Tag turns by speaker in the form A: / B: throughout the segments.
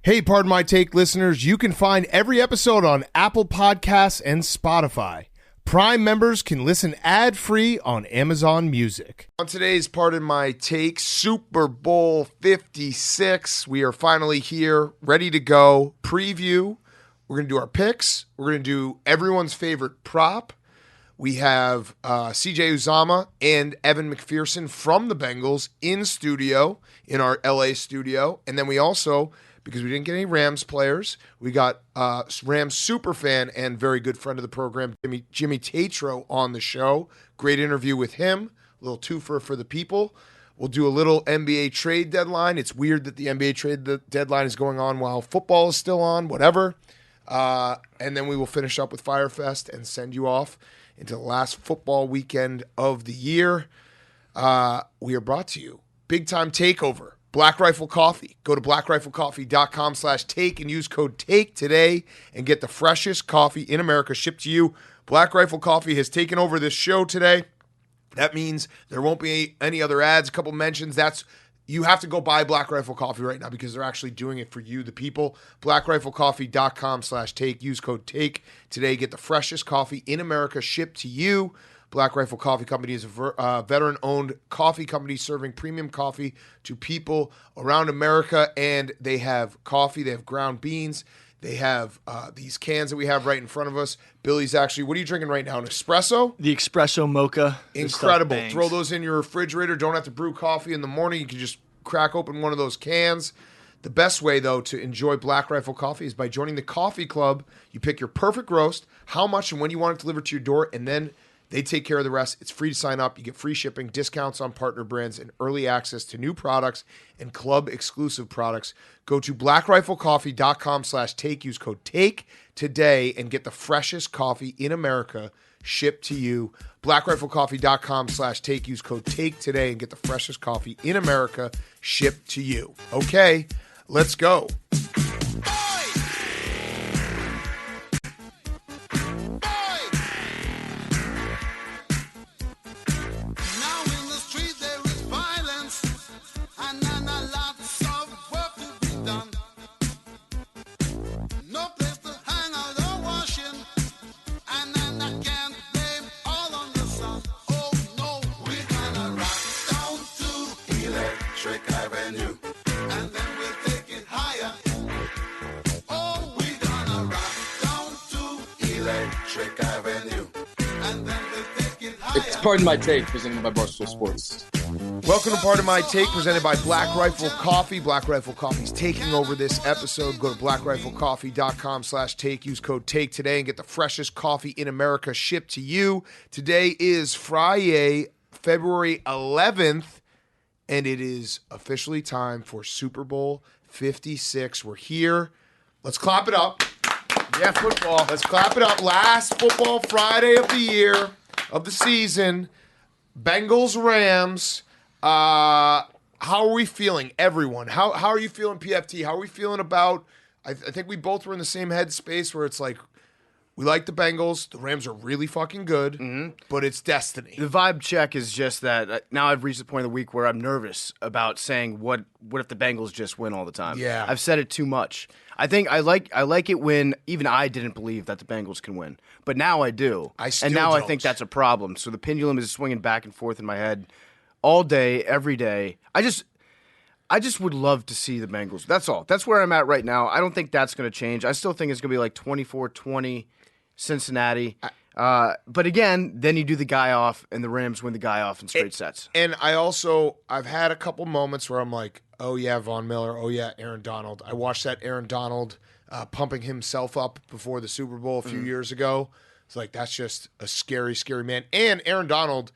A: Hey, Pardon My Take listeners, you can find every episode on Apple Podcasts and Spotify. Prime members can listen ad-free on Amazon Music. On today's Pardon My Take, Super Bowl 56, we are finally here, ready to go. Preview. We're going to do our picks. We're going to do everyone's favorite prop. We have CJ Uzomah and Evan McPherson from the Bengals in studio, in our LA studio. And then we also, because we didn't get any Rams players, we got Rams superfan and very good friend of the program, Jimmy Tatro, on the show. Great interview with him. A little twofer for the people. We'll do a little NBA trade deadline. It's weird that the NBA trade deadline is going on while football is still on, whatever. And then we will finish up with Fyre Fest and send you off into the last football weekend of the year. We are brought to you, Big Time Takeover, Black Rifle Coffee. Go to blackriflecoffee.com/take and use code TAKE today and get the freshest coffee in America shipped to you. Black Rifle Coffee has taken over this show today. That means there won't be any other ads, a couple mentions. You have to go buy Black Rifle Coffee right now because they're actually doing it for you, the people. blackriflecoffee.com/take. Use code TAKE today. Get the freshest coffee in America shipped to you. Black Rifle Coffee Company is a veteran-owned coffee company serving premium coffee to people around America, and they have coffee. They have ground beans. They have these cans that we have right in front of us. Billy's actually, what are you drinking right now? An espresso?
B: The espresso mocha.
A: Incredible. Throw those in your refrigerator. Don't have to brew coffee in the morning. You can just crack open one of those cans. The best way, though, to enjoy Black Rifle Coffee is by joining the coffee club. You pick your perfect roast, how much and when you want it delivered to your door, and then they take care of the rest. It's free to sign up. You get free shipping, discounts on partner brands, and early access to new products and club-exclusive products. Go to blackriflecoffee.com/take. Use code TAKE today and get the freshest coffee in America shipped to you. blackriflecoffee.com/take. Use code TAKE today and get the freshest coffee in America shipped to you. Okay, let's go.
C: It's Pardon My Take, presented by Barstool Sports.
A: Welcome to Pardon My Take, presented by Black Rifle Coffee. Black Rifle Coffee's taking over this episode. Go to blackriflecoffee.com/take. Use code TAKE today and get the freshest coffee in America shipped to you. Today is Friday, February 11th, and it is officially time for Super Bowl 56. We're here. Let's clap it up. Yeah, football. Let's clap it up. Last football Friday of the year, of the season. Bengals, Rams. How are we feeling, everyone? How are you feeling, PFT? How are we feeling about, I think we both were in the same headspace where it's like, we like the Bengals. The Rams are really fucking good, but it's destiny.
B: The vibe check is just that now I've reached the point of the week where I'm nervous about saying what if the Bengals just win all the time.
A: Yeah.
B: I've said it too much. I think I like it when even I didn't believe that the Bengals can win, but now I do.
A: I
B: think that's a problem. So the pendulum is swinging back and forth in my head all day, every day. I just would love to see the Bengals. That's all. That's where I'm at right now. I don't think that's going to change. I still think it's going to be like 24-20 Cincinnati. But again, then you do the guy off, and the Rams win the guy off in straight sets.
A: And I've had a couple moments where I'm like, oh yeah, Von Miller, oh yeah, Aaron Donald. I watched that Aaron Donald pumping himself up before the Super Bowl a few years ago. It's like, that's just a scary, scary man. And Aaron Donald,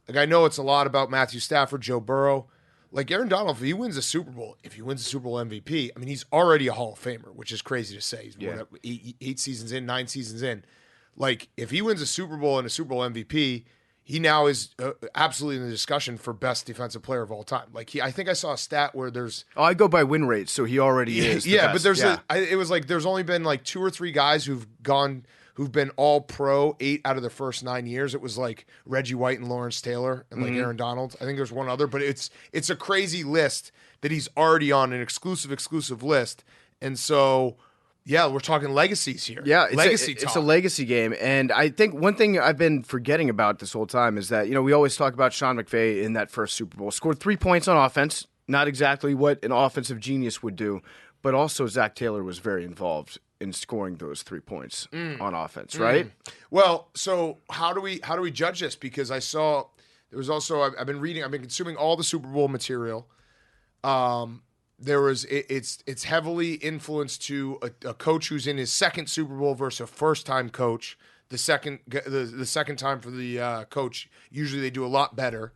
A: like, I know it's a lot about Matthew Stafford, Joe Burrow. Like, Aaron Donald, if he wins the Super Bowl, MVP, I mean, he's already a Hall of Famer, which is crazy to say. He's 8 seasons in, 9 seasons in. Like, if he wins a Super Bowl and a Super Bowl MVP, he now is absolutely in the discussion for best defensive player of all time. Like, I think I saw a stat where there's...
B: Oh, I go by win rate, so he already is the best.
A: But there's it was like there's only been like 2 or 3 guys who've been all pro 8 out of their first 9 years. It was like Reggie White and Lawrence Taylor and like Aaron Donald. I think there's one other, but it's a crazy list that he's already on, an exclusive list. And so, yeah, we're talking legacies here.
B: Yeah,
A: it's
B: a legacy game. And I think one thing I've been forgetting about this whole time is that, we always talk about Sean McVay in that first Super Bowl. Scored 3 points on offense, not exactly what an offensive genius would do, but also Zach Taylor was very involved in scoring those 3 points on offense, right?
A: Well, so how do we judge this? Because I saw there was also I've been consuming all the Super Bowl material. It's heavily influenced to a coach who's in his second Super Bowl versus a first-time coach. The second time for the coach, usually they do a lot better.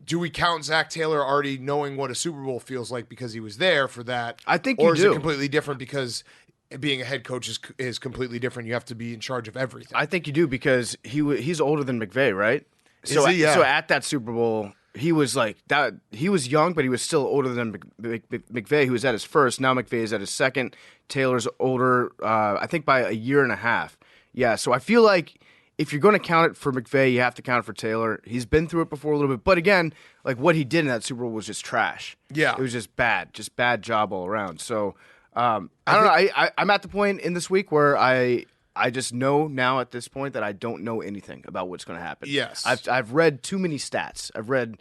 A: Do we count Zach Taylor already knowing what a Super Bowl feels like because he was there for that?
B: I think
A: or
B: you
A: is
B: do.
A: it completely different because being a head coach is completely different? You have to be in charge of everything.
B: I think you do because he's older than McVay, right?
A: Is he? Yeah.
B: So at that Super Bowl, he was like that. He was young, but he was still older than McVay, who was at his first. Now McVay is at his second. Taylor's older, I think, by a year and a half. Yeah, so I feel like if you're going to count it for McVay, you have to count it for Taylor. He's been through it before a little bit. But again, like what he did in that Super Bowl was just trash.
A: Yeah.
B: It was just bad job all around. So I don't know. I'm at the point in this week where I just know now at this point that I don't know anything about what's going to happen.
A: Yes.
B: I've read too many stats. I've read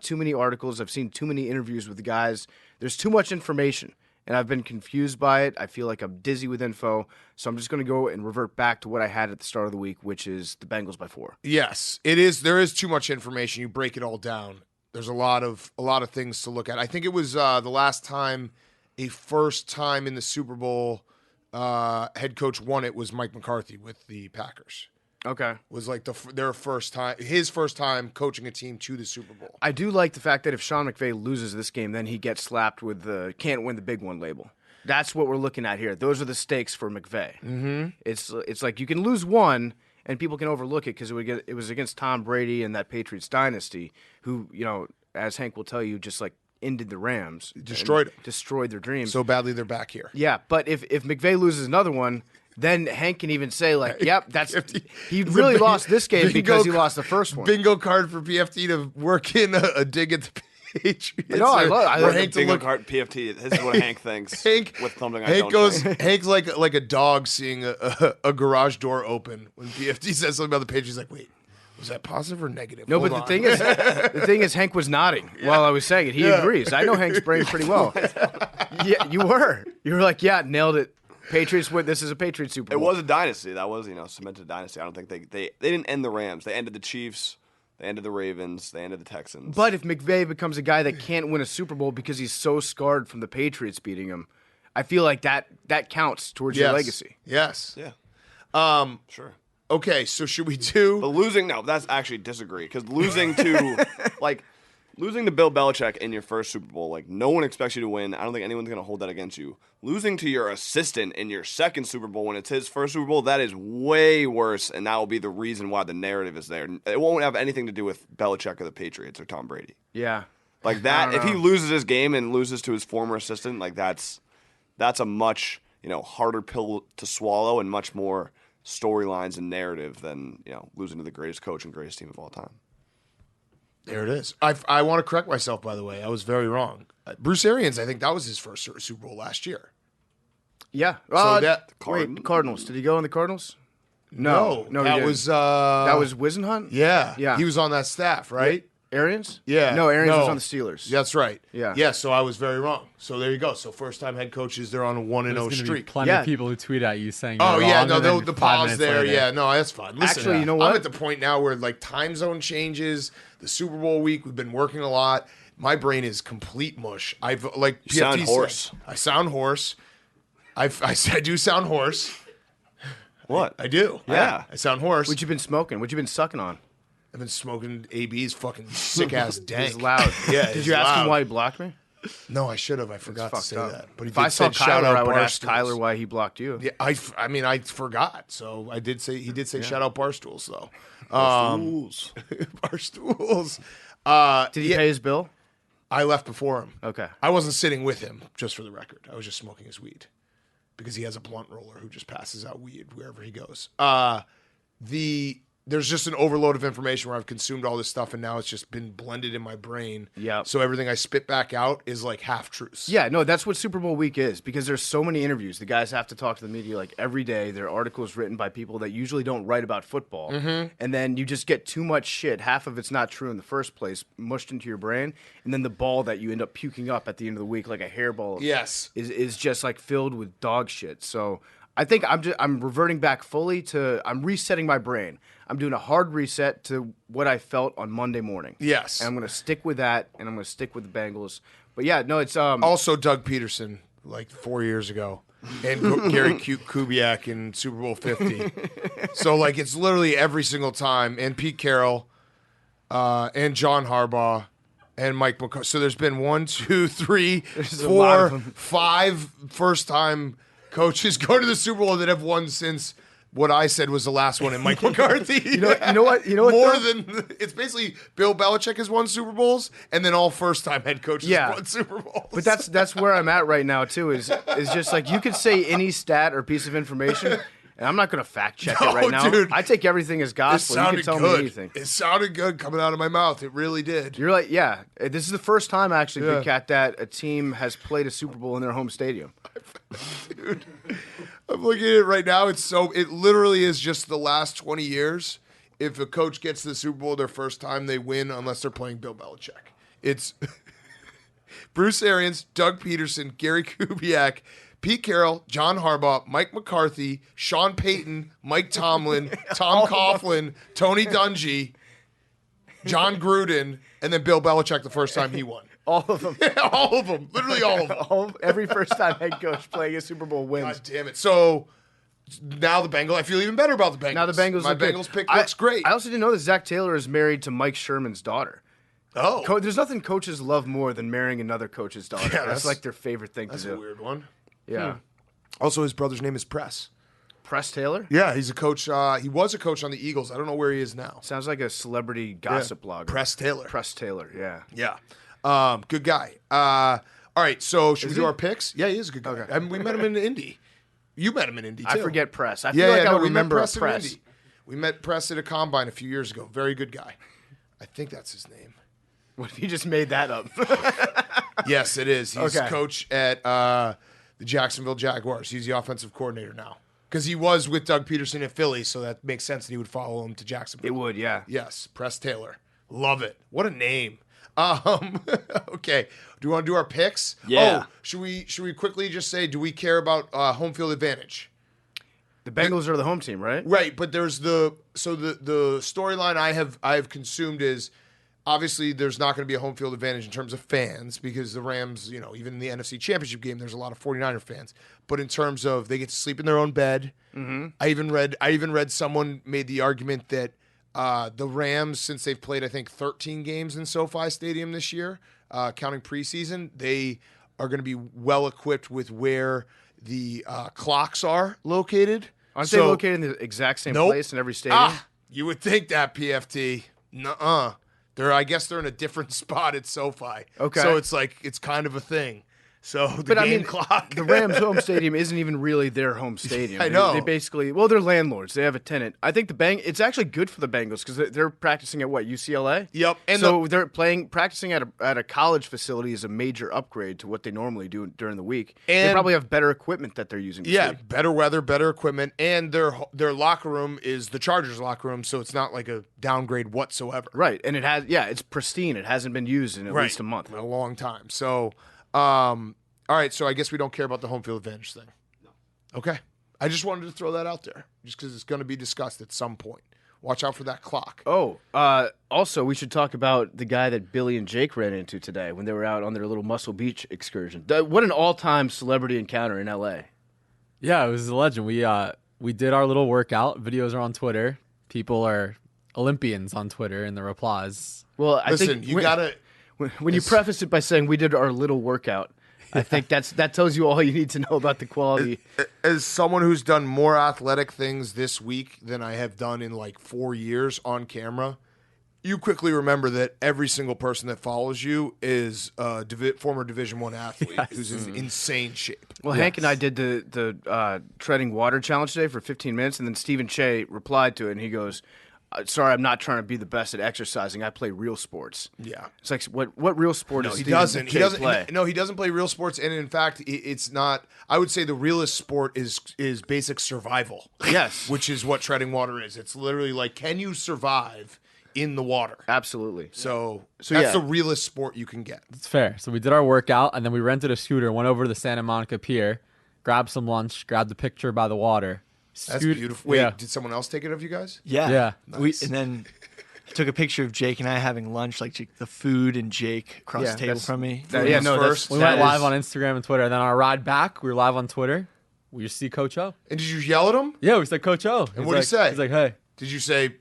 B: too many articles. I've seen too many interviews with the guys. There's too much information, and I've been confused by it. I feel like I'm dizzy with info, so I'm just going to go and revert back to what I had at the start of the week, which is the Bengals by 4.
A: Yes, it is. There is too much information. You break it all down. There's a lot of things to look at. I think it was the last time a first time in the Super Bowl head coach won it was Mike McCarthy with the Packers.
B: Okay.
A: Was like his first time coaching a team to the Super Bowl.
B: I do like the fact that if Sean McVay loses this game, then he gets slapped with the can't win the big one label. That's what we're looking at here. Those are the stakes for McVay. Mm-hmm. It's like you can lose one and people can overlook it because it was against Tom Brady and that Patriots dynasty, who, as Hank will tell you, just like ended the Rams,
A: destroyed
B: their dreams
A: so badly. They're back here.
B: Yeah, but if McVay loses another one, then Hank can even say like, "Yep, he really lost this game because he lost the first one."
A: Bingo card for PFT to work in a dig at the Patriots.
B: No, I love
D: Hank to look card PFT. This is what Hank thinks. With something
A: Hank's like a dog seeing a garage door open when PFT says something about the Patriots. He's like, wait. Was that positive or negative?
B: No, but the thing is, Hank was nodding while I was saying it. He agrees. I know Hank's brain pretty well. Yeah, you were. You were like, yeah, nailed it. Patriots win. This is a Patriots Super Bowl.
D: It was a dynasty. That was, cemented dynasty. I don't think they didn't end the Rams. They ended the Chiefs. They ended the Ravens. They ended the Texans.
B: But if McVay becomes a guy that can't win a Super Bowl because he's so scarred from the Patriots beating him, I feel like that counts towards your legacy.
A: Yes.
D: Yeah. Sure.
A: Okay, so should we do...
D: But losing... No, that's actually disagree. Because losing to... losing to Bill Belichick in your first Super Bowl, no one expects you to win. I don't think anyone's going to hold that against you. Losing to your assistant in your second Super Bowl when it's his first Super Bowl, that is way worse, and that will be the reason why the narrative is there. It won't have anything to do with Belichick or the Patriots or Tom Brady.
B: Yeah.
D: Like that, if he loses his game and loses to his former assistant, that's a much, harder pill to swallow and much more storylines and narrative than losing to the greatest coach and greatest team of all time.
A: There it is. I want to correct myself, by the way. I was very wrong. Bruce Arians, I think that was his first Super Bowl last year.
B: Yeah.
D: Cardinals.
B: Did he go in the Cardinals?
A: No. That was
B: Wisenhunt?
A: Yeah. He was on that staff, right?
B: Arians?
A: Yeah.
B: No, Arians was on the Steelers.
A: That's right.
B: Yeah.
A: Yeah, so I was very wrong. So there you go. So first-time head coaches, they're on a 1-0 streak.
E: Plenty of people who tweet at you saying
A: oh,
E: you're
A: yeah,
E: wrong,
A: no,
E: and
A: the
E: then 5
A: pause
E: minutes
A: there.
E: later.
A: Yeah, no, that's fine. Listen,
B: actually, you know what?
A: I'm at the point now where time zone changes, the Super Bowl week, we've been working a lot. My brain is complete mush.
D: You sound hoarse.
A: I sound hoarse. I do sound hoarse.
D: What?
A: I do.
D: Yeah.
A: I sound hoarse.
B: What you been smoking? What you been sucking on?
A: I've been smoking AB's fucking sick-ass dank.
B: He's loud.
A: Yeah,
B: Did you ask him why he blocked me?
A: No, I should have. I forgot to say
B: up.
A: that. But
B: if I saw Kyler, I would ask Kyler why he blocked you.
A: Yeah, I forgot. So I did say, he did say shout out Barstools, though.
D: Barstools.
A: Barstools.
B: Did he pay his bill?
A: I left before him.
B: Okay.
A: I wasn't sitting with him, just for the record. I was just smoking his weed. Because he has a blunt roller who just passes out weed wherever he goes. there's just an overload of information where I've consumed all this stuff and now it's just been blended in my brain.
B: Yeah.
A: So everything I spit back out is like half truths.
B: Yeah, no, that's what Super Bowl week is because there's so many interviews. The guys have to talk to the media like every day. There are articles written by people that usually don't write about football. And then you just get too much shit. Half of it's not true in the first place, mushed into your brain. And then the ball that you end up puking up at the end of the week like a hairball is just like filled with dog shit. So I think I'm reverting back fully to I'm resetting my brain. I'm doing a hard reset to what I felt on Monday morning.
A: Yes.
B: And I'm going to stick with that, and I'm going to stick with the Bengals. But yeah, no, it's
A: Also Doug Peterson, like 4 years ago, and Gary Kubiak in Super Bowl 50. So like it's literally every single time, and Pete Carroll, and John Harbaugh, and Mike McCarthy. So there's been 1, 2, 3, 4, 5 first-time coaches go to the Super Bowl that have won since what I said was the last one in Mike McCarthy.
B: you know what?
A: More than it's basically Bill Belichick has won Super Bowls, and then all first-time head coaches won Super Bowls.
B: But that's where I'm at right now too. Is just like you could say any stat or piece of information, and I'm not going to fact check it right now.
A: Dude,
B: I take everything as gospel. You can tell me anything.
A: It sounded good coming out of my mouth. It really did.
B: You're like, yeah. This is the first time actually, Big Cat, that a team has played a Super Bowl in their home stadium.
A: Dude, I'm looking at it right now. It literally is just the last 20 years. If a coach gets to the Super Bowl their first time, they win unless they're playing Bill Belichick. It's Bruce Arians, Doug Peterson, Gary Kubiak, Pete Carroll, John Harbaugh, Mike McCarthy, Sean Payton, Mike Tomlin, Tom Coughlin, Tony Dungy, John Gruden, and then Bill Belichick the first time he won.
B: All of them.
A: All of them. Literally all of them.
B: Every first-time head coach playing a Super Bowl wins.
A: God damn it. So now the Bengals, I feel even better about the Bengals.
B: Now the Bengals
A: My
B: look good.
A: Bengals pick looks great.
B: I also didn't know that Zach Taylor is married to Mike Sherman's daughter.
A: Oh.
B: There's nothing coaches love more than marrying another coach's daughter.
A: Yeah,
B: that's like their favorite thing to do.
A: That's a weird one.
B: Yeah.
A: Also, his brother's name is Press.
B: Press Taylor?
A: Yeah, he's a coach. He was a coach on the Eagles. I don't know where he is now.
B: Sounds like a celebrity gossip blogger.
A: Press Taylor.
B: Press Taylor, yeah.
A: Yeah. Good guy. All right, so should we do our picks? Yeah, he is a good guy.
B: Okay.
A: I mean, we met him in Indy. You met him in Indy, too.
B: I forget Press. I feel like I would remember Press.
A: In Indy. We met Press at a combine a few years ago. Very good guy. I think that's his name.
B: What if you just made that up?
A: Yes, it is. He's
B: Okay.
A: coach at the Jacksonville Jaguars. He's the offensive coordinator now. Because he was with Doug Peterson at Philly, so that makes sense that he would follow him to Jacksonville.
B: It would, yeah.
A: Yes, Press Taylor. Love it. What a name. Okay. Do you want to do our picks?
C: Yeah.
A: Oh, should we quickly just say, do we care about home field advantage?
B: The Bengals are the home team, right?
A: Right, but there's the storyline I have consumed is obviously there's not going to be a home field advantage in terms of fans because the Rams, even in the NFC Championship game, there's a lot of 49er fans. But in terms of they get to sleep in their own bed, I even read someone made the argument that the Rams, since they've played I think 13 games in SoFi Stadium this year, counting preseason, they are going to be well equipped with where the clocks are located.
B: Aren't they located in the exact same place in every stadium?
A: You would think that, PFT. Nuh-uh. I guess they're in a different spot at SoFi.
B: Okay.
A: So it's kind of a thing. So the clock.
B: The Rams' home stadium isn't even really their home stadium.
A: I know.
B: They basically, they're landlords. They have a tenant. I think it's actually good for the Bengals because they're practicing at UCLA?
A: Yep.
B: And so they're practicing at a college facility is a major upgrade to what they normally do during the week. And they probably have better equipment that they're using.
A: Yeah, better weather, better equipment, and their locker room is the Chargers' locker room, so it's not like a downgrade whatsoever.
B: Right, and it's pristine. It hasn't been used in at least a month.
A: A long time. So, all right, so I guess we don't care about the home field advantage thing. No. Okay. I just wanted to throw that out there just because it's going to be discussed at some point. Watch out for that clock.
B: Oh, also, we should talk about the guy that Billy and Jake ran into today when they were out on their little Muscle Beach excursion. What an all-time celebrity encounter in L.A.
E: Yeah, it was a legend. We did our little workout. Videos are on Twitter. People are Olympians on Twitter in their applause.
B: Well,
A: Listen, you got to...
B: When you preface it by saying we did our little workout, I think that tells you all you need to know about the quality.
A: As someone who's done more athletic things this week than I have done in like 4 years on camera, you quickly remember that every single person that follows you is a former Division I athlete who's in insane shape.
B: Well, Hank and I did the treading water challenge today for 15 minutes, and then Stephen Che replied to it, and he goes, sorry, I'm not trying to be the best at exercising. I play real sports.
A: Yeah.
B: It's like, what real sport
A: No,
B: does
A: he
B: Stephen
A: doesn't. He
B: Jay
A: doesn't.
B: play?
A: No, he doesn't play real sports. And in fact, it's not. I would say the realest sport is basic survival.
B: Yes.
A: Which is what treading water is. It's literally like, can you survive in the water?
B: Absolutely.
A: So that's
B: yeah.
A: the realest sport you can get.
E: It's fair. So we did our workout, and then we rented a scooter, went over to the Santa Monica Pier, grabbed some lunch, grabbed a picture by the water.
A: That's beautiful. Wait,
E: Yeah.
A: did someone else take it of you guys?
F: Yeah.
E: Yeah.
A: Nice.
F: And then he took a picture of Jake and I having lunch, like the food and Jake across
B: Yeah,
F: the table
B: that's-
F: from me.
B: That- yeah, no,
A: first.
E: We
B: that
E: went live
B: is-
E: on Instagram and Twitter, and then on our ride back, we were live on Twitter. We just see Coach O.
A: And did you yell at him?
E: Yeah, we said Coach O.
A: And what'd he say?
E: He's like, hey.
A: Did you say,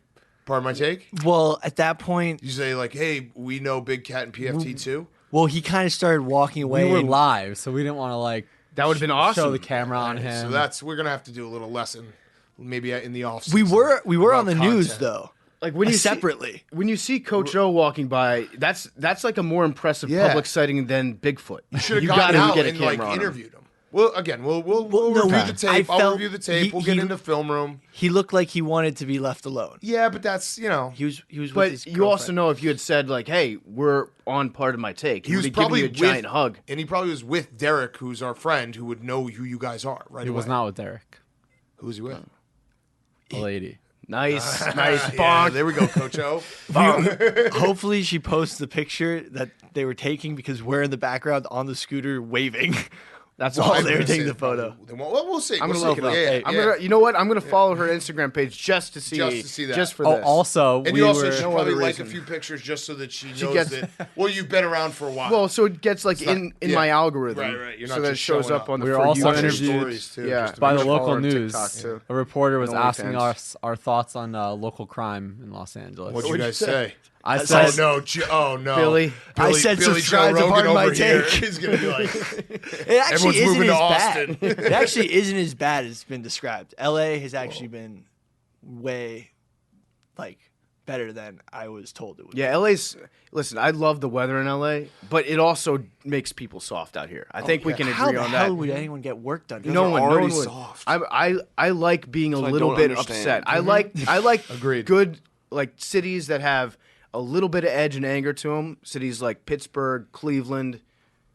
A: pardon my take?
F: Well, at that point,
A: Did you say like, hey, we know Big Cat and PFT too?
F: well, he kind of started walking away.
E: We were
F: and-
E: live, so we didn't want to like
B: That would have been awesome.
E: show the camera on him.
A: So we're gonna have to do a little lesson, maybe in the off.
F: we were on the news
A: content.
F: though.
B: Like when you
F: separately.
B: when you see Coach O walking by, that's like a more impressive
A: Yeah.
B: public sighting than Bigfoot.
A: You should have
B: gotta
A: gotten out
B: get a
A: and like
B: camera on him.
A: interviewed him. Well, again, we'll
F: no,
A: review
F: okay.
A: the tape.
F: I
A: I'll
F: felt
A: review the tape.
F: he-
A: We'll get
F: he-
A: into film room.
F: He looked like he wanted to be left alone.
A: Yeah, but that's
F: He was with
B: But
F: his
B: you also
F: girlfriend.
B: know if you had said like, "Hey, we're on part of my take,"
A: he was
B: would have given
A: probably
B: you a giant hug.
A: and he probably was with Derek, who's our friend, who would know who you guys are right
E: He
A: away.
E: was not with Derek,
A: Who was he with?
E: a lady.
B: Nice, nice
A: Yeah,
B: bonk.
A: there we go, Coach O.
F: Hopefully she posts the picture that they were taking because we're in the background on the scooter waving.
B: That's
F: While
B: all.
F: they were taking the photo.
A: Well, we'll see.
B: I'm
A: We'll
B: gonna
A: see.
B: love that.
A: Yeah,
B: I'm
A: yeah.
B: gonna. You know what? I'm gonna follow her Instagram page just to see
A: that.
B: just for
E: Oh,
B: this.
E: also,
A: And
E: we
A: you also
E: were.
A: should
B: no
A: probably
B: other
A: like a
B: reason.
A: few pictures just so that she knows
B: gets-
A: that. Well, you've been around for a while.
B: Well, so it gets like in
A: yeah.
B: my algorithm,
A: Right. You're
B: so
A: not
B: that it
A: just
B: shows
A: showing
B: up on the
E: We were
B: For
E: also
B: You
A: Watch your
B: page.
E: interviewed
A: stories too.
B: Yeah.
A: just to
E: by
A: make
E: the
A: sure.
B: follow
E: local
B: her on
E: news.
B: TikTok, too.
E: A reporter was
B: And
E: asking
B: OnlyFans.
E: us our thoughts on local crime in Los Angeles.
A: What'd you
B: What'd
A: guys
B: you say?
A: say?
E: I
F: I
E: said,
F: said-
A: Oh no,
B: Billy.
F: I said
A: Billy
F: subscribe
A: Joe
F: to
A: Rogan
F: Pardon My
A: over here.
F: Take.
A: He's gonna be like,
F: It actually
A: Everyone's
F: isn't
A: moving
F: as
A: to
F: bad.
A: Austin.
F: It actually isn't as bad as it's been described. LA has actually been way better than I was told it would.
B: Yeah, LA's. Listen, I love the weather in LA, but it also makes people soft out here. I think we can
F: How
B: agree
F: the
B: on
F: hell
B: that.
F: would anyone get work done?
B: No
A: are
B: one, no
A: already
B: one would.
A: soft.
B: I like being a
D: I
B: little
D: don't
B: bit
D: understand.
B: upset. I like
A: Agreed.
B: good cities that have a little bit of edge and anger to them. Cities like Pittsburgh, Cleveland,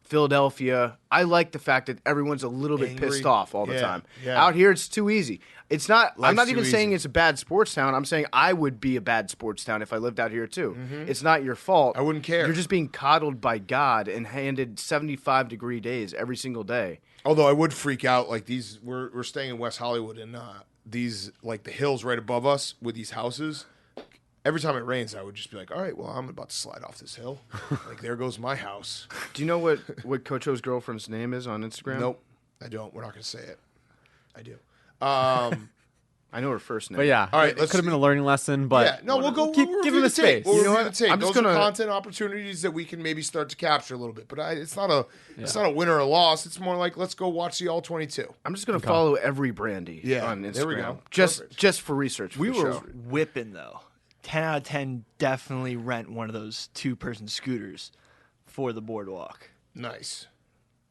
B: Philadelphia. I like the fact that everyone's a little bit
A: Angry.
B: pissed off all the
A: Yeah,
B: time.
A: yeah.
B: Out here, it's too easy. It's not. I'm
A: Life's
B: not
A: too
B: even saying
A: easy.
B: it's a bad sports town. I'm saying I would be a bad sports town if I lived out here too. It's not your fault.
A: I wouldn't care.
B: You're just being coddled by God and handed 75-degree days every single day.
A: Although I would freak out, like these, we're staying in West Hollywood, and these like the hills right above us with these houses. Every time it rains, I would just be like, all right, well, I'm about to slide off this hill. Like there goes my house.
B: Do you know what Coach O's girlfriend's name is on Instagram?
A: Nope, I don't. We're not gonna say it. I do.
B: I know her first name.
E: but yeah,
A: All right,
E: it
A: let's
E: could have been a learning lesson. But
A: yeah, no, we'll go.
E: Keep,
A: we'll
E: give
A: review
E: him a
A: the tape.
E: space.
A: We'll
B: You know
A: review
B: what?
A: the tape.
B: I'm just
A: Those are
B: gonna-
A: content opportunities that we can maybe start to capture a little bit. But it's not a winner or loss. It's more like let's go watch the all 22.
B: I'm just gonna follow every Brandy
A: Yeah,
B: on Instagram.
A: there we go.
B: Just
A: Perfect.
B: just for research. For
F: We
B: the
F: were
B: show.
F: whipping though. 10 out of 10 definitely rent one of those 2-person scooters for the boardwalk.
A: Nice.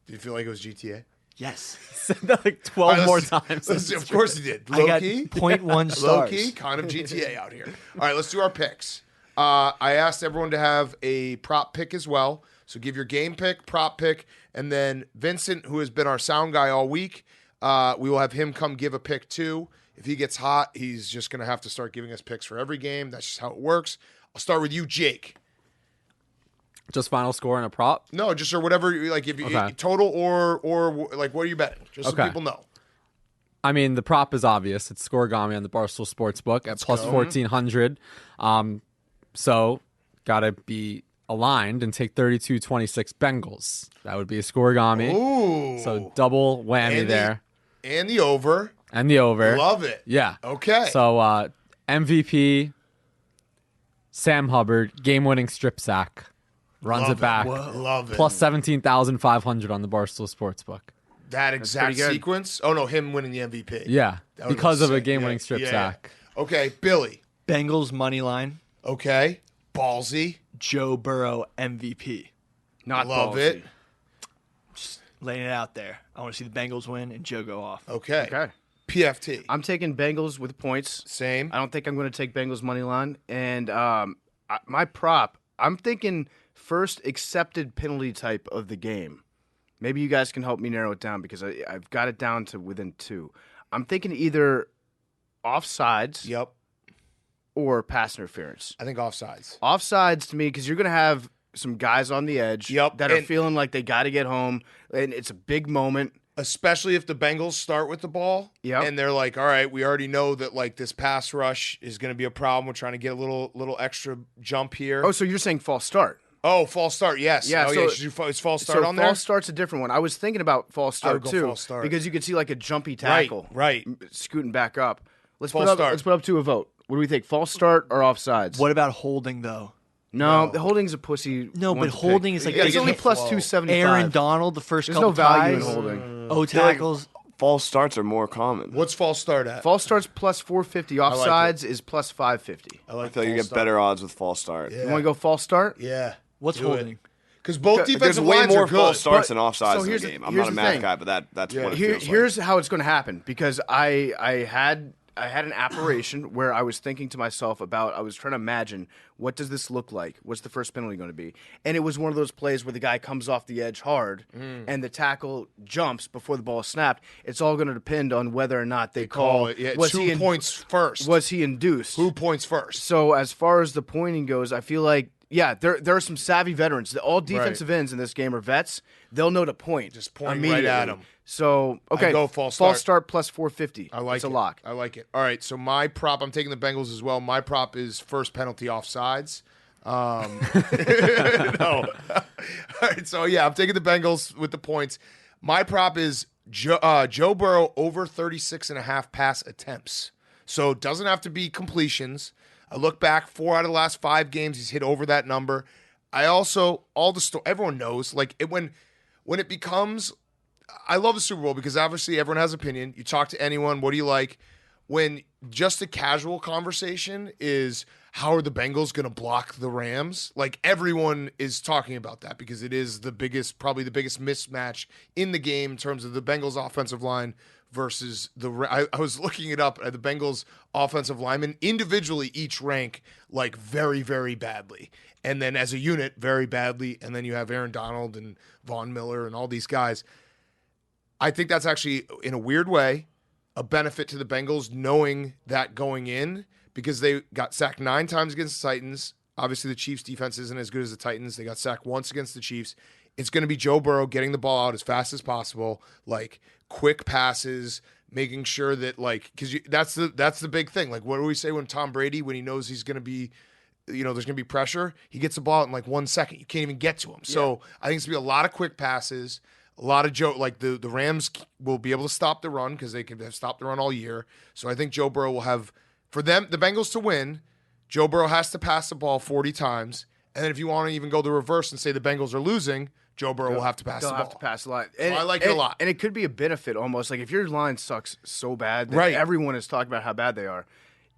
A: Do you feel like it was GTA?
F: Yes.
E: said that like 12
A: All right,
E: more
A: let's-
E: times.
A: let's see. Of course he did.
F: I
A: Low
F: got
A: key.
F: 0.1
A: Low
F: stars.
A: key, kind of GTA out here. All right, let's do our picks. I asked everyone to have a prop pick as well. So give your game pick, prop pick, and then Vincent, who has been our sound guy all week, we will have him come give a pick too. If he gets hot, he's just going to have to start giving us picks for every game. That's just how it works. I'll start with you, Jake.
E: Just final score and a prop.
A: No, just or whatever, like if you
E: Okay.
A: total or like what are you betting? Just so
E: Okay.
A: people know.
E: I mean, the prop is obvious. It's Scoregami on the Barstool Sportsbook at plus 1,400. So, got to be aligned and take 32-26 Bengals. That would be a Scoregami.
A: Ooh.
E: So, double whammy
A: And the-
E: there.
A: And the over.
E: And the over.
A: Love it.
E: Yeah.
A: Okay.
E: So, MVP, Sam Hubbard, game-winning strip sack. Runs
A: Love
E: it back.
A: Love it.
E: Plus 17,500 on the Barstool Sportsbook.
A: that exact
B: pretty good.
A: sequence. Oh no, him winning the MVP.
E: Yeah.
A: That would've
E: Because
A: been
E: of a
A: sick.
E: game-winning
A: Yeah,
E: strip
A: yeah,
E: sack.
A: yeah. Okay, Billy.
F: Bengals money line.
A: Okay, ballsy.
F: Joe Burrow MVP.
B: Not
A: Love
B: ballsy.
A: it.
F: Laying it out there. I want to see the Bengals win and Joe go off.
A: Okay.
B: Okay.
A: PFT.
B: I'm taking Bengals with points.
A: Same.
B: I don't think I'm going to take Bengals money line. And my prop, I'm thinking first accepted penalty type of the game. Maybe you guys can help me narrow it down because I've got it down to within 2. I'm thinking either offsides
A: Yep.
B: or pass interference.
A: I think offsides.
B: Offsides to me because you're going to have some guys on the edge
A: Yep.
B: that are
A: And-
B: feeling like they got to get home, and it's a big moment.
A: Especially if the Bengals start with the ball.
B: Yep.
A: And they're like, all right, we already know that like this pass rush is going to be a problem. We're trying to get a little extra jump here.
B: Oh, so you're saying false start.
A: Oh, false start. Yes.
B: Yeah,
A: Oh,
B: so-
A: yeah. Is false start on there?
B: False start's a different one. I was thinking about false
A: I would
B: start
A: go
B: too,
A: false start.
B: because you could see like a jumpy tackle,
A: Right.
B: scooting back up. Let's
A: False
B: put up.
A: start.
B: Let's put up to a vote. What do we think? False start or offsides?
F: What about holding though?
B: No, the holding's a pussy.
F: No,
B: one
F: but
B: to
F: holding
B: pick.
F: is like
B: it's
A: get
B: only
A: the
B: plus
A: flow.
B: 275.
F: Aaron Donald the first
B: There's
F: couple
B: no value in
F: ties.
B: holding.
F: O tackles.
D: False starts are more common.
A: What's false start at?
B: False start's plus 450.
A: like
B: Offsides is plus 550.
A: I
D: I
A: like
D: feel like you
A: false
D: get
A: start.
D: better odds with false start.
A: Yeah.
B: You want to go false start?
A: Yeah.
F: What's
A: Do it.
F: holding?
A: Because both
B: There's
A: defensive
D: There's way
A: lines
D: more
A: are good.
D: false starts
B: But-
D: than offsides
B: so
D: in
B: here's
D: the
B: the-
D: game. I'm
B: here's
D: not a
B: the
D: math
B: thing.
D: guy, but that's what it feels
B: Here's how it's going to happen because I had an apparition where I was thinking to myself about I was trying to imagine what does this look like? What's the first penalty going to be? And it was one of those plays where the guy comes off the edge hard and the tackle jumps before the ball is snapped. It's all going to depend on whether or not they
A: Call it. Yeah.
B: was
A: Who
B: he
A: points first?
B: was he induced?
A: Who points first?
B: So as far as the pointing goes, I feel like there are some savvy veterans. All defensive ends in this game are vets. They'll know to point.
A: Just point right
B: immediately.
A: at 'em.
B: So okay,
A: I go false
B: false
A: start.
B: start plus 450.
A: I like
B: it's
A: it.
B: a lock.
A: I like it. All right, so my prop, I'm taking the Bengals as well. My prop is first penalty offsides. No. All right, so yeah, I'm taking the Bengals with the points. My prop is Joe Burrow over 36.5 pass attempts. So it doesn't have to be completions. I look back, 4 out of the last 5 games, he's hit over that number. I also, everyone knows, like when it becomes, I love the Super Bowl because obviously everyone has opinion. You talk to anyone, what do you like? When just a casual conversation is how are the Bengals going to block the Rams? Like everyone is talking about that because it is probably the biggest mismatch in the game in terms of the Bengals offensive line versus I was looking it up. The Bengals offensive linemen individually each rank like very, very badly. And then as a unit, very badly. And then you have Aaron Donald and Von Miller and all these guys. I think that's actually, in a weird way, a benefit to the Bengals knowing that going in because they got sacked 9 times against the Titans. Obviously, the Chiefs' defense isn't as good as the Titans. They got sacked once against the Chiefs. It's going to be Joe Burrow getting the ball out as fast as possible, like quick passes, making sure that because that's the big thing. Like, what do we say when Tom Brady, when he knows he's going to be, there's going to be pressure, he gets the ball out in like 1 second. You can't even get to him. So I think it's going to be a lot of quick passes. A lot of the Rams will be able to stop the run because they can have stopped the run all year. So I think Joe Burrow will have, for them, the Bengals to win, Joe Burrow has to pass the ball 40 times. And then if you want to even go the reverse and say the Bengals are losing, Joe Burrow will have to pass the
B: They'll
A: ball.
B: have to pass a lot.
A: So I like it a lot.
B: And it could be a benefit almost. Like if your line sucks so bad that
A: Right.
B: everyone is talking about how bad they are,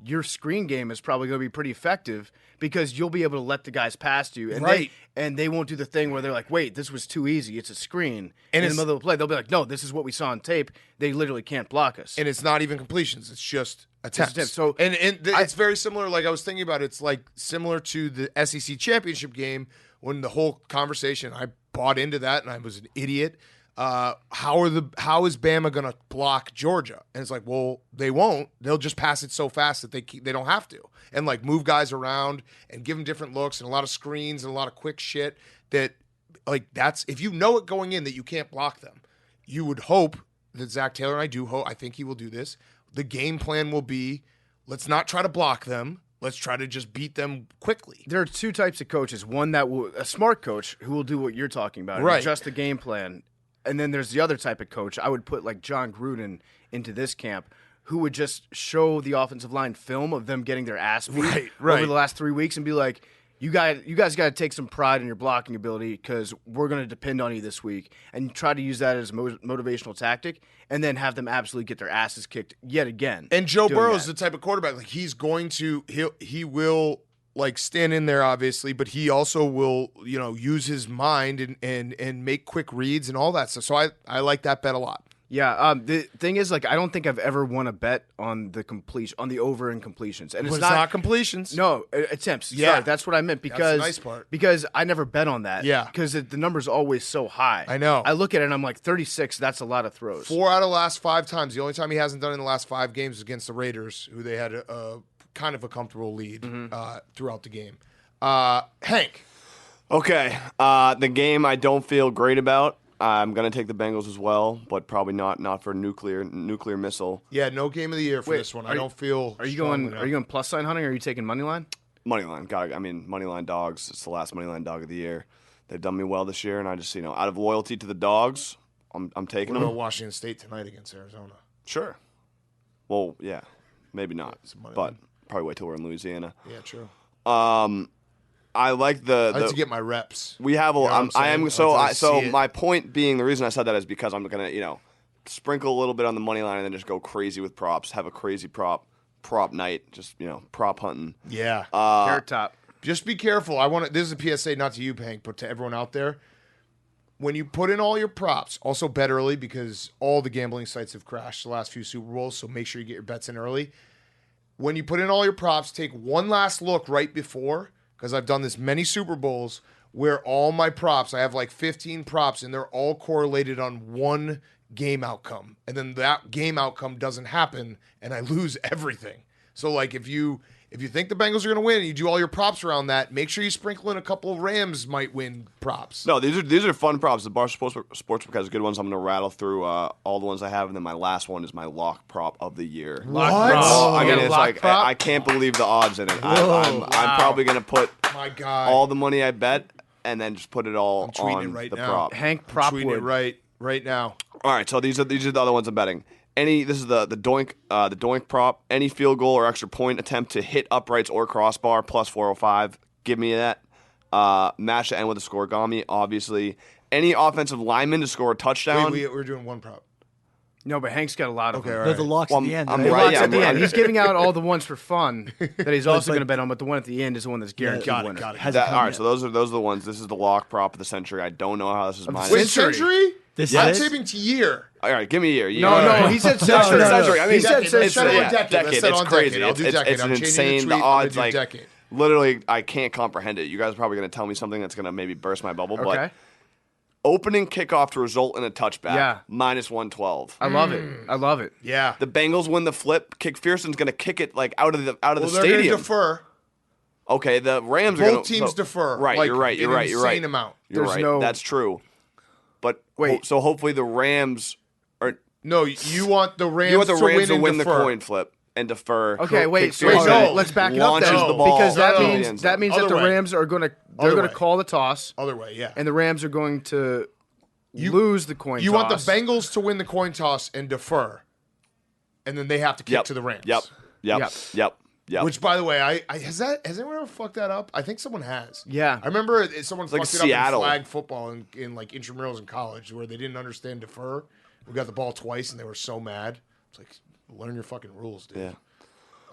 B: your screen game is probably going to be pretty effective because you'll be able to let the guys past you. And
A: Right.
B: they won't do the thing where they're like, wait, this was too easy. It's a screen.
A: And
B: in the
A: it's-
B: middle of the play, they'll be like, no, this is what we saw on tape. They literally can't block us.
A: And it's not even completions. It's just attempts.
B: attempts. So
A: it's very similar. Like I was thinking about, it's like similar to the SEC championship game when the whole conversation, I bought into that and I was an idiot. How is Bama going to block Georgia? And it's like, well, they won't. They'll just pass it so fast that they don't have to. And like move guys around and give them different looks and a lot of screens and a lot of quick shit that like that's, if you know it going in that you can't block them, you would hope that Zach Taylor, and I do hope, I think he will do this. The game plan will be, let's not try to block them. Let's try to just beat them quickly.
B: There are 2 types of coaches. One a smart coach who will do what you're talking about, and
A: Right.
B: adjust the game plan. And then there's the other type of coach. I would put like John Gruden into this camp, who would just show the offensive line film of them getting their ass beat
A: Right.
B: over the last 3 weeks and be like, you guys got to take some pride in your blocking ability because we're going to depend on you this week, and try to use that as a motivational tactic, and then have them absolutely get their asses kicked yet again.
A: And Joe
B: doing
A: Burrow is
B: that.
A: the type of quarterback, like he will like stand in there obviously, but he also will, use his mind and make quick reads and all that stuff. So I like that bet a lot.
B: Yeah. The thing is, like, I don't think I've ever won a bet on the over and completions, and
A: But it's not completions.
B: No, attempts.
A: Yeah.
B: Sorry, that's what I meant because
A: nice part.
B: because I never bet on that.
A: Yeah.
B: because the number's always so high.
A: I know.
B: I look at it and I'm like 36. That's a lot of throws.
A: 4 out of the last 5 times. The only time he hasn't done it in the last 5 games is against the Raiders, who they had a kind of a comfortable lead throughout the game. Hank.
D: Okay. The game I don't feel great about. I'm gonna take the Bengals as well, but probably not for nuclear missile.
A: Yeah, no game of the year for this one. I don't feel.
B: Are you going plus sign hunting? Or are you taking money line?
D: Money line. Money line dogs. It's the last money line dog of the year. They've done me well this year, and I just out of loyalty to the dogs, I'm taking
A: What
D: them.
A: about Washington State tonight against Arizona?
D: Sure. Well, yeah, maybe not,
A: money
D: but
A: line.
D: probably wait till we're in Louisiana.
A: Yeah, true.
D: I like
A: I like to get my reps.
D: We have a.
A: You know what I'm
D: I am
A: saying? I like to
D: so.
A: see it.
D: My point being, the reason I said that is because I'm gonna sprinkle a little bit on the money line and then just go crazy with props. Have a crazy prop night. Just prop hunting.
A: Yeah.
B: Carrot top.
A: Just be careful. This is a PSA, not to you, Hank, but to everyone out there. When you put in all your props, also bet early because all the gambling sites have crashed the last few Super Bowls. So make sure you get your bets in early. When you put in all your props, take one last look right before. Because I've done this many Super Bowls where all my props, I have like 15 props, and they're all correlated on one game outcome. And then that game outcome doesn't happen, and I lose everything. So, like, if you think the Bengals are going to win and you do all your props around that, make sure you sprinkle in a couple of Rams might win props.
D: No, these are fun props. The Barstool Sportsbook has good ones. I'm going to rattle through all the ones I have, and then my last one is my lock prop of the year.
A: What?
D: I mean,
B: got a
D: it's
B: lock
D: like
B: prop?
D: I can't believe the odds in it. I'm probably going to put
A: My God.
D: all the money I bet and then just put it all
A: tweeting
D: on
A: it right
D: the
A: now.
D: prop.
B: Hank
A: I'm tweeting it
B: Propwood.
A: right now.
D: All right, so these are the other ones I'm betting. This is the doink prop. Any field goal or extra point attempt to hit uprights or crossbar plus 405. Give me that. Match the end with a scoregami, obviously. Any offensive lineman to score a touchdown.
A: We're doing one prop.
B: No, but Hank's got a lot of
A: Okay,
B: them.
A: all
F: They're
A: right.
F: the locks
D: Well,
F: at the end.
D: I'm
F: right?
D: right.
B: Locks
D: yeah,
B: at the
D: I'm-
B: end. He's giving out all the ones for fun that he's also
F: like-
B: going to bet on, but the one at the end is the one that's guaranteed
A: Got
B: winner.
A: it.
F: Hasn't come
D: All right,
F: yet.
D: so those are the ones. This is the lock prop of the century. I don't know how this is mine.
A: Wait,
B: Century.
A: century?
F: This
A: I'm
F: is it?
A: taping to year.
D: All right, give me a year.
B: No, he said century.
F: no, no.
D: Century. I mean,
B: He said
A: Decade. Let's
B: century.
A: settle on decade. Let's settle
D: It's
A: on
D: crazy.
A: decade. I'll do
D: It's
A: decade. I'm changing
D: insane.
A: tweet.
D: The
A: I'm gonna
D: odds,
A: do
D: like,
A: decade.
D: literally, I can't comprehend it. You guys are probably going to tell me something that's going to maybe burst my bubble.
B: Okay.
D: But opening kickoff to result in a touchback,
B: Yeah.
D: minus 112.
B: I love it. I love it.
A: Yeah.
D: The Bengals win the flip. McPherson's going to kick it like out of the
A: Well, they're going to
D: stadium.
A: defer.
D: Okay, the Rams are going
A: Both teams defer.
D: Right,
A: like,
D: you're right. You're
A: an
D: right. You're right.
A: insane amount.
D: You're
B: There's
D: right.
B: no-
D: That's true. But
B: Wait.
D: so hopefully the Rams are.
A: No, you want the Rams,
D: You want the Rams to
A: and
D: win the
A: defer.
D: coin flip and defer.
B: Okay, wait. So
A: Wait, no.
B: let's back it up
D: Launches
B: then,
D: the ball
B: because that
A: No, no.
B: means that
A: Other
B: the
A: way.
B: Rams are going to
A: Other
B: going
A: way.
B: to call the toss,
A: Other way, yeah.
B: and the Rams are going to lose the coin.
A: You
B: toss.
A: want the Bengals to win the coin toss and defer, and then they have to kick
D: Yep.
A: to the Rams.
D: Yep.
A: Which, by the way, has anyone ever fucked that up? I think someone has.
B: Yeah.
A: I remember someone
D: like
A: fucked it
D: Seattle.
A: up in flag football in like intramurals in college where they didn't understand defer. We got the ball twice and they were so mad. It's like, learn your fucking rules, dude.
D: Yeah.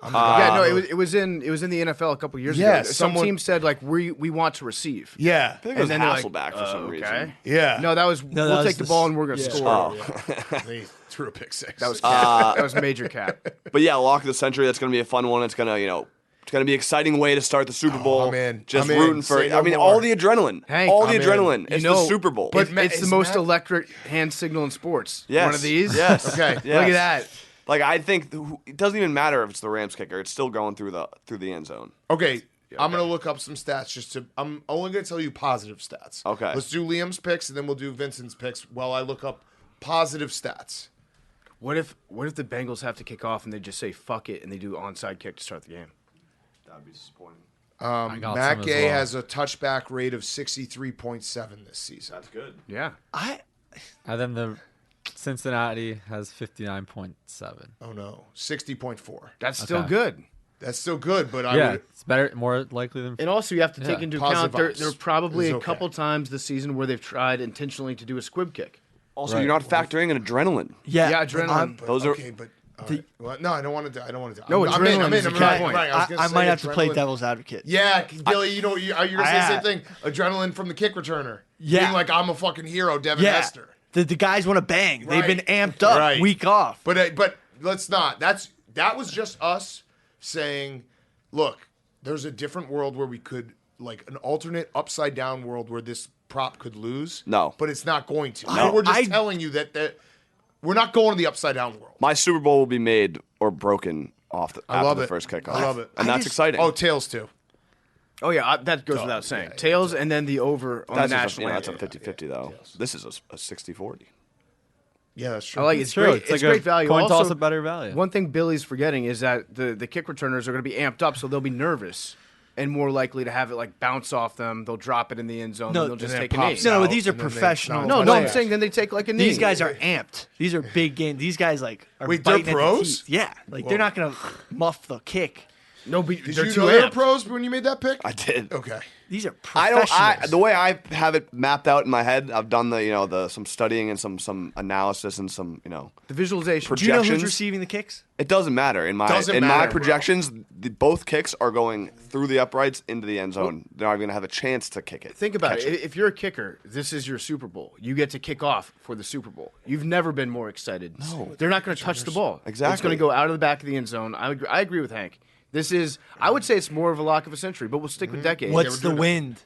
A: I'm the guy.
B: Yeah, no, it was in the NFL a couple years
A: Yeah,
B: ago. Some
A: someone-
B: teams said like we want to receive.
A: Yeah.
D: I think it was
B: then they're like,
D: Hasselback for some reason.
B: Okay.
A: Yeah.
B: No, that was
F: that
B: we'll
F: was
B: take the
F: the
B: ball
F: s-
B: and we're going to
F: yeah.
B: score.
A: Yeah. They threw a pick six.
B: That was cap. That was major cap.
D: But yeah, lock of the century. That's going to be a fun one. It's going to it's going to be an exciting way to start the Super Bowl.
A: I'm in.
D: Just
A: I'm in.
D: rooting for.
A: Say no
D: I mean,
A: more.
D: all the adrenaline.
B: Hank,
D: all the
A: I'm in.
D: adrenaline.
B: You
D: It's
B: know-
D: the Super Bowl.
A: But
B: It's
A: is
B: the most
A: Matt-
B: electric hand signal in sports.
D: Yes.
B: One of these.
D: Yes.
A: Okay.
D: Yes.
B: Look at that.
D: Like I think it doesn't even matter if it's the Rams kicker. It's still going through the end zone.
A: Okay. I'm going to look up some stats I'm only going to tell you positive stats.
D: Okay.
A: Let's do Liam's picks and then we'll do Vincent's picks while I look up positive stats.
B: What if the Bengals have to kick off and they just say fuck it and they do onside kick to start the game?
D: That'd be disappointing.
E: I got
A: Matt
E: some as
A: Gay
E: well.
A: has a touchback rate of 63.7 this season.
D: That's good.
B: Yeah.
E: And then the Cincinnati has 59.7.
A: Oh no, 60.4.
B: That's still
E: Okay.
B: good.
A: That's still good, but I
E: Yeah,
A: would.
E: it's better, more likely than.
B: And also, you have to take
E: Yeah.
B: into
A: Positive
B: account
A: vibes.
B: there are probably
A: It's
B: a
A: okay.
B: couple times this season where they've tried intentionally to do a squib kick.
D: Also,
E: Right.
D: you're not factoring in adrenaline.
F: Yeah,
B: Yeah,
F: but
B: adrenaline.
F: I'm-
A: But,
D: Those are-
A: okay, but well, no, I don't want to. I don't want to.
B: No,
A: I'm
B: adrenaline
A: in.
B: is a
A: I'm
B: key
A: right,
B: point.
A: right.
F: I might have to play devil's advocate.
A: Yeah, Gilly, are you gonna say the
F: I-
A: same thing? Adrenaline from the kick returner.
F: Yeah.
A: Being like I'm a fucking hero, Devin
F: Yeah.
A: Hester.
F: The guys want to bang. They've been amped up
A: Right.
F: week off.
A: But let's not. That was just us saying, look, there's a different world where we could, like an alternate upside down world where this prop could lose.
D: No.
A: But it's not going to. No. We're just telling you that we're not going to the upside down world.
D: My Super Bowl will be made or broken after the first kickoff.
A: I love it.
D: And that's exciting.
A: Oh, tails too.
B: Oh, yeah, that goes without saying. Tails and then the over on the national.
D: That's a 50-50, though. This is a 60-40.
A: Yeah, that's true.
B: I like it. It's
E: True.
B: great.
E: It's like
B: great
E: a
B: value.
E: coin
B: Also,
E: toss at better value.
B: One thing Billy's forgetting is that the kick returners are going to be amped up, so they'll be nervous and more likely to have it like bounce off them. They'll drop it in the end zone.
F: No,
B: and they'll just
A: and
B: take
A: it
B: a knee.
A: pops
F: No,
A: out,
F: these are
A: and then
F: professional.
B: No,
F: players.
B: I'm saying then they take like a knee.
F: These guys are amped. These are big games. These guys are
A: Wait, they're
F: biting at the
A: pros?
F: teeth. Yeah, they're not gonna muff the kick.
B: No, but
A: Did
B: they're
A: you
B: too
A: know they were
B: amped.
A: pros when you made that pick?
D: I did.
A: Okay.
F: These are
D: I
F: professionals.
D: the way I have it mapped out in my head, I've done some studying and some analysis and some,
B: The visualization.
F: Do you know who's
D: projections.
F: receiving the kicks?
D: It doesn't matter in my
A: Doesn't matter, bro.
D: projections. Both kicks are going through the uprights into the end zone. They're not going to have a chance to kick it.
B: Think about
D: Catch
B: it. If you're a kicker, this is your Super Bowl. You get to kick off for the Super Bowl. You've never been more excited. No. They're not going to touch the ball.
D: Exactly.
B: It's going to go out of the back of the end zone. I agree with Hank. This is, I would say it's more of a lock of a century, but we'll stick with decades.
F: What's the wind?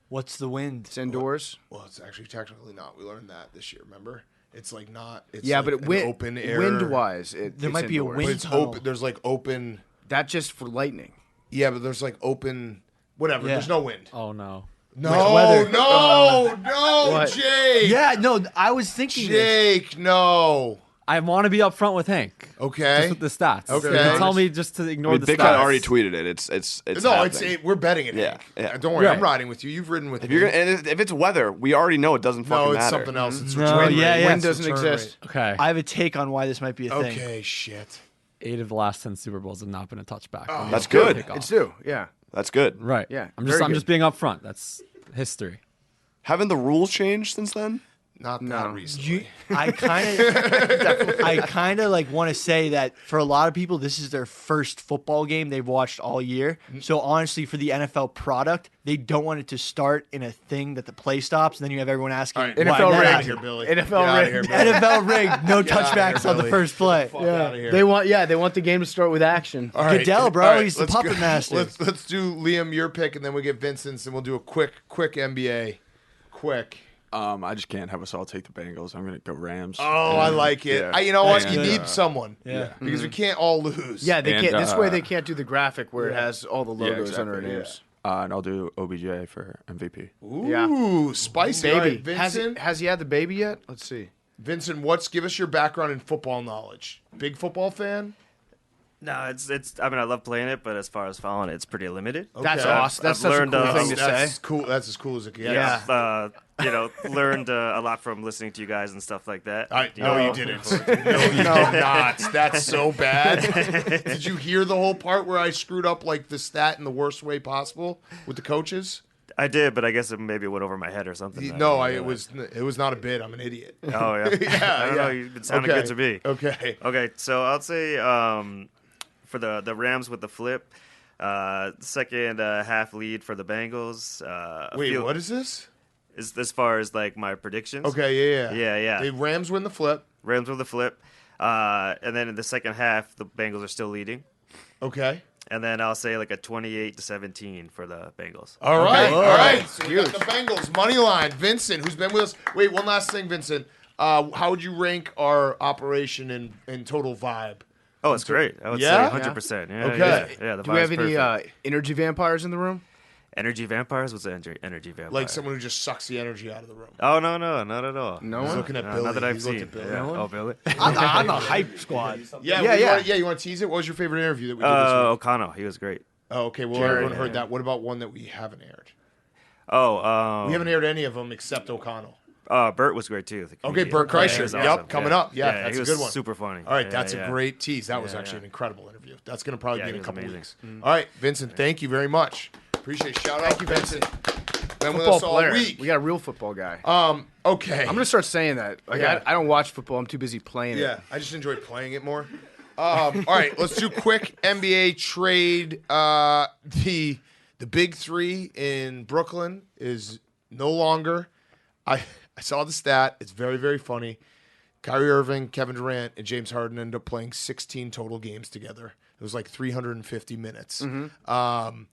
F: What's the wind?
B: It's indoors.
A: Well, it's actually technically not. We learned that this year, remember? It's like not. It's
B: Yeah,
A: like
B: but
A: an open air.
B: wind-wise,
F: There might be a
B: indoors.
F: wind
A: But it's
F: tunnel.
A: open. There's like open.
B: That's just for lightning.
A: Yeah, but there's like open. Whatever.
F: Yeah.
A: There's no wind.
E: Oh no.
A: No,
F: weather.
A: no,
B: What?
A: Jake.
F: Yeah, no, I was thinking this.
A: Jake, no.
E: I want to be upfront with Hank.
A: Okay.
E: Just with the stats.
A: Okay.
E: You can tell me just to ignore the
D: Big
E: stats.
D: Cat already tweeted it. It's
A: No,
D: happening.
A: we're betting it.
D: Yeah,
A: Hank.
D: yeah.
A: Don't worry, I'm
E: Right.
A: riding with you. You've ridden with
D: If
A: me.
D: you're gonna, and if it's weather, we already know it doesn't fucking
A: No, it's
D: matter.
A: something else. It's
E: No,
A: return
E: yeah,
A: rate.
E: yeah.
B: Wind
A: It's
B: doesn't
A: return
B: exist.
A: rate.
E: Okay.
F: I have a take on why this might be a thing.
A: Okay, shit.
E: 8 of the last 10 Super Bowls have not been a touchback.
A: Oh,
D: That's good.
E: Kickoff.
B: It's due, yeah.
D: That's good.
E: Right.
B: Yeah,
E: I'm
B: very good.
E: just being upfront. That's history.
D: Haven't the rules changed since then?
A: Not
B: No.
A: that recently.
F: I kind of like want to say that for a lot of people, this is their first football game they've watched all year. So honestly, for the NFL product, they don't want it to start in a thing that the play stops, and then you have everyone asking,
A: All right,
F: why
B: NFL
F: that
A: Get out of
F: happened?
A: here, Billy.
B: NFL
A: Get outta
B: rigged.
A: here, Billy.
F: NFL rigged, no
A: Get outta
F: touchbacks
A: here,
F: on the
A: Billy.
F: first play.
A: Fuck outta here.
B: They want the game to start with action.
A: All right.
F: Goodell, bro,
A: All right,
F: he's the
A: let's
F: puppet
A: go.
F: master.
A: Let's do Liam your pick, and then we'll get Vincent's, and we'll do a quick NBA. Quick.
G: I just can't have us all take the Bengals. I'm gonna go Rams.
A: Oh, I like it.
G: Yeah.
A: You know what?
G: And,
A: You need someone.
F: Yeah.
A: Because we can't all lose.
B: Yeah, they
G: And,
B: can't. This way,
G: uh,
B: they can't do the graphic where it has all the logos
G: exactly,
B: under our
G: yeah.
B: names.
G: And I'll do OBJ for MVP.
A: Ooh, spicy. All right,
B: Baby,
A: Vincent.
B: has he had the baby yet? Let's see.
A: Vincent, give us your background in football knowledge. Big football fan?
H: No, it's. I mean, I love playing it, but as far as following it, it's pretty limited.
B: That's
A: Okay.
B: awesome. That's
H: I've
B: such
H: learned,
B: a cool thing to
A: That's
B: say.
A: cool. That's as cool as it gets.
B: Yeah.
H: Learned a lot from listening to you guys and stuff like that.
A: No, you didn't. No, you did not. That's so bad. Did you hear the whole part where I screwed up like the stat in the worst way possible with the coaches?
H: I did, but I guess it maybe went over my head or something.
A: No, it was not a bit. I'm an idiot.
H: Oh yeah.
A: Yeah,
H: I don't know. You've been sounding good to me.
A: Okay.
H: Okay, so I'll say for the Rams with the flip, second half lead for the Bengals.
A: Wait, what is this?
H: Is as far as like my predictions?
A: Okay, yeah.
H: Yeah.
A: The Rams win the flip.
H: Rams with the flip, and then in the second half, the Bengals are still leading.
A: Okay.
H: And then I'll say like a 28-17 for the Bengals.
A: All right.
B: Okay.
A: All right. So we
B: Huge.
A: got the Bengals money line. Vincent, who's been with us. Wait, one last thing, Vincent. How would you rank our operation in total vibe?
H: Oh, it's great. I would
A: Yeah?
H: say 100%. Yeah,
A: Okay.
H: Yeah, the
B: Do we have
H: vibe's
B: any
H: perfect.
B: energy vampires in the room?
H: Energy vampires? What's energy vampire?
A: Like someone who just sucks the energy out of the room.
H: Oh, no, not at all.
B: No
A: He's
B: one?
A: looking at
H: No,
A: Billy.
H: not that I've
A: He's looking
H: seen.
A: at Billy.
H: Yeah. Oh, Billy.
F: I'm a hype squad.
A: Yeah,
B: Yeah.
A: You want to tease it? What was your favorite interview that we did this week?
H: O'Connell. He was great.
A: Oh, okay. Well,
B: Jared,
A: everyone heard
H: yeah.
A: that. What about one that we haven't aired?
H: Oh,
A: We haven't aired any of them except O'Connell.
H: Bert was great too. the
A: Okay,
H: comedian.
A: Bert
H: Yeah,
A: Kreischer.
H: he was
A: Yep,
H: awesome.
A: coming up. Yeah, that's
H: he
A: a
H: was
A: good one.
H: Super funny.
A: All right,
H: Yeah,
A: that's
H: yeah.
A: a great tease. That was
H: Yeah,
A: actually
H: yeah.
A: an incredible interview. That's going to probably
H: Yeah,
A: be in
H: he
A: a
H: was
A: couple
H: amazing.
A: weeks. All right, Vincent, thank you very much. Appreciate it. Shout out, Vincent. Been with
B: Football
A: us all
B: player.
A: week.
B: We got a real football guy.
A: Okay.
B: I'm gonna start saying that. Like
A: Yeah.
B: I don't watch football. I'm too busy playing
A: Yeah,
B: it.
A: I just enjoy playing it more. All right, let's do quick NBA trade. The big three in Brooklyn is no longer. I saw the stat. It's very, very funny. Kyrie Irving, Kevin Durant, and James Harden ended up playing 16 total games together. It was like 350 minutes.
D: 13-3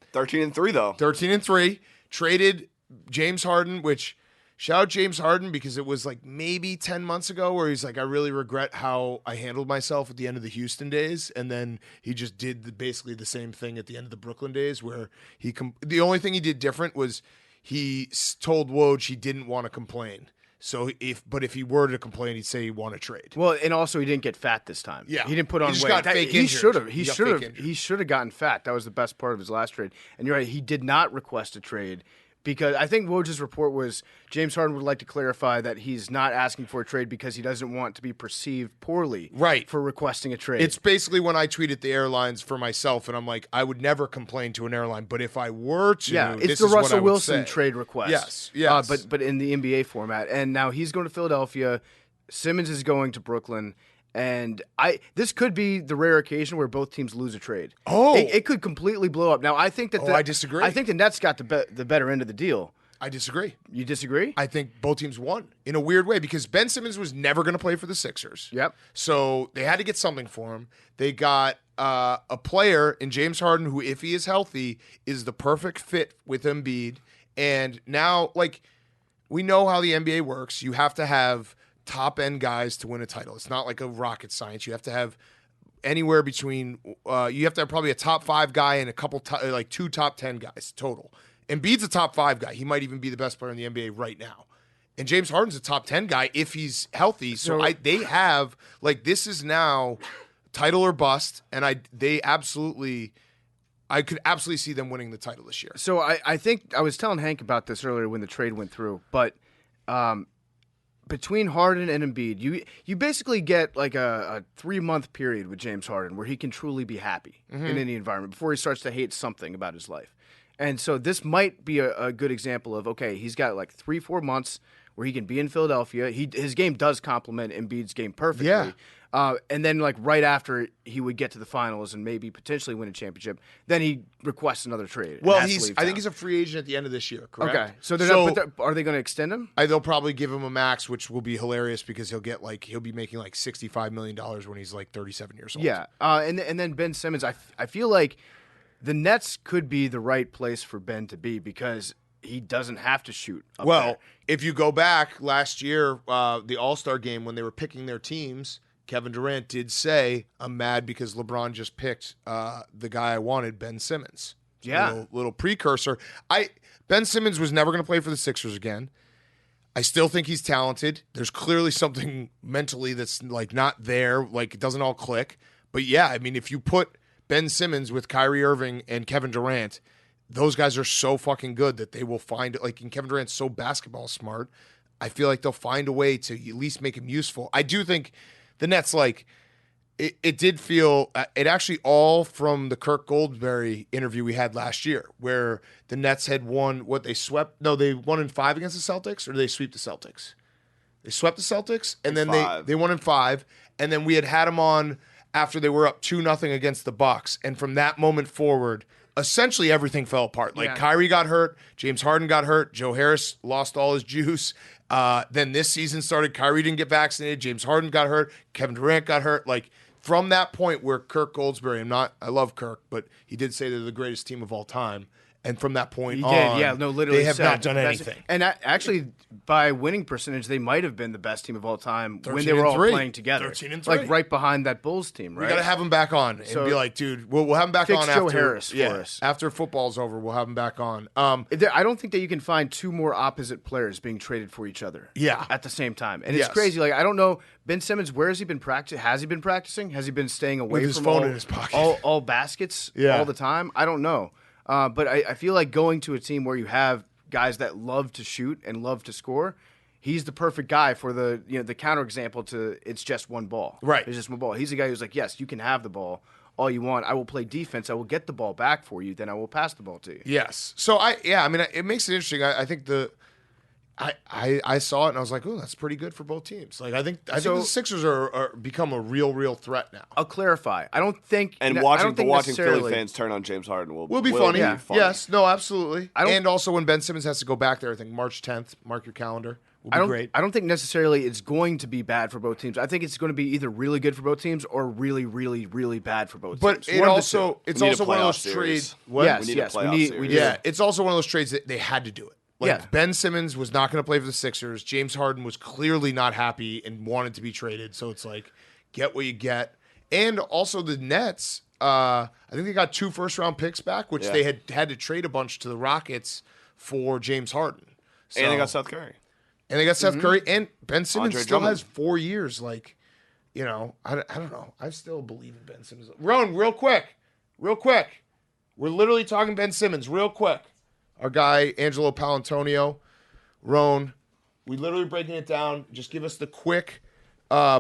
D: though.
A: 13-3. Traded James Harden, which shout out James Harden because it was like maybe 10 months ago where he's like, I really regret how I handled myself at the end of the Houston days. And then he just did basically the same thing at the end of the Brooklyn days where the only thing he did different was he told Woj he didn't want to complain. So if he were to complain, he'd say he want to trade.
B: Well, and also he didn't get fat this time.
A: Yeah.
B: He didn't put on
A: He just
B: weight.
A: got fake
B: He
A: injured.
B: should have.
A: He
B: He
A: got
B: should
A: fake
B: have.
A: injured.
B: He should have gotten fat. That was the best part of his last trade. And you're right. He did not request a trade because I think Woj's report was James Harden would like to clarify that he's not asking for a trade because he doesn't want to be perceived poorly for requesting a trade.
A: It's basically when I tweeted the airlines for myself, and I'm like, I would never complain to an airline, but if I were to,
B: it's
A: this
B: the
A: is what I
B: Russell
A: would
B: Wilson
A: say.
B: trade request.
A: Yes.
B: But in the NBA format. And now he's going to Philadelphia. Simmons is going to Brooklyn. And this could be the rare occasion where both teams lose a trade.
A: Oh.
B: It could completely blow up. Now, I think that
A: I disagree.
B: I think the Nets got the better end of the deal.
A: I disagree.
B: You disagree?
A: I think both teams won in a weird way because Ben Simmons was never going to play for the Sixers.
B: Yep.
A: So they had to get something for him. They got a player in James Harden who, if he is healthy, is the perfect fit with Embiid. And now, like, we know how the NBA works. You have to have top-end guys to win a title. It's not like a rocket science. You have to have anywhere between you have to have probably a top 5 guy and a couple like 2 top 10 guys total. Embiid's a top 5 guy. He might even be the best player in the NBA right now. And James Harden's a top 10 guy if he's healthy. So they have like this is now title or bust, and I could absolutely see them winning the title this year.
B: So I think I was telling Hank about this earlier when the trade went through, but between Harden and Embiid, you basically get like a 3-month period with James Harden where he can truly be happy in any environment before he starts to hate something about his life. And so this might be a good example of, okay, he's got like 3-4 months where he can be in Philadelphia. His game does complement Embiid's game perfectly.
A: Yeah.
B: And then like right after he would get to the finals and maybe potentially win a championship, then he requests another trade.
A: Well, I think he's a free agent at the end of this year, correct?
B: Okay. So are they going to extend him?
A: They'll probably give him a max, which will be hilarious because he'll be making like $65 million when he's like 37 years old.
B: Yeah. And then Ben Simmons, I feel like the Nets could be the right place for Ben to be because he doesn't have to shoot up there.
A: If you go back last year, the All-Star game when they were picking their teams, Kevin Durant did say, I'm mad because LeBron just picked the guy I wanted, Ben Simmons.
B: Yeah.
A: Little precursor. Ben Simmons was never going to play for the Sixers again. I still think he's talented. There's clearly something mentally that's like not there, like it doesn't all click. But yeah, I mean, if you put Ben Simmons with Kyrie Irving and Kevin Durant, those guys are so fucking good that they will find it. Like, and Kevin Durant's so basketball smart, I feel like they'll find a way to at least make him useful. I do think the Nets, like, it did feel, it actually all from the Kirk Goldsberry interview we had last year, where the Nets had won they won in 5 against the Celtics, or did they sweep the Celtics? They swept the Celtics, and then they won in 5, and then we had them on after they were up 2-0 against the Bucks, and from that moment forward, essentially everything fell apart. Like Kyrie got hurt, James Harden got hurt, Joe Harris lost all his juice. Then this season started, Kyrie didn't get vaccinated, James Harden got hurt, Kevin Durant got hurt. Like from that point where Kirk Goldsberry, I love Kirk, but he did say they're the greatest team of all time. And from that point
B: literally
A: they have not done anything.
B: And actually, by winning percentage, they might have been the best team of all time when they were all playing together.
A: 13-3.
B: Like right behind that Bulls team, right?
A: We got to have him back on and be like, dude, we'll have him back on
B: Joe
A: after
B: Harris for us.
A: After football's over, we'll have him back on.
B: I don't think that you can find 2 more opposite players being traded for each other. At the same time, and it's crazy. Like I don't know, Ben Simmons, where has he been practicing? Has he been practicing? Has he been staying away
A: with his
B: from
A: phone in his pocket,
B: all baskets all the time? I don't know. But I feel like going to a team where you have guys that love to shoot and love to score, he's the perfect guy for the counterexample to it's just one ball.
A: Right.
B: It's just one ball. He's a guy who's like, yes, you can have the ball all you want. I will play defense. I will get the ball back for you. Then I will pass the ball to you.
A: Yes. So it makes it interesting. I think I saw it and I was like, oh, that's pretty good for both teams. Like I think the Sixers are become a real threat now.
B: I'll clarify. I don't think
D: watching Philly fans turn on James Harden will
A: be funny.
D: Be funny.
A: Yes, no, absolutely. And also when Ben Simmons has to go back there, I think March 10th, mark your calendar. will be great.
B: I don't think necessarily it's going to be bad for both teams. I think it's going to be either really good for both teams or really, really, really bad for both
A: But
B: teams.
A: it's also one of those
D: playoff
A: trades.
D: series.
A: What?
B: Yes,
D: We need a
B: yes,
D: playoff
B: we
D: series.
B: do.
A: Yeah, it's also one of those trades that they had to do it. Like
B: Yeah.
A: Ben Simmons was not going to play for the Sixers. James Harden was clearly not happy and wanted to be traded. So it's like, get what you get. And also the Nets, I think they got 2 first-round picks back, which they had to trade a bunch to the Rockets for James Harden. So,
D: And they got Seth Curry.
A: And they got Seth Curry, and Ben Simmons
D: Andre
A: still
D: Drummond.
A: has 4 years. Like, I don't know. I still believe in Ben Simmons. Rowan, real quick. We're literally talking Ben Simmons, real quick. Our guy, Angelo Palantonio. Rowan, we literally breaking it down. Just give us the quick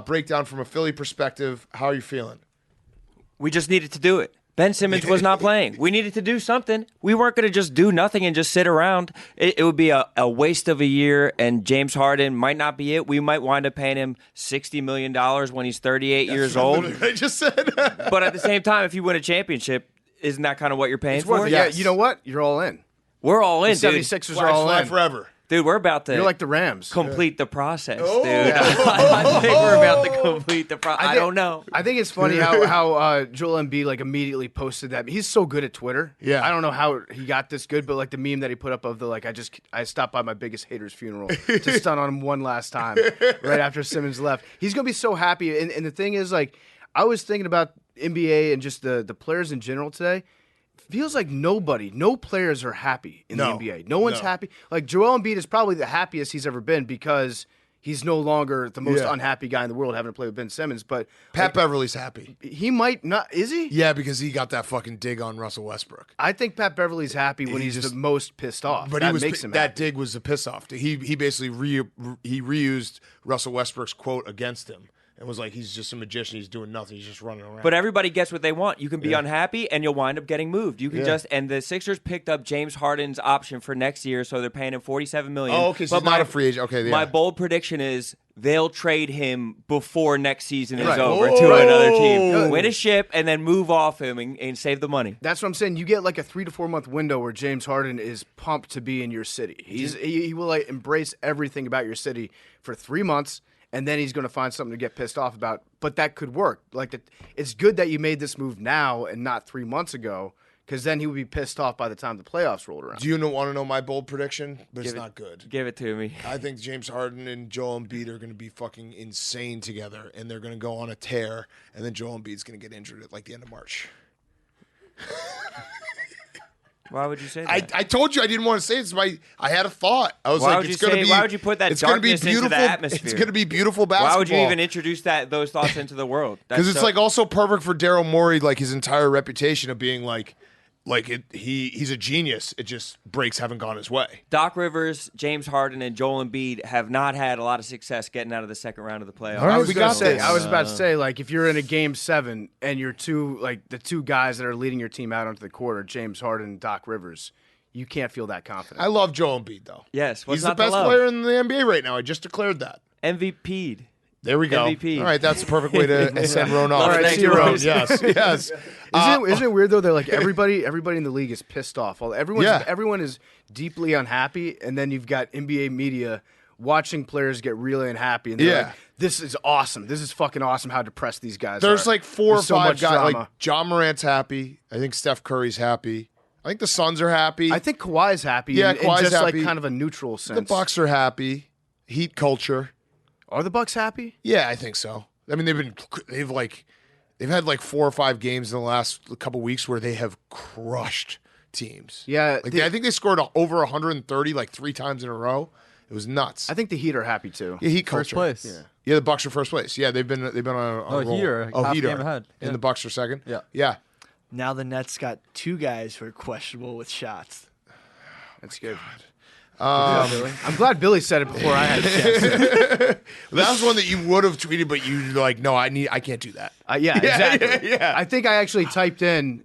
A: breakdown from a Philly perspective. How are you feeling?
I: We just needed to do it. Ben Simmons was not playing. We needed to do something. We weren't going to just do nothing and just sit around. It would be a waste of a year, and James Harden might not be it. We might wind up paying him $60 million when he's 38 years old.
A: I just said.
I: But at the same time, if you win a championship, isn't that kind of what you're paying for?
B: Yeah, you know what? You're all in.
I: We're all in,
B: The
I: dude.
B: 76ers are all
A: Fly
B: in.
A: forever.
I: Dude, we're about to
B: You're like the Rams.
I: complete the process,
A: Oh.
I: dude. I think we're about to complete the process. I don't know.
B: I think it's funny how Joel Embiid like immediately posted that. He's so good at Twitter.
A: Yeah.
B: I don't know how he got this good, but like the meme that he put up of the like I stopped by my biggest hater's funeral to stun on him one last time right after Simmons left. He's gonna be so happy. And the thing is, like, I was thinking about NBA and just the players in general today. Feels like no players are happy in
A: No.
B: the NBA. No one's happy. Like Joel Embiid is probably the happiest he's ever been because he's no longer the most unhappy guy in the world having to play with Ben Simmons. But
A: Pat Beverly's happy.
B: he might not. Is he?
A: Yeah, because he got that fucking dig on Russell Westbrook.
B: I think Pat Beverly's happy when
A: He
B: he's
A: just-
B: the most pissed off.
A: But
B: that
A: he was
B: makes him
A: that
B: happy.
A: dig was a piss off. He basically reused Russell Westbrook's quote against him and was like, he's just a magician. He's doing nothing. He's just running around.
I: But everybody gets what they want. You can be unhappy, and you'll wind up getting moved. You can and the Sixers picked up James Harden's option for next year, so they're paying him $47 million.
A: Oh, okay, so he's not a free agent. Okay, yeah.
I: My bold prediction is they'll trade him before next season is
B: Right.
I: over
A: Oh.
I: to
A: Right.
I: another team. Win a ship and then move off him and save the money.
B: That's what I'm saying. You get like a 3 to 4 month window where James Harden is pumped to be in your city. He will like embrace everything about your city for 3 months, and then he's going to find something to get pissed off about. But that could work. Like it's good that you made this move now and not 3 months ago, because then he would be pissed off by the time the playoffs rolled around.
A: Do you want to know my bold prediction? But it's not good.
I: Give it to me.
A: I think James Harden and Joel Embiid are going to be fucking insane together, and they're going to go on a tear, and then Joel Embiid's going to get injured at like the end of March.
I: Why would you say that?
A: I told you I didn't want to say it. I had a thought. I was
I: Why
A: like,
I: would
A: it's
I: you
A: going to
I: say-
A: be.
I: why would you put that
A: it's gonna be
I: darkness into the
A: beautiful.
I: atmosphere?
A: It's going to be beautiful basketball.
I: Why would you even introduce those thoughts into the world?
A: Because it's like also perfect for Daryl Morey, like his entire reputation of being he's a genius. It just breaks haven't gone his way.
I: Doc Rivers, James Harden, and Joel Embiid have not had a lot of success getting out of the second round of the playoffs.
A: All right,
B: I was
A: we
B: gonna
A: got
B: say,
A: this.
B: I was about to say, like, if you're in a game 7 and you're the two guys that are leading your team out onto the court are James Harden and Doc Rivers, you can't feel that confident.
A: I love Joel Embiid though.
I: Yes, what's
A: He's the
I: not to
A: best
I: love?
A: player in the NBA right now. I just declared that.
I: MVP'd.
A: There we go.
I: MVP.
A: All right, that's the perfect way to send Roan off.
I: All right,
A: Thank
I: see you,
A: you, Roan.
I: Rose.
A: Yes, yes.
B: Isn't it weird though that like everybody in the league is pissed off? Everyone is deeply unhappy, and then you've got NBA media watching players get really unhappy, and they're like, "This is awesome. This is fucking awesome. How depressed these guys are."
A: There's like 4 or
B: There's so
A: 5
B: much
A: guys.
B: drama.
A: Like John Morant's happy. I think Steph Curry's happy. I think the Suns are happy.
B: I think Kawhi's happy.
A: Yeah,
B: in
A: Kawhi's
B: just
A: happy.
B: like kind of a neutral sense.
A: the Bucks are happy. Heat culture.
B: Are the Bucks happy?
A: Yeah, I think so. I mean, they've had like 4 or 5 games in the last couple weeks where they have crushed teams.
B: Yeah,
A: Like I think they scored over 130 like 3 times in a row. It was nuts.
B: I think the Heat are happy too.
A: Yeah, Heat
E: First
A: culture.
E: place.
A: Yeah, the Bucks are first place. Yeah, they've been on a roll.
E: Heat are half
A: Heat
E: game
A: are.
E: ahead.
A: And
E: Yeah.
A: the Bucks are second.
E: Yeah.
A: Yeah.
F: Now the Nets got 2 guys who are questionable with shots.
B: That's good. I'm glad Billy said it before I had a chance.
A: That was one that you would have tweeted, but you like, no, I can't do that.
B: Yeah, exactly.
A: yeah.
B: I think I actually typed in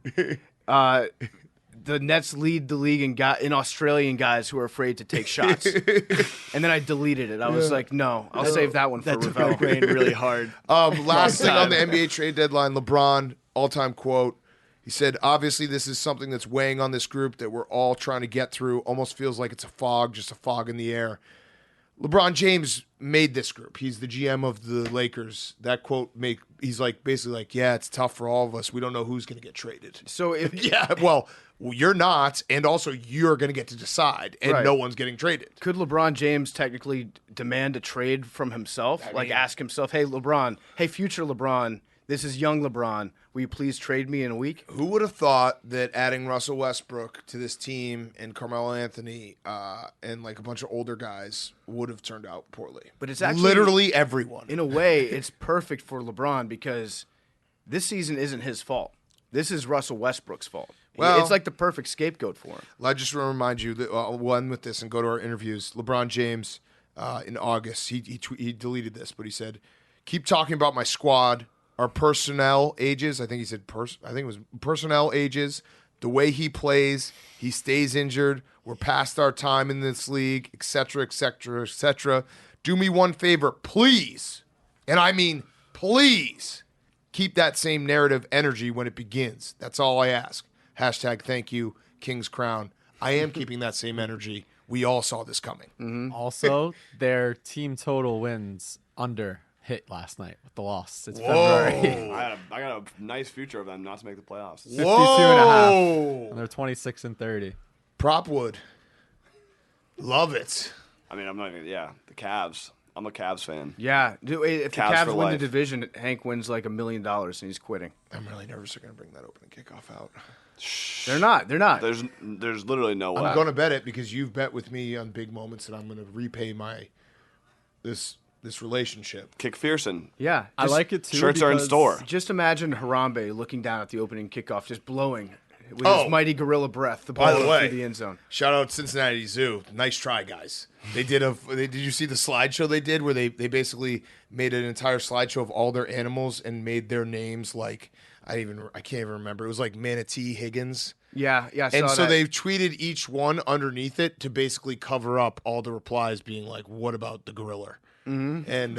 B: the Nets lead the league in Australian guys who are afraid to take shots. And then I deleted it. I was like, no, I'll save that one for
F: That took my
B: Ravel.
F: brain really hard.
A: Last thing on the NBA trade deadline, LeBron, all-time quote. He said, obviously this is something that's weighing on this group that we're all trying to get through. Almost feels like it's a fog, just a fog in the air. LeBron James made this group. He's the GM of the Lakers. That quote he's like basically like, yeah, it's tough for all of us. We don't know who's going to get traded.
B: So if
A: well, you're not, and also you're going to get to decide, and
B: Right.
A: no one's getting traded.
B: could LeBron James technically demand a trade from himself? Ask himself, hey, LeBron, hey, future LeBron, this is young LeBron. Will you please trade me in a week?
A: Who would have thought that adding Russell Westbrook to this team and Carmelo Anthony and like a bunch of older guys would have turned out poorly?
B: But it's actually
A: literally everyone.
B: In a way, it's perfect for LeBron because this season isn't his fault. This is Russell Westbrook's fault.
A: Well-
B: It's like the perfect scapegoat for him.
A: I just want to remind you that we'll end with this and go to our interviews. LeBron James in August, he deleted this, but he said, "Keep talking about my squad, our personnel ages." I think he said I think it was personnel ages. The way he plays, he stays injured. We're past our time in this league, etc., etc., etc. Do me one favor, please, and I mean please, keep that same narrative energy when it begins. That's all I ask. Hashtag thank you, King's Crown. I am keeping that same energy. We all saw this coming.
E: Also, their team total wins under hit last night with the loss. It's
A: Whoa.
E: February.
D: I got a nice future of them not to make the playoffs.
E: 52.5. And they're 26-30.
A: Prop wood. Love it.
D: I mean, I'm not even. Yeah, the Cavs. I'm a Cavs fan.
B: Yeah, dude, if the
D: Cavs
B: Cavs
D: for
B: win the
D: life.
B: division, Hank wins like $1 million and he's quitting.
A: I'm really nervous they're going to bring that opening kickoff out.
B: They're not. They're not.
D: There's literally no way.
A: I'm going to bet it because you've bet with me on big moments that I'm going to repay this relationship.
D: Kick Fearson.
B: Yeah,
E: I like it too.
D: Shirts are in
E: because
D: store.
B: Just imagine Harambe looking down at the opening kickoff, just blowing with
A: Oh.
B: his mighty gorilla breath. The ball
A: By the way,
B: through the end zone.
A: Shout out Cincinnati Zoo. Nice try, guys. Did you see the slideshow they did where they basically made an entire slideshow of all their animals and made their names like I can't even remember. It was like Manatee Higgins.
B: Yeah, I saw
A: And so
B: that.
A: they tweeted each one underneath it to basically cover up all the replies being like, what about the gorilla? Mm-hmm. And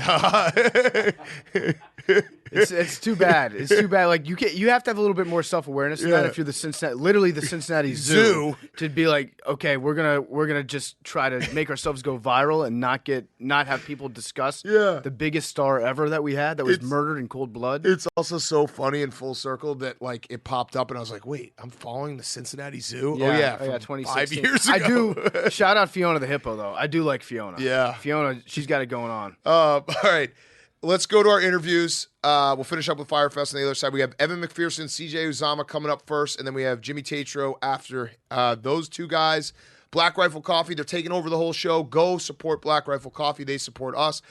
B: It's too bad. It's too bad. Like you have to have a little bit more self awareness than that
A: Yeah.
B: if you're the Cincinnati Zoo to be like, okay, we're gonna just try to make ourselves go viral and not have people discuss the biggest star ever that we had that was murdered in cold blood.
A: it's also so funny in full circle that like it popped up and I was like, wait, I'm following the Cincinnati Zoo? from
B: 2016.
A: 5 years ago.
B: I do shout out Fiona the hippo though. I do like Fiona.
A: Yeah.
B: Fiona, she's got it going on.
A: All right. Let's go to our interviews. We'll finish up with Fyre Fest on the other side. We have Evan McPherson, CJ Uzomah coming up first, and then we have Jimmy Tatro after those two guys. Black Rifle Coffee, they're taking over the whole show. Go support Black Rifle Coffee. They support us.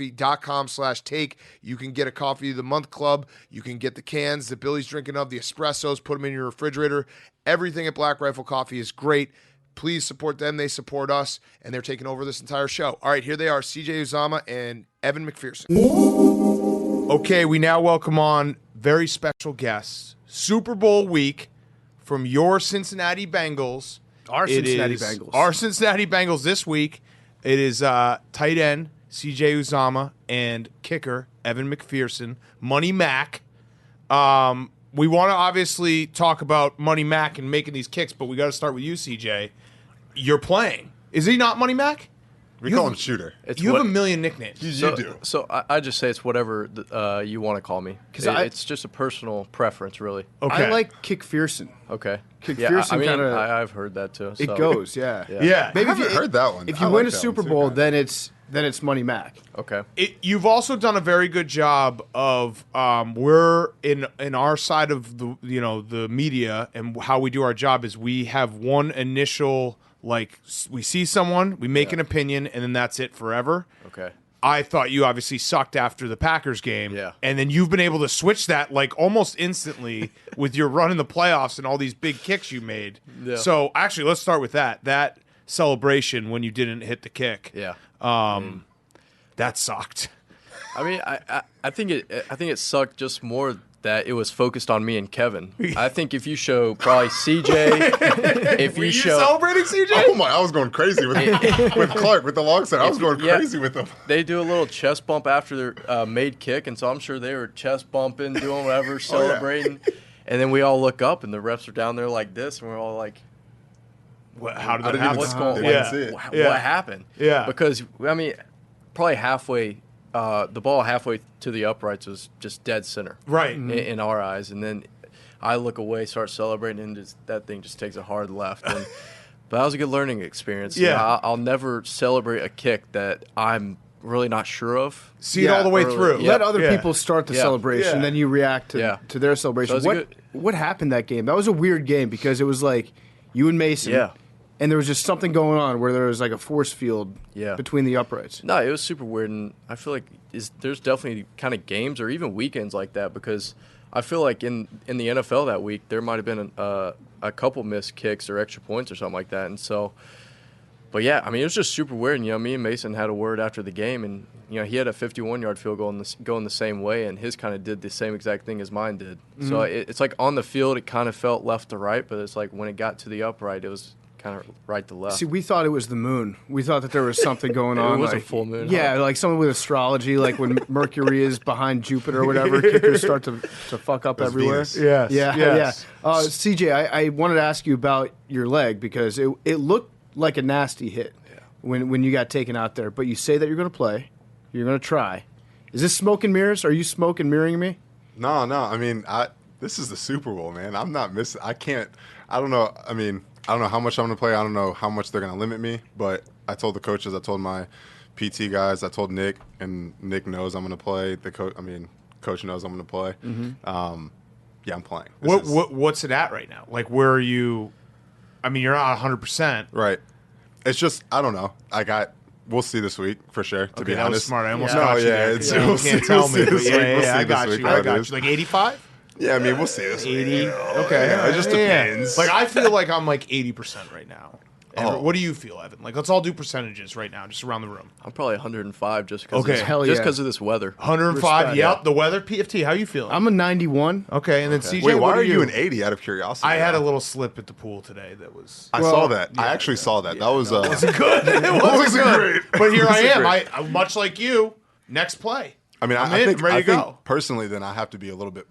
A: BlackRifleCoffee.com/take. You can get a Coffee of the Month Club. You can get the cans that Billy's drinking of, the espressos, put them in your refrigerator. Everything at Black Rifle Coffee is great. Please support them. They support us, and they're taking over this entire show. All right, here they are, CJ Uzomah and Evan McPherson. Okay, we now welcome on very special guests. Super Bowl week from your Cincinnati Bengals.
B: Our Cincinnati Bengals.
A: Our Cincinnati Bengals this week. It is tight end CJ Uzomah and kicker Evan McPherson. Money Mac. We want to obviously talk about Money Mac and making these kicks, but we got to start with you, CJ. You're playing. Is he not Money Mac?
J: We call him Shooter.
A: You have a million nicknames.
J: You do.
K: So I just say it's whatever you want to call me. Because it's just a personal preference, really.
A: Okay.
B: I like Kick Fearson.
K: Okay.
B: Kick
K: Yeah,
B: Fearson
K: I mean,
B: kinda-
K: I've heard that too.
B: It
K: so.
B: goes, yeah.
A: Yeah.
J: I haven't heard that one.
B: If you
J: I
B: win
J: like
B: a
J: that
B: Super
J: one too,
B: Bowl,
J: guys.
B: then it's Money Mac.
K: Okay.
A: You've also done a very good job of we're in our side of the media and how we do our job is we have one initial we see someone, we make an opinion, and then that's it forever.
K: Okay.
A: I thought you obviously sucked after the Packers game.
K: Yeah.
A: And then you've been able to switch that almost instantly with your run in the playoffs and all these big kicks you made.
K: Yeah.
A: So actually, let's start with that. That celebration when you didn't hit the kick.
K: Yeah.
A: That sucked.
K: I mean, I think it sucked just more that it was focused on me and Kevin. I think if you show probably CJ, if
A: Were
K: you
A: you
K: show
A: celebrating CJ?
J: Oh my! I was going crazy with Clark with the long side. I was going crazy with him.
K: they do a little chest bump after their made kick, and so I'm sure they were chest bumping, doing whatever, celebrating. And then we all look up, and the refs are down there like this, and we're all like,
A: How did
J: I
A: that
J: didn't
A: happen?
J: even
K: What's going?
J: didn't see it.
K: What happened?
A: Yeah.
K: Because I mean, probably halfway, the ball halfway to the uprights was just dead center,
A: Right.
K: in our eyes, and then I look away, start celebrating, and that thing just takes a hard left. And, but that was a good learning experience.
A: Yeah.
K: You know, I'll never celebrate a kick that I'm really not sure of.
A: See it all the way through.
B: Let other people start the
K: Yeah.
B: celebration,
A: Yeah.
B: then you react to their celebration.
K: So it was
B: What happened that game? That was a weird game because it was like you and Mason.
K: Yeah.
B: And there was just something going on where there was like a force field between the uprights.
K: No, it was super weird, and I feel like there's definitely kind of games or even weekends like that because I feel like in the NFL that week there might have been a couple missed kicks or extra points or something like that, and so. But yeah, I mean it was just super weird. And, you know, me and Mason had a word after the game, and you know he had a 51-yard field goal going the same way, and his kind of did the same exact thing as mine did. So it's like on the field it kind of felt left to right, but it's like when it got to the upright it was kind of right to left.
B: See, we thought it was the moon. We thought that there was something going on.
K: It was
B: like,
K: a full moon.
B: Yeah, like something with astrology, like when Mercury is behind Jupiter or whatever, kickers start to fuck up everywhere.
J: Venus.
A: Yes.
B: Yeah. CJ, I wanted to ask you about your leg because it looked like a nasty hit when you got taken out there. But you say that you're going to play. You're going to try. Is this smoke and mirrors? Are you smoke and mirroring me?
J: No. I mean, this is the Super Bowl, man. I'm not missing. I can't. I don't know. I mean, I don't know how much I'm going to play. I don't know how much they're going to limit me. But I told the coaches. I told my PT guys. I told Nick, and Nick knows I'm going to play. Coach knows I'm going to play. Yeah, I'm playing.
A: What's it at right now? Like, where are you? I mean, you're not 100%.
J: Right. It's just I don't know. We'll see this week for sure. To be
A: that
J: honest,
A: was smart. I almost
J: no,
A: got you
J: yeah,
A: there.
J: it's,
A: Yeah,
J: we'll
A: you can't
J: see,
A: tell
J: we'll
A: me.
J: see
A: But
J: this week.
A: yeah,
J: We'll
A: I
J: see
A: got
J: this
A: you.
J: week.
A: I got you. Like 85?
J: Yeah, I mean, we'll see this
A: 80.
J: week.
A: Okay.
J: Yeah, it just depends.
A: Like, I feel like I'm like 80% right now.
J: Oh.
A: What do you feel, Evan? Like, let's all do percentages right now, just around the room.
K: I'm probably 105 just because
A: Okay.
B: Hell yeah.
K: of this weather.
A: 105.
B: Respect.
A: Yep. The weather. PFT. How you feeling?
B: I'm a 91.
A: okay. And then CJ.
J: Wait, why
A: what
J: are you an 80 out of curiosity?
A: I had a little slip at the pool today. That was.
J: I saw that. I actually saw that. That was
A: good. It wasn't
J: great.
A: But here I am.
J: Great.
A: I much like you. Next play.
J: I mean,
A: I'm
J: I
A: in,
J: think
A: I'm ready
J: I
A: to
J: think
A: go.
J: personally, then I have to be a little bit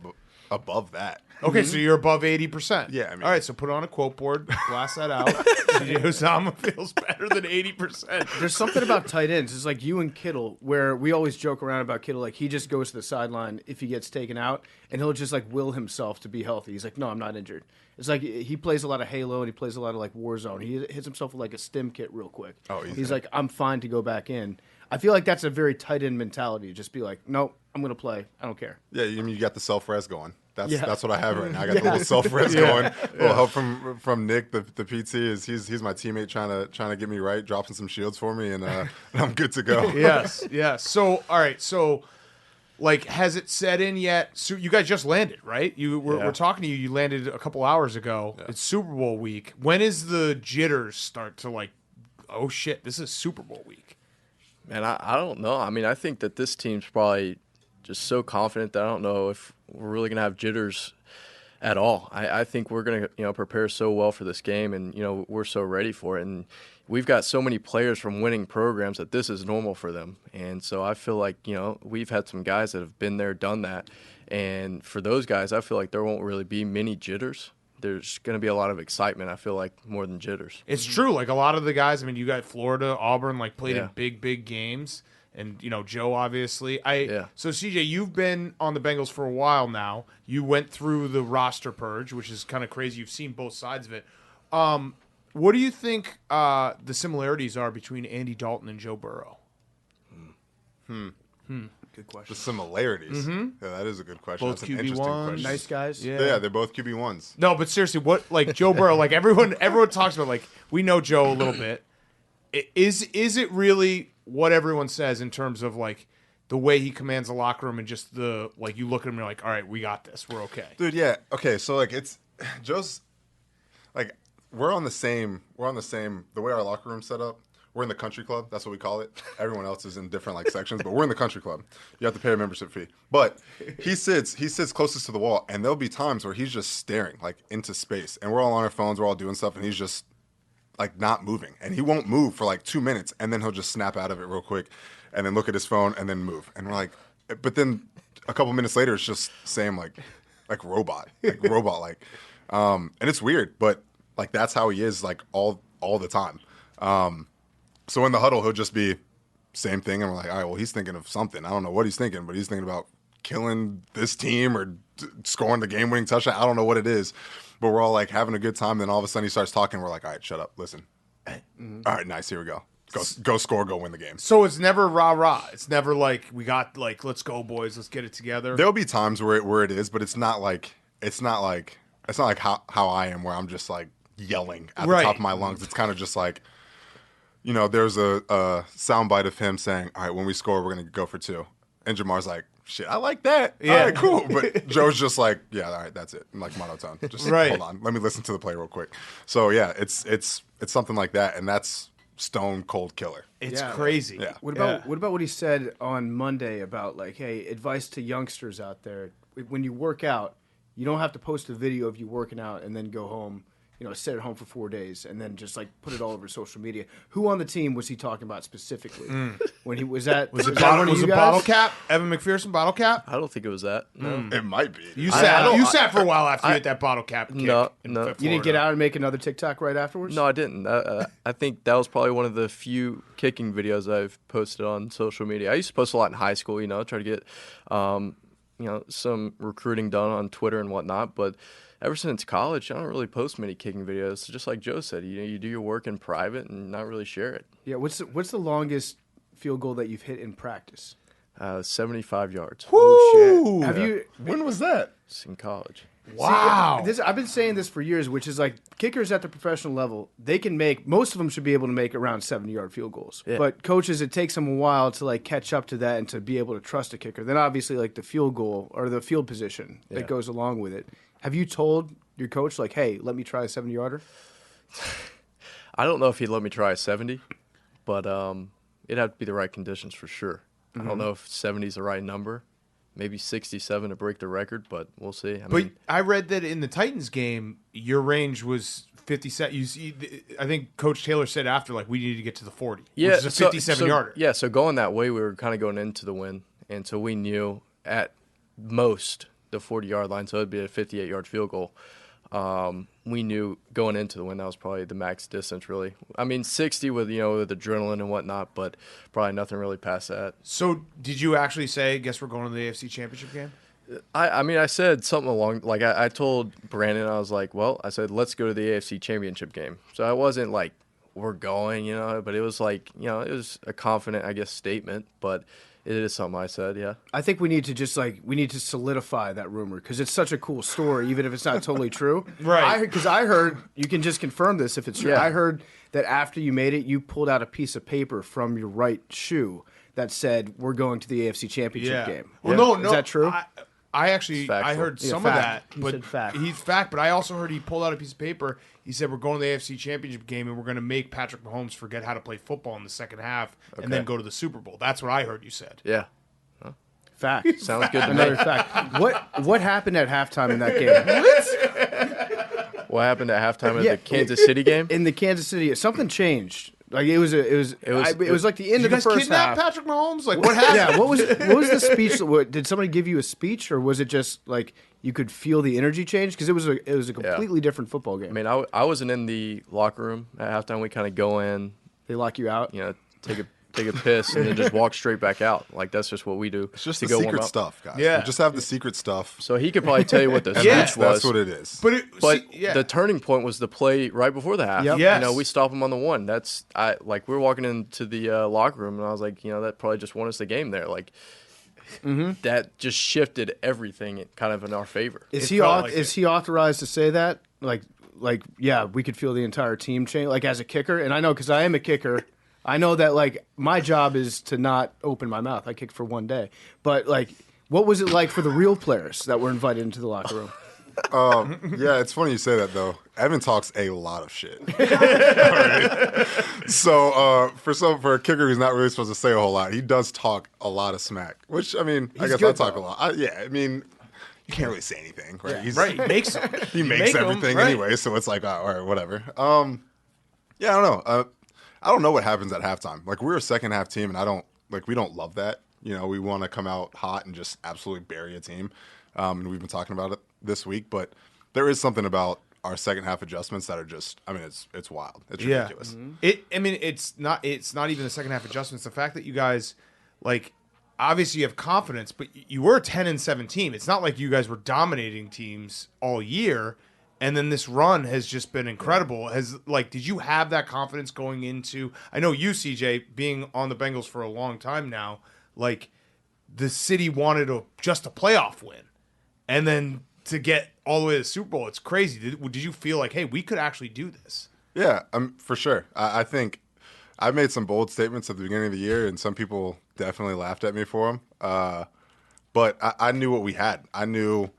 J: above that.
A: Okay, so you're above 80%.
J: Yeah, I mean-
A: all right, so put it on a quote board, blast that out. CJ Uzomah feels better than 80%.
B: There's something about tight ends. It's like you and Kittle, where we always joke around about Kittle. Like, he just goes to the sideline if he gets taken out, and he'll just, like, will himself to be healthy. He's like, no, I'm not injured. It's like he plays a lot of Halo, and he plays a lot of, like, Warzone. He hits himself with, like, a stim kit real quick.
J: Oh, easy.
B: He's like, I'm fine to go back in. I feel like that's a very tight end mentality. Just be like, nope, I'm going to play. I don't care.
J: Yeah, I mean, you got the self-res going.
B: Yeah.
J: That's what I have right now. I got the little self-res going. A little help from Nick, the PT. He's my teammate trying to get me right, dropping some shields for me, and I'm good to go.
A: Yes. So, all right, so, like, has it set in yet? So you guys just landed, right? We're talking to you. You landed a couple hours ago. Yeah. It's Super Bowl week. When is the jitters start to, like, oh, shit, this is Super Bowl week?
K: Man, I don't know. I mean, I think that this team's probably just so confident that I don't know if we're really going to have jitters at all. I think we're going to prepare so well for this game, and we're so ready for it. And we've got so many players from winning programs that this is normal for them. And so I feel like we've had some guys that have been there, done that. And for those guys, I feel like there won't really be many jitters. There's going to be a lot of excitement, I feel like, more than jitters.
A: It's true. Like, a lot of the guys, I mean, you got Florida, Auburn, like, played in big games. And, Joe, obviously. So, CJ, you've been on the Bengals for a while now. You went through the roster purge, which is kind of crazy. You've seen both sides of it. What do you think the similarities are between Andy Dalton and Joe Burrow? Good question.
J: The similarities. Mm-hmm. Yeah, that is a good question.
A: Both
J: That's an
A: QB1s.
J: interesting question.
B: Nice guys.
J: Yeah, they're both QB1s.
A: No, but seriously, what, like, Joe Burrow, like, everyone talks about, like, we know Joe a little bit. Is it really what everyone says in terms of, like, the way he commands the locker room and just the, like, you look at him and you're like, all right, we got this. We're okay.
J: Dude, yeah. Okay, so, like, it's Joe's, like, we're on the same, the way our locker room's set up, we're in the country club. That's what we call it. Everyone else is in different, like, sections, but we're in the country club. You have to pay a membership fee. But he sits closest to the wall, and there'll be times where he's just staring, like, into space. And we're all on our phones, we're all doing stuff, and he's just, like, not moving. And he won't move for, like, 2 minutes, and then he'll just snap out of it real quick and then look at his phone and then move. And we're like, but then a couple minutes later, it's just same, like robot, like robot-like. And it's weird, but, like, that's how he is, like, all all the time. So in the huddle, he'll just be same thing, and we're like, all right, well, he's thinking of something. I don't know what he's thinking, but he's thinking about killing this team or scoring the game-winning touchdown. I don't know what it is, but we're all like having a good time. Then all of a sudden he starts talking. We're like, all right, shut up, listen. All right, nice, here we go. Go score, go win the game.
A: So it's never rah-rah. It's never like we got like let's go boys, let's get it together.
J: There'll be times where it is, but it's not like how I am where I'm just like yelling at the top of my lungs. It's kind of just like, you know, there's a soundbite of him saying, all right, when we score, we're going to go for 2. And Jamar's like, shit, I like that. Yeah. All right, cool. But Joe's just like, yeah, all right, that's it. I'm like monotone. Just hold on. Let me listen to the play real quick. So, yeah, it's something like that, and that's stone cold killer.
A: It's crazy.
J: Yeah.
B: What about what he said on Monday about like, hey, advice to youngsters out there: when you work out, you don't have to post a video of you working out and then go home, you know, sit at home for 4 days and then just like put it all over social media. Who on the team was he talking about specifically? When he was that
A: was it
B: one of you guys?
A: Bottle Cap? Evan McPherson Bottle Cap?
K: I don't think it was that. No.
J: It might be.
A: You sat for a while after you hit that Bottle Cap kick.
K: No.
B: You didn't get out and make another TikTok right afterwards?
K: No, I didn't. I think that was probably one of the few kicking videos I've posted on social media. I used to post a lot in high school, you know, try to get some recruiting done on Twitter and whatnot, but ever since college, I don't really post many kicking videos. Just like Joe said, you do your work in private and not really share it.
B: Yeah, what's the longest field goal that you've hit in practice?
K: 75 yards.
B: Oh shit!
J: When was that?
K: It's in college.
A: Wow.
B: See, I've been saying this for years, which is like kickers at the professional level, they can make, most of them should be able to make around 70-yard field goals. Yeah. But coaches, it takes them a while to like catch up to that and to be able to trust a kicker. Then obviously like the field goal or the field position that goes along with it. Have you told your coach like, hey, let me try a 70-yarder?
K: I don't know if he'd let me try a 70, but it'd have to be the right conditions for sure. I don't know if 70 is the right number. Maybe 67 to break the record, but we'll see.
A: I read that in the Titans game, your range was 57. I think Coach Taylor said after, like, we needed to get to the 40, which is a 57-yarder.
K: Yeah, so going that way, we were kind of going into the win, and so we knew at most the 40-yard line, so it'd be a 58-yard field goal. We knew going into the win that was probably the max distance, really. I mean, 60 with adrenaline and whatnot, but probably nothing really past that.
A: So did you actually say, guess we're going to the AFC Championship game?
K: I said something along, like I told Brandon, I was like, well, I said, let's go to the AFC Championship game. So I wasn't like, we're going, but it was like, it was a confident, I guess, statement, but it is something I said, yeah.
B: I think we need to solidify that rumor because it's such a cool story, even if it's not totally true.
A: Right.
B: Because I heard, you can just confirm this if it's true.
K: Yeah.
B: I heard that after you made it, you pulled out a piece of paper from your right shoe that said, we're going to the AFC Championship game.
A: Well, no.
B: Is that true?
A: I heard some of that.
B: He
A: But
B: said fact.
A: He's fact, but I also heard he pulled out a piece of paper. He said, we're going to the AFC Championship game, and we're going to make Patrick Mahomes forget how to play football in the second half and then go to the Super Bowl. That's what I heard you said.
K: Yeah.
B: Fact.
K: Sounds good to
B: Another
K: me.
B: fact. What happened at halftime in that game?
K: What happened at halftime of the Kansas City game?
B: In the Kansas City, something changed. Like it was like the end of the
A: Did
B: first
A: you guys kidnap
B: half.
A: Patrick Mahomes? Like what happened?
B: Yeah, what was the speech? Did somebody give you a speech, or was it just like you could feel the energy change? Because it was a completely different football game.
K: I mean, I wasn't in the locker room at halftime. We kind of go in.
B: They lock you out.
K: Take a piss and then just walk straight back out. Like that's just what we do.
J: It's just
K: to
J: the
K: go warm
J: secret
K: up.
J: stuff, guys.
A: Yeah.
J: We just have the secret stuff.
K: So he could probably tell you what the speech
J: That's
K: was.
J: what it is.
A: But
K: The turning point was the play right before the half.
B: Yep.
A: Yes.
K: We stop him on the one. We were walking into the locker room and I was like, that probably just won us the game there. Like that just shifted everything kind of in our favor.
B: Is he authorized to say that? Like yeah, we could feel the entire team change. Like as a kicker, and I know because I am a kicker. I know that, like, my job is to not open my mouth. I kicked for one day. But, like, what was it like for the real players that were invited into the locker room?
J: Yeah, it's funny you say that, though. Evan talks a lot of shit. So, for a kicker who's not really supposed to say a whole lot, he does talk a lot of smack. Which, I mean, I guess I talk a lot. You can't really say anything, right?
A: Yeah. He makes them.
J: He makes everything anyway, so it's like, all right, whatever. I don't know. I don't know what happens at halftime. Like, we're a second half team, and we don't love that. We want to come out hot and just absolutely bury a team. And we've been talking about it this week, but there is something about our second half adjustments that are just, I mean, it's wild. It's ridiculous.
A: It's not even the second half adjustments. The fact that you guys, like, obviously you have confidence, but you were a 10-7 team. It's not like you guys were dominating teams all year, and then this run has just been incredible. Did you have that confidence going into? I know you, CJ, being on the Bengals for a long time now. Like, the city wanted just a playoff win, and then to get all the way to the Super Bowl, it's crazy. Did you feel like, hey, we could actually do this?
J: Yeah, for sure. I think I made some bold statements at the beginning of the year, and some people definitely laughed at me for them. But I knew what we had. I knew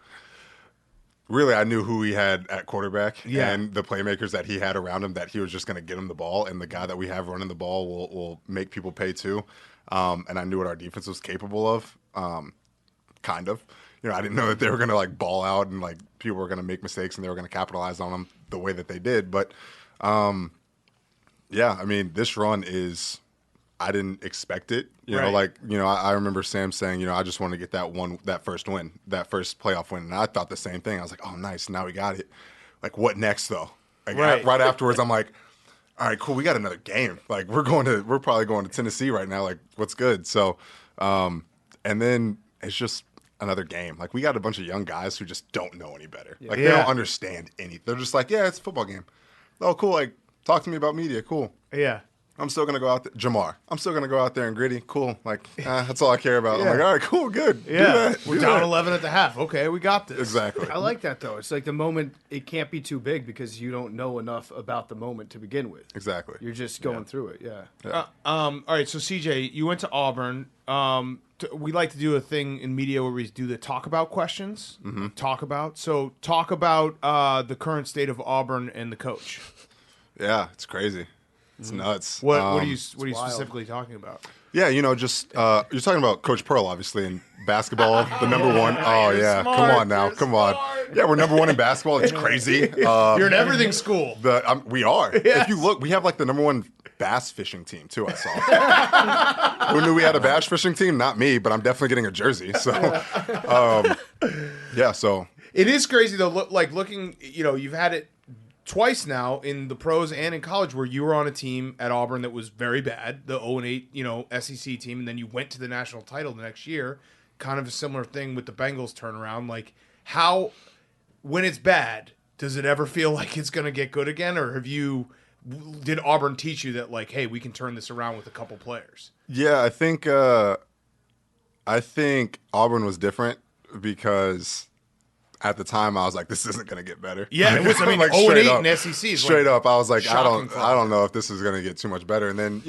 J: who he had at quarterback and the playmakers that he had around him, that he was just going to get him the ball, and the guy that we have running the ball will make people pay too. And I knew what our defense was capable of, kind of. I didn't know that they were going to like ball out and like people were going to make mistakes and they were going to capitalize on them the way that they did. But yeah, I mean, this run is, I didn't expect it. I remember Sam saying, I just want to get that first win, that first playoff win. And I thought the same thing. I was like, oh, nice. Now we got it. Like, what next though? Like right afterwards, I'm like, all right, cool. We got another game. Like we're probably going to Tennessee right now. Like, what's good? So, and then it's just another game. Like, we got a bunch of young guys who just don't know any better. Like, they don't understand anything. They're just like, yeah, it's a football game. Oh, cool. Like, talk to me about media. Cool.
A: Yeah.
J: I'm still going to go out there. Jamar. I'm still going to go out there and gritty. Cool. Like, that's all I care about. I'm like, all right, cool, good.
A: Yeah. We're down 11 at the half. Okay, we got this.
J: Exactly.
B: I like that, though. It's like the moment, it can't be too big because you don't know enough about the moment to begin with.
J: Exactly.
B: You're just going through it,
A: all right, so CJ, you went to Auburn. We like to do a thing in media where we do the talk about questions.
J: Mm-hmm.
A: Talk about the current state of Auburn and the coach.
J: Yeah, it's crazy. It's nuts.
A: What are you specifically talking about?
J: Yeah, just you're talking about Coach Pearl, obviously, in basketball, the number one. Oh, yeah.
A: Smart.
J: Come on now. Come on. Yeah, we're number one in basketball. It's crazy.
A: You're in everything school.
J: We are.
A: Yes.
J: If you look, we have like the number one bass fishing team, too, I saw. Who knew we had a bass fishing team? Not me, but I'm definitely getting a jersey. So, yeah, so.
A: It is crazy, though, looking, you've had it twice now in the pros and in college where you were on a team at Auburn that was very bad, the 0-8, SEC team, and then you went to the national title the next year. Kind of a similar thing with the Bengals turnaround. Like, how, when it's bad, does it ever feel like it's going to get good again? Or did Auburn teach you that, like, hey, we can turn this around with a couple players?
J: Yeah, I think Auburn was different because at the time, I was like, "This isn't going to get better."
A: Yeah, it was. I mean,
J: like
A: 0-8 in SEC.
J: Straight up, I was like, "I
A: shocking
J: don't know if this is going to get too much better." And then,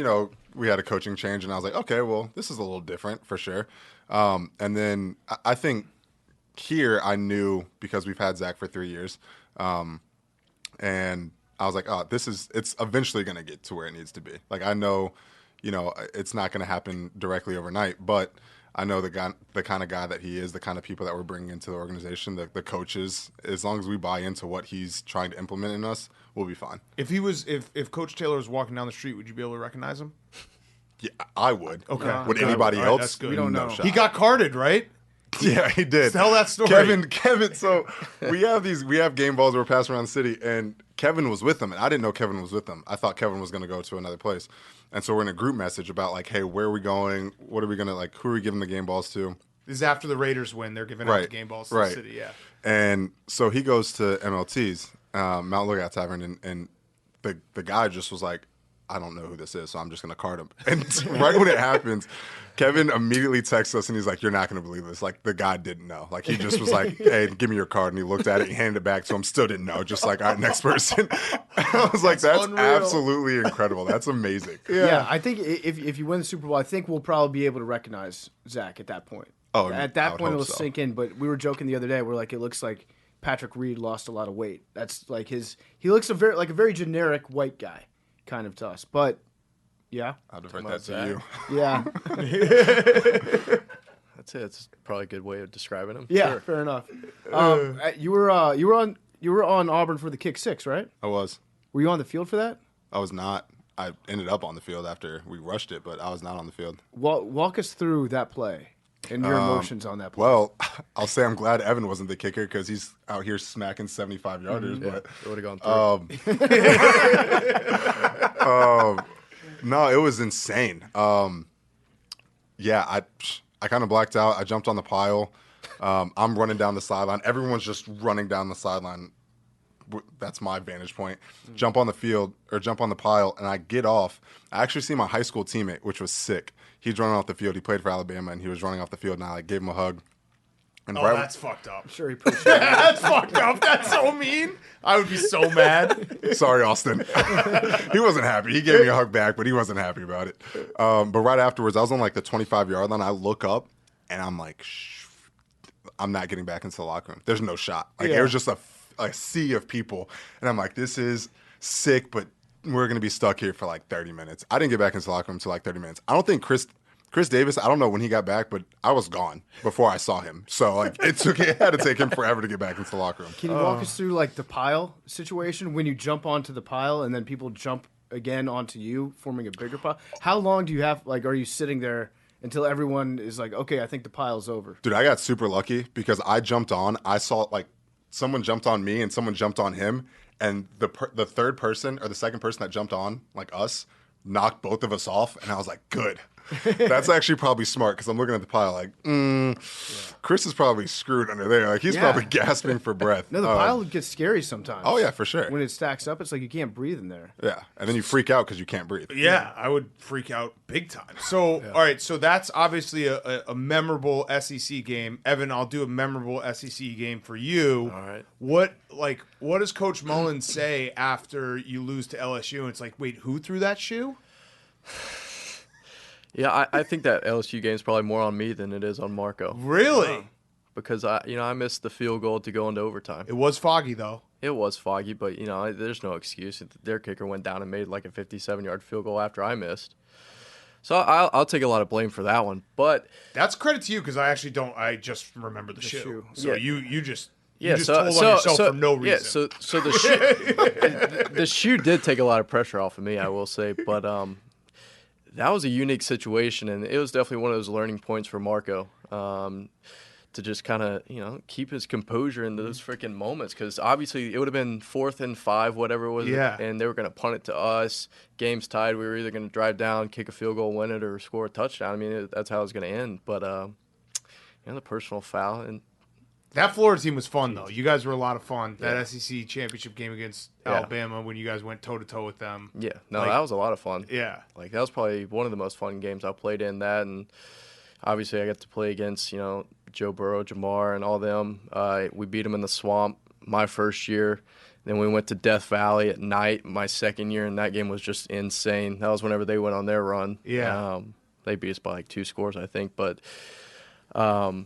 J: we had a coaching change, and I was like, "Okay, well, this is a little different for sure." And then I think here I knew because we've had Zach for 3 years, and I was like, "Oh, it's eventually going to get to where it needs to be." Like, I know, it's not going to happen directly overnight, but I know the kind of guy that he is, the kind of people that we're bringing into the organization, the coaches. As long as we buy into what he's trying to implement in us, we'll be fine.
A: If Coach Taylor was walking down the street, would you be able to recognize him?
J: Yeah, I would.
A: Okay.
J: Would anybody
A: All right,
J: else?
A: that's good.
B: We don't know.
J: Shot.
A: He got carded, right?
J: Yeah, he did.
A: Tell that story.
J: Kevin. So we have game balls that we're passing around the city, and Kevin was with them, and I didn't know Kevin was with them. I thought Kevin was going to go to another place, and so we're in a group message about like, hey, where are we going? What are we gonna like? Who are we giving the game balls to?
A: This is after the Raiders win. They're giving out the game balls to the city. Yeah.
J: And so he goes to MLT's, Mount Lookout Tavern, and the guy just was like, I don't know who this is, so I'm just going to card him. And right when it happens, Kevin immediately texts us, and he's like, you're not going to believe this. Like, the guy didn't know. Like, he just was like, hey, give me your card. And he looked at it, he handed it back to him, still didn't know. Just like, all right, next person. I was like, that's absolutely incredible. That's amazing.
B: Yeah, I think if you win the Super Bowl, I think we'll probably be able to recognize Zach at that point.
J: Oh,
B: at that point, it'll sink in. But we were joking the other day. We're like, it looks like Patrick Reed lost a lot of weight. That's like he looks a very generic white guy. Kind of to us, but yeah,
J: I'll divert that to you.
B: Yeah,
K: that's it. It's probably a good way of describing him.
B: Yeah,
K: sure.
B: Fair enough. You were on Auburn for the kick six, right?
J: I was.
B: Were you on the field for that?
J: I was not. I ended up on the field after we rushed it, but I was not on the field.
B: Walk us through that play. and your emotions on that play.
J: Well, I'll say I'm glad Evan wasn't the kicker because he's out here smacking 75-yarders.
K: It would have gone through.
J: No, it was insane. I kind of blacked out. I jumped on the pile. I'm running down the sideline. Everyone's just running down the sideline. That's my vantage point. Jump on the field or jump on the pile, and I get off. I actually see my high school teammate, which was sick. He's running off the field. He played for Alabama, and he was running off the field, and I gave him a hug. And
A: That's fucked up.
B: I'm sure he appreciated it.
A: That's fucked up. That's so mean. I would be so mad.
J: Sorry, Austin. He wasn't happy. He gave me a hug back, but he wasn't happy about it. But right afterwards, I was on like the 25-yard line. I look up, and I'm like, I'm not getting back into the locker room. There's no shot. Like it was just a sea of people, and I'm like, this is sick, but we're going to be stuck here for like 30 minutes. I didn't get back into the locker room until like 30 minutes. I don't think Chris Davis, I don't know when he got back, but I was gone before I saw him. So like it had to take him forever to get back into the locker room.
B: Can you walk us through like the pile situation when you jump onto the pile and then people jump again onto you, forming a bigger pile? How long do you have, like, are you sitting there until everyone is like, okay, I think the pile's over?
J: Dude, I got super lucky because I jumped on. I saw like someone jumped on me and someone jumped on him, and the third person or the second person that jumped on, like us, knocked both of us off, and I was like, good. That's actually probably smart because I'm looking at the pile like, Chris is probably screwed under there. Like he's probably gasping for breath.
B: No, the pile gets scary sometimes.
J: Oh yeah, for sure.
B: When it stacks up, it's like you can't breathe in there.
J: Yeah, and then you freak out because you can't breathe.
A: Yeah, I would freak out big time. So, all right, so that's obviously a memorable SEC game. Evan, I'll do a memorable SEC game for you.
K: All right.
A: What does Coach Mullins say after you lose to LSU? It's like, wait, who threw that shoe?
K: Yeah, I think that LSU game is probably more on me than it is on Marco.
A: Really?
K: Because I missed the field goal to go into overtime.
A: It was foggy though.
K: It was foggy, but there's no excuse. Their kicker went down and made like a 57-yard field goal after I missed. So I'll take a lot of blame for that one. But
A: that's credit to you because I actually don't. I just remember the shoe. So you just told on yourself for no reason.
K: Yeah, so the shoe, the shoe did take a lot of pressure off of me, I will say. But that was a unique situation, and it was definitely one of those learning points for Marco to just kind of keep his composure in those freaking moments, because obviously it would have been 4th and 5, whatever it was, and they were going to punt it to us. Game's tied. We were either going to drive down, kick a field goal, win it, or score a touchdown. I mean, that's how it was going to end. But the personal foul and.
A: That Florida team was fun, though. You guys were a lot of fun. That SEC championship game against Alabama when you guys went toe-to-toe with them.
K: Yeah. No, that was a lot of fun.
A: Yeah.
K: Like, that was probably one of the most fun games I played in that. And obviously I got to play against, Joe Burrow, Jamar, and all them. We beat them in the swamp my first year. Then we went to Death Valley at night my second year, and that game was just insane. That was whenever they went on their run.
A: Yeah.
K: They beat us by like 2 scores, I think. But, I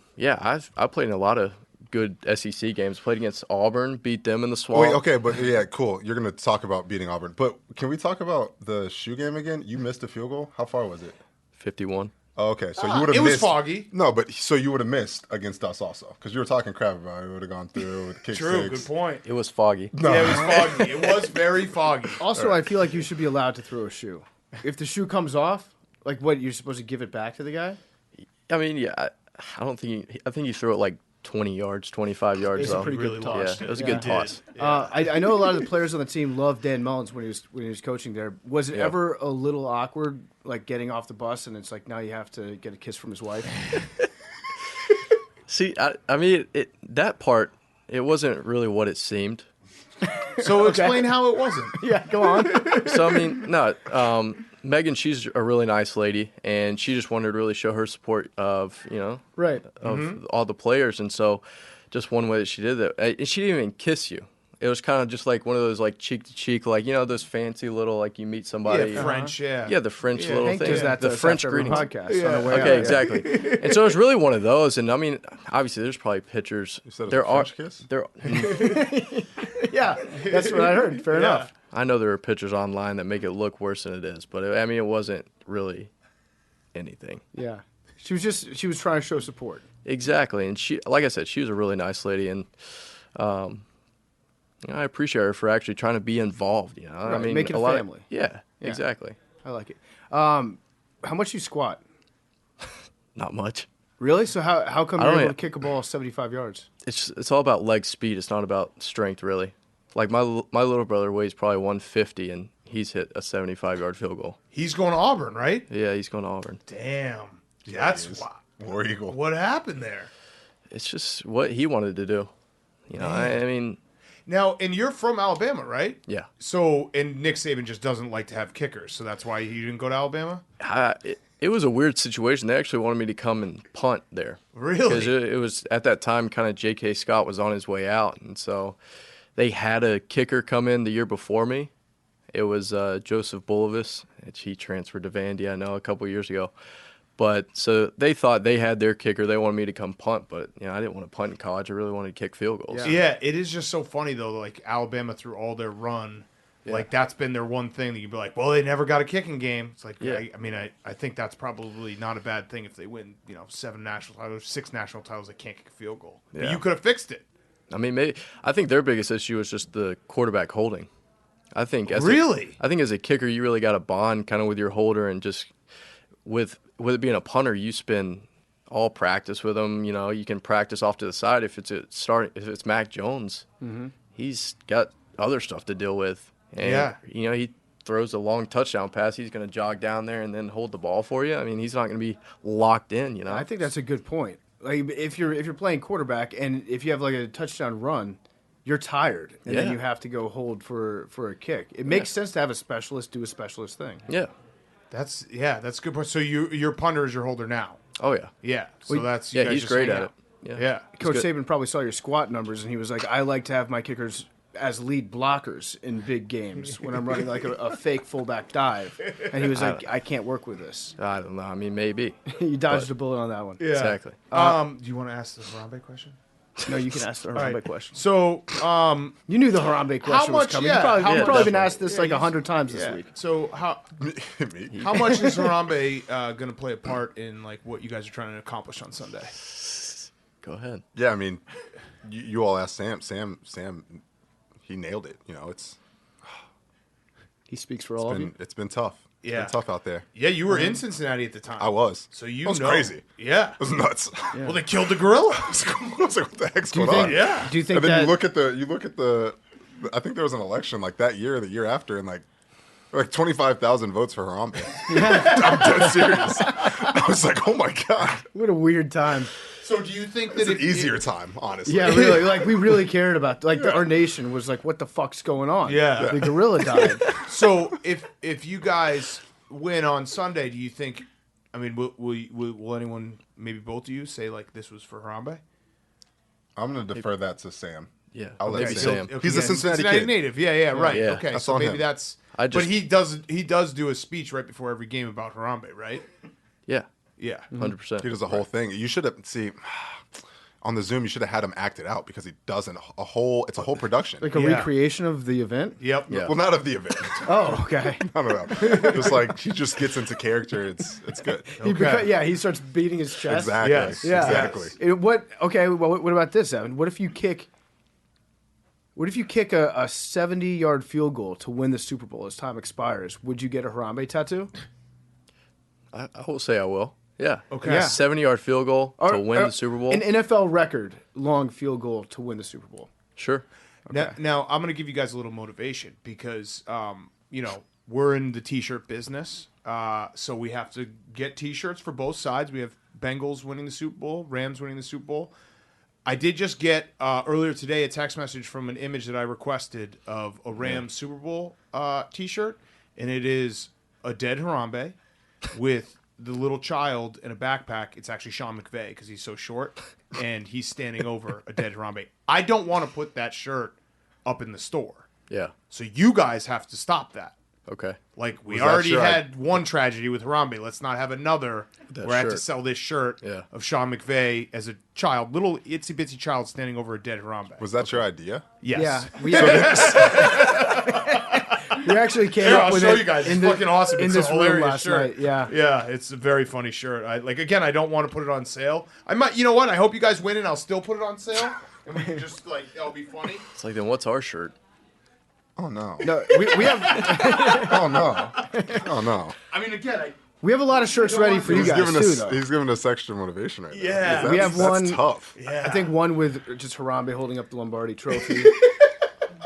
K: played in a lot of good SEC games. Played against Auburn, beat them in the swamp.
J: Wait, okay, but cool. You're going to talk about beating Auburn. But can we talk about the shoe game again? You missed a field goal. How far was it?
K: 51.
J: Oh, okay, so you would have missed.
A: It was foggy.
J: No, but so you would have missed against us also because you were talking crap about it. It would have gone through with kick
A: True,
J: 6.
A: good point.
K: It was foggy.
J: No.
A: Yeah, it was foggy. It was very foggy.
B: Also, I feel like you should be allowed to throw a shoe. If the shoe comes off, like what, you're supposed to give it back to the guy?
K: I mean, yeah, I think you threw it like 20 yards, 25 yards.
B: It's a pretty good toss.
K: Yeah, it was a good toss.
B: I know a lot of the players on the team love Dan Mullins when he was coaching there. Was it ever a little awkward, like getting off the bus and it's like now you have to get a kiss from his wife?
K: See, I mean, that part, it wasn't really what it seemed.
A: So explain how it wasn't.
B: Yeah, go on.
K: So, I mean, no, Megan, she's a really nice lady, and she just wanted to really show her support of,
B: right,
K: of all the players. And so just one way that she did that, and she didn't even kiss you. It was kind of just like one of those like cheek to cheek, like, those fancy little, like you meet somebody.
A: Yeah, French,
K: Yeah, the French little
B: Hank
K: thing.
B: does that
K: the French
B: after every
K: greetings.
B: podcast. Yeah. On the way
K: Okay,
B: out,
K: exactly. And so it was really one of those. And I mean, obviously there's probably pictures.
J: You said it was
K: there
J: a French kiss?
K: There,
B: Yeah, that's what I heard. Fair enough.
K: I know there are pictures online that make it look worse than it is, but I mean, it wasn't really anything.
B: Yeah. She was trying to show support.
K: Exactly. And she, like I said, she was a really nice lady, and I appreciate her for actually trying to be involved,
B: Right,
K: I mean,
B: make it a family.
K: Yeah, exactly.
B: I like it. How much you squat?
K: Not much.
B: Really? So how come
K: I
B: you're
K: don't
B: able
K: know.
B: to kick a ball 75 yards?
K: It's all about leg speed. It's not about strength, really. Like my little brother weighs probably 150, and he's hit a 75-yard field goal.
A: He's going to Auburn, right?
K: Yeah, he's going to Auburn.
A: Damn. That's
J: War Eagle.
A: what happened there.
K: It's just what he wanted to do. You know, I mean,
A: Now, and you're from Alabama, right?
K: yeah.
A: So, and Nick Saban just doesn't like to have kickers, so that's why you didn't go to Alabama?
K: It was a weird situation. They actually wanted me to come and punt there.
A: Really?
K: Because it was, at that time, kind of J.K. Scott was on his way out. And so they had a kicker come in the year before me. It was Joseph Bulovis. He transferred to Vandy, I know, a couple years ago. But so they thought they had their kicker. They wanted me to come punt, but I didn't want to punt in college. I really wanted to kick field goals.
A: Yeah, it is just so funny, though, like Alabama through all their run, like that's been their one thing that you'd be like, well, they never got a kicking game. It's like, I think that's probably not a bad thing if they win, 7 national titles, 6 national titles, they can't kick a field goal.
K: Yeah.
A: But you could have fixed it.
K: I mean, I think their biggest issue was just the quarterback holding. I think as a kicker, you really got a bond kind of with your holder, and just with it being a punter, you spend all practice with him. You can practice off to the side. If it's Mac Jones, he's got other stuff to deal with. And, he throws a long touchdown pass. He's going to jog down there and then hold the ball for you. I mean, he's not going to be locked in.
B: I think that's a good point. Like if you're playing quarterback and if you have like a touchdown run, you're tired and then you have to go hold for a kick. It makes sense to have a specialist do a specialist thing.
K: Yeah.
A: That's a good point. So your punter is your holder now.
K: Oh yeah.
A: Yeah. So that's you guys
K: he's
A: just
K: great
A: hang
K: at
A: out.
K: it.
A: Yeah.
B: Coach Saban probably saw your squat numbers and he was like, I like to have my kickers as lead blockers in big games when I'm running like a fake fullback dive. And he was like, I can't work with this.
K: I don't know. I mean, maybe.
B: You dodged a bullet on that one.
A: Yeah.
K: Exactly.
A: Do you want to ask the Harambe question?
B: No, you can ask the Harambe question.
A: So,
B: you knew the Harambe question was coming. You've probably been asked this like 100 times this week.
A: So how much is Harambe going to play a part in like what you guys are trying to accomplish on Sunday?
K: Go ahead.
J: Yeah, I mean, you all asked Sam. Sam, he nailed it.
B: He speaks for all of you.
J: It's been tough. It's been tough out there.
A: Yeah, you were in Cincinnati at the time.
J: I was.
A: So you
J: it was crazy.
A: Yeah.
J: It was nuts.
A: Yeah. Well, they killed the gorilla.
J: I was like, what the heck's going on?
A: Yeah.
B: Do you think
J: and then
B: that
J: you look at the I think there was an election like that year or the year after, and like 25,000 votes for Harambe. I'm dead serious. I was like, oh my God.
B: What a weird time.
A: So do you think that
J: It's an easier time, honestly.
B: Yeah, really. Like, we really cared about, our nation was like, what the fuck's going on?
A: Yeah.
B: The gorilla died.
A: So if you guys win on Sunday, do you think, I mean, will anyone, maybe both of you, say like this was for Harambe?
J: I'm going to defer that to Sam.
K: Yeah.
J: I'll let
K: Maybe
J: Sam.
K: Sam.
J: He's a Cincinnati kid.
A: native. Yeah, right.
K: Yeah.
A: Okay,
J: That's
A: so
J: on
A: maybe
J: him.
A: that's.
K: I
A: but
K: just-
A: he does do a speech right before every game about Harambe, right?
K: Yeah.
A: Yeah.
K: 100%.
J: He does a whole thing. You should have on the Zoom. You should have had him act it out because he doesn't it's a whole production.
B: Like a recreation of the event?
A: Yep.
K: Yeah.
J: Well, not of the event.
B: Oh, okay.
J: No. Just like he just gets into character. It's good.
B: He starts beating his chest.
J: Exactly.
A: Yes.
B: Yeah.
J: Exactly.
B: What about this, Evan? What if you kick a 70-yard field goal to win the Super Bowl as time expires? Would you get a Harambe tattoo?
K: I will say I will. Yeah.
A: Okay.
K: Yeah. 70-yard field goal to win the Super Bowl.
B: An NFL record long field goal to win the Super Bowl.
K: Sure.
A: Now I'm going to give you guys a little motivation because we're in the T-shirt business, so we have to get T-shirts for both sides. We have Bengals winning the Super Bowl, Rams winning the Super Bowl. I did just get earlier today a text message from an image that I requested of a Rams Super Bowl T-shirt, and it is a dead Harambe with the little child in a backpack. It's actually Sean McVay because he's so short, and he's standing over a dead Harambe. I don't want to put that shirt up in the store,
K: Yeah.
A: so you guys have to stop that.
K: Okay.
A: Like, we
J: Was that
A: already
J: shirt
A: had one tragedy with Harambe. Let's not have another
K: That
A: where I have to
K: shirt.
A: sell this shirt
K: Yeah.
A: of Sean McVay as a child, little itsy-bitsy child standing over a dead Harambe.
J: Was that your idea?
A: Yes.
B: We actually came
A: Here,
B: up
A: I'll
B: with
A: show
B: it
A: you guys. It's
B: in
A: fucking awesome.
B: in
A: It's
B: this
A: a
B: room
A: hilarious
B: last
A: shirt.
B: night. Yeah.
A: Yeah, it's a very funny shirt. I I don't want to put it on sale. I might, you know what? I hope you guys win and I'll still put it on sale. And we can just, that'll be funny.
K: It's like, then what's our shirt?
J: Oh no.
B: No, we have
J: Oh no. Oh no.
A: I mean, again,
B: We have a lot of shirts ready for you
J: He's
B: guys
J: giving
B: too,
J: us
B: though.
J: he's giving us extra motivation right now.
A: Yeah.
B: We have one.
J: That's tough.
A: Yeah.
B: I think one with just Harambe holding up the Lombardi trophy.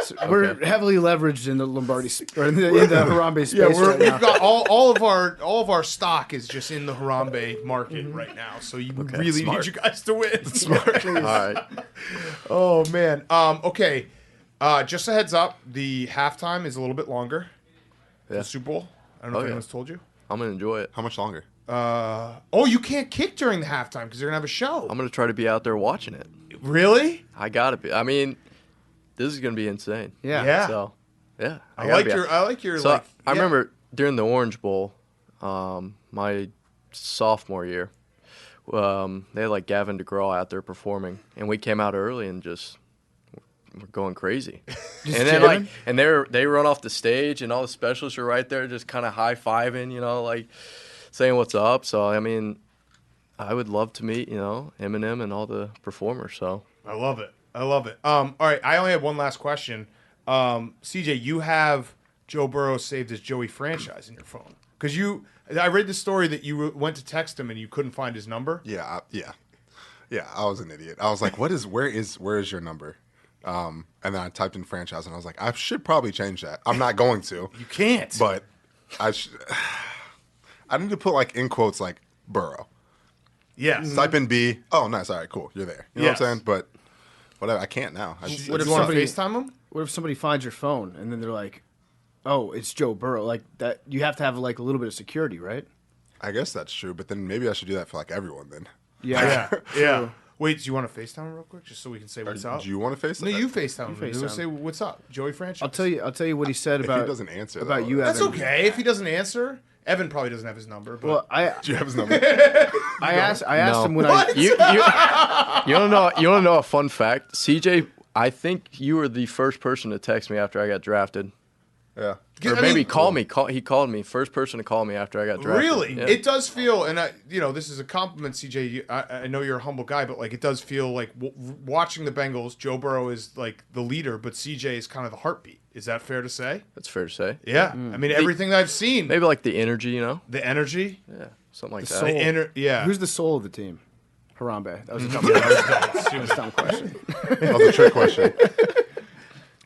B: So we're heavily leveraged in the Lombardi or in the Harambe space.
A: Yeah,
B: right
A: we've
B: now.
A: got all of our stock is just in the Harambe market right now. So you really
K: smart.
A: need you guys to win.
K: Smart. All right.
A: Oh man. Okay. Just a heads up, the halftime is a little bit longer. For
K: Yeah.
A: the Super Bowl. I don't know if
K: yeah.
A: anyone's told you.
K: I'm gonna enjoy it.
J: How much longer?
A: You can't kick during the halftime because they're gonna have a show.
K: I'm gonna try to be out there watching it.
A: Really?
K: I gotta be. I mean, this is gonna be insane.
A: Yeah.
K: So, yeah.
A: I
K: gotta
A: like
K: be
A: your.
K: out.
A: I like your.
K: So
A: like,
K: I
A: yeah.
K: remember during the Orange Bowl, my sophomore year, they had like Gavin DeGraw out there performing, and we came out early and just were going crazy. And then like, and they run off the stage, and all the specialists are right there, just kind of high fiving, like saying what's up. So I mean, I would love to meet Eminem and all the performers. So
A: I love it. All right, I only have one last question. CJ, you have Joe Burrow saved as Joey Franchise in your phone because I read the story that you went to text him and you couldn't find his number.
J: Yeah. I was an idiot. I was like, where is your number? And then I typed in franchise, and I was like, I should probably change that. I'm not going to.
A: You can't.
J: But I need to put like in quotes like Burrow.
A: Yes.
J: Type in B. Oh, nice. All right, cool. You're there. You know what I'm saying? But whatever. I can't now.
A: What if you want to FaceTime him?
B: What if somebody finds your phone and then they're like, "Oh, it's Joe Burrow." Like that, you have to have like a little bit of security, right?
J: I guess that's true. But then maybe I should do that for like everyone then.
A: Yeah. Wait, do you want to FaceTime him real quick just so we can say what's up?
J: Do you want to FaceTime?
A: No, you FaceTime him.
B: FaceTime.
A: Say what's up, Joey Franchise.
B: I'll tell you what he said
J: If
B: about
J: he doesn't answer
B: about
J: though,
B: you.
A: That's
B: Evan.
A: okay if he doesn't answer. Evan probably doesn't have his number. But
B: Well,
J: Do you have his number?
B: I asked
K: No.
B: him when
K: you want to know a fun fact? CJ, I think you were the first person to text me after I got drafted.
J: Yeah.
K: Or maybe call me. He called me. First person to call me after I got drafted.
A: Really,
K: Yeah.
A: it does feel, and this is a compliment, CJ. I know you're a humble guy, but like it does feel like watching the Bengals. Joe Burrow is like the leader, but CJ is kind of the heartbeat. Is that fair to say?
K: That's fair to say.
A: Yeah, I mean everything that I've seen,
K: Maybe like the energy,
A: the energy,
K: Yeah, something like
B: The
K: that.
B: soul. Who's the soul of the team? Harambe. That was a dumb question. Dumb question.
J: That was a trick question.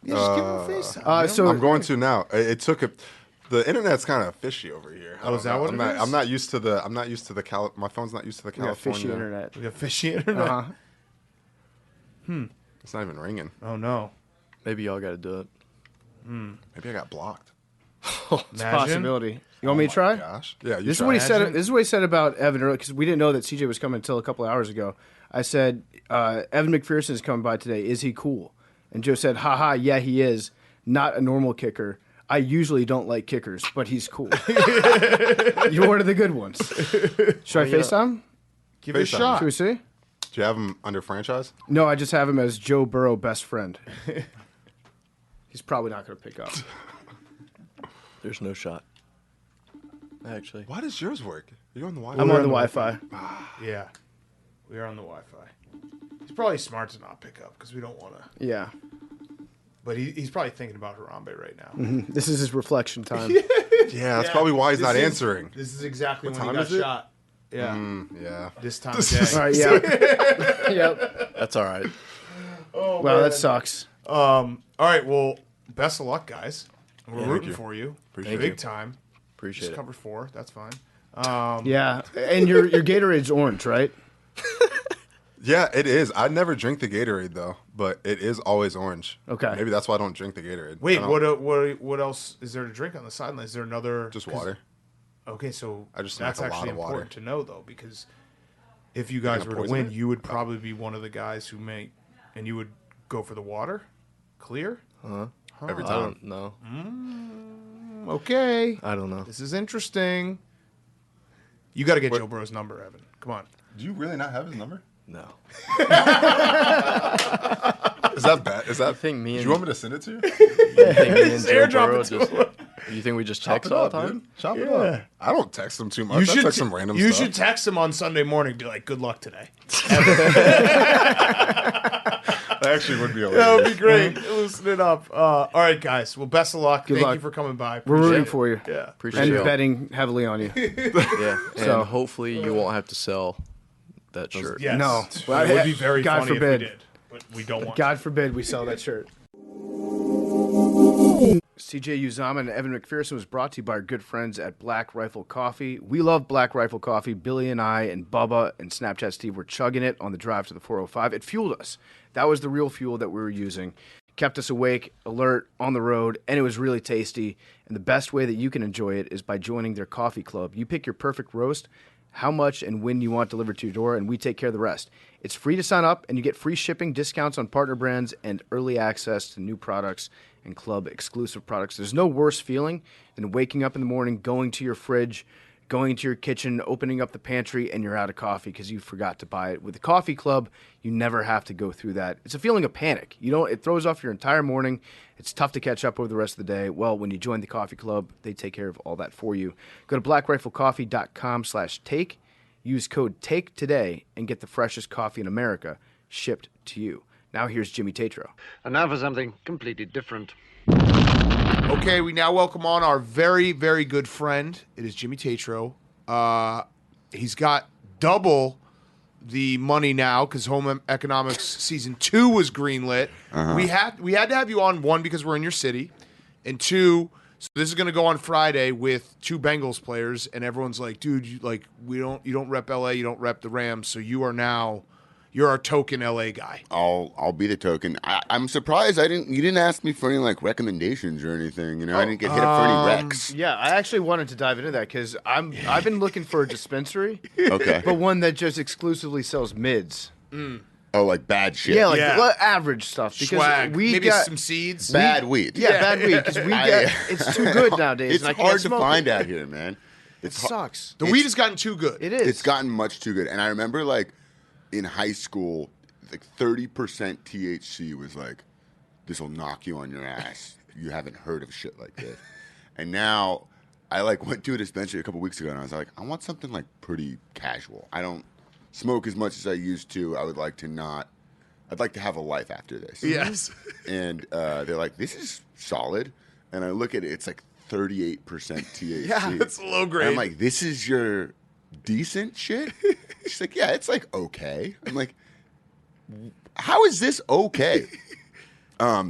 A: Yeah, just give him a FaceTime.
B: So
J: I'm going to now. It took the internet's kind of fishy over here.
A: Oh, is that what it is?
J: I'm not used to the. My phone's not used to the
B: we got
J: California.
B: fishy internet.
A: We got fishy internet.
B: Uh-huh.
J: It's not even ringing.
A: Oh no,
K: Maybe y'all got to do it.
J: Maybe I got blocked.
B: It's a possibility. You want me to try?
J: Gosh. Yeah. You
B: This is
J: try.
B: what he said. This is what he said about Evan earlier because we didn't know that CJ was coming until a couple of hours ago. I said, Evan McPherson is coming by today. Is he cool? And Joe said, haha, yeah, he is. Not a normal kicker. I usually don't like kickers, but he's cool. You're one of the good ones. Should I FaceTime?
A: give it a
J: FaceTime.
A: shot.
B: Should we see?
J: Do you have him under franchise?
B: No, I just have him as Joe Burrow best friend. He's probably not going to pick up.
K: There's no shot. Actually,
J: Why does yours work? Are you on the Wi-Fi?
B: I'm on the Wi-Fi.
A: Yeah, we are on the Wi-Fi. He's probably smart to not pick up because we don't want to.
B: Yeah.
A: But he's probably thinking about Harambe right now.
B: This is his reflection time.
J: Yeah, that's probably why he's not answering.
A: This is exactly
J: What
A: when he
J: time
A: got
J: is it?
A: shot. Yeah,
J: Yeah.
A: this time of day.
B: All right, yeah. Yep.
K: that's all right.
B: Wow, that sucks.
A: All right, well, best of luck, guys. We're rooting
J: you.
A: for you.
J: Appreciate
A: Big
J: it.
A: time.
K: Appreciate
A: Just
K: it.
A: cover 4. That's fine.
B: Yeah. And your Gatorade's orange, right?
J: Yeah, it is. I never drink the Gatorade though, but it is always orange.
B: Okay.
J: Maybe that's why I don't drink the Gatorade.
A: Wait,
J: I don't-
A: what else is there to drink on the sideline? Is there another?
J: Just water.
A: Okay, so
J: I just
A: that's
J: drink a lot
A: actually
J: of water.
A: important to know though, because if you guys
J: gonna
A: were to
J: poison
A: win,
J: it?
A: you would probably be one of the guys who may, and you would go for the water. Clear.
J: Every
K: I
J: time.
K: don't know.
A: Okay.
K: I don't know.
A: This is interesting. You got to get Joe Burrow's number, Evan. Come on.
J: Do you really not have his number?
K: No.
J: Is that bad? Is that?
K: I think me
J: Do
K: and
J: you want me to send it to you?
K: you think me and Joe
A: airdrop
K: Burrow
A: it to
K: just,
A: him.
K: you think we just
J: Chop
K: text
J: it
K: all
J: up,
K: the time?
J: dude. Chop it up. I don't text him too much. I text some random
A: You
J: stuff.
A: should text him on Sunday morning. Be like, "Good luck today."
J: Hey, actually would be
A: That
J: hilarious.
A: would be great. Loosen it up. All right, guys. Well, best of luck. Thank
B: luck.
A: you for coming by.
B: We're
A: Appreciate
B: rooting
A: it.
B: for you.
A: Yeah.
K: Appreciate
B: And
K: it.
B: betting heavily on you.
K: Yeah, and
B: So-
K: hopefully you won't have to sell that shirt.
A: Yes.
B: No.
A: It would be very
B: God
A: funny
B: forbid.
A: if we did. But we don't want
B: God forbid we sell that shirt. CJ Uzomah and Evan McPherson was brought to you by our good friends at Black Rifle Coffee. We love Black Rifle Coffee. Billy and I and Bubba and Snapchat Steve were chugging it on the drive to the 405. It fueled us. That was the real fuel that we were using. Kept us awake, alert, on the road, and it was really tasty. And the best way that you can enjoy it is by joining their coffee club. You pick your perfect roast, how much and when you want delivered to your door, and we take care of the rest. It's free to sign up, and you get free shipping, discounts on partner brands, and early access to new products and club exclusive products. There's no worse feeling than waking up in the morning, going to your fridge, going to your kitchen, opening up the pantry, and you're out of coffee because you forgot to buy it. With the coffee club, you never have to go through that. It's a feeling of panic. It throws off your entire morning. It's tough to catch up over the rest of the day. Well, when you join the coffee club, they take care of all that for you. Go to blackriflecoffee.com/take. Use code TAKE today and get the freshest coffee in America shipped to you. Now here's Jimmy Tatro.
L: And now for something completely different.
A: Okay, we now welcome on our very, very good friend. It is Jimmy Tatro. He's got double the money now because Home Economics Season 2 was greenlit. We had to have you on, one, because we're in your city, and two, so this is going to go on Friday with two Bengals players, and everyone's like, dude, you don't rep LA, you don't rep the Rams, so you're our token LA guy.
M: I'll be the token. I'm surprised you didn't ask me for any like recommendations or anything. I didn't get hit up for any recs.
B: Yeah, I actually wanted to dive into that because I've been looking for a dispensary,
M: Okay.
B: but one that just exclusively sells mids.
M: Oh, like bad shit.
B: Yeah, like average stuff. Because
A: Swag,
B: we
A: maybe
B: got
A: some seeds.
M: Bad weed.
B: Yeah, bad weed because it's too good nowadays.
M: It's
B: and I
M: hard
B: can't
M: to
B: smoke
M: find
B: it.
M: out here, man.
B: It sucks.
A: The weed has gotten too good.
B: It is.
M: It's gotten much too good. And I remember like in high school, like 30% THC was like, this will knock you on your ass. You haven't heard of shit like this. And now I like went to a dispensary a couple weeks ago and I was like, I want something like pretty casual. I don't smoke as much as I used to. I'd like to have a life after this.
A: Yes.
M: And they're like, this is solid. And I look at it, it's like 38% THC.
A: Yeah, it's low grade.
M: And I'm like, this is your decent shit? She's like, yeah, it's like okay. I'm like, how is this okay?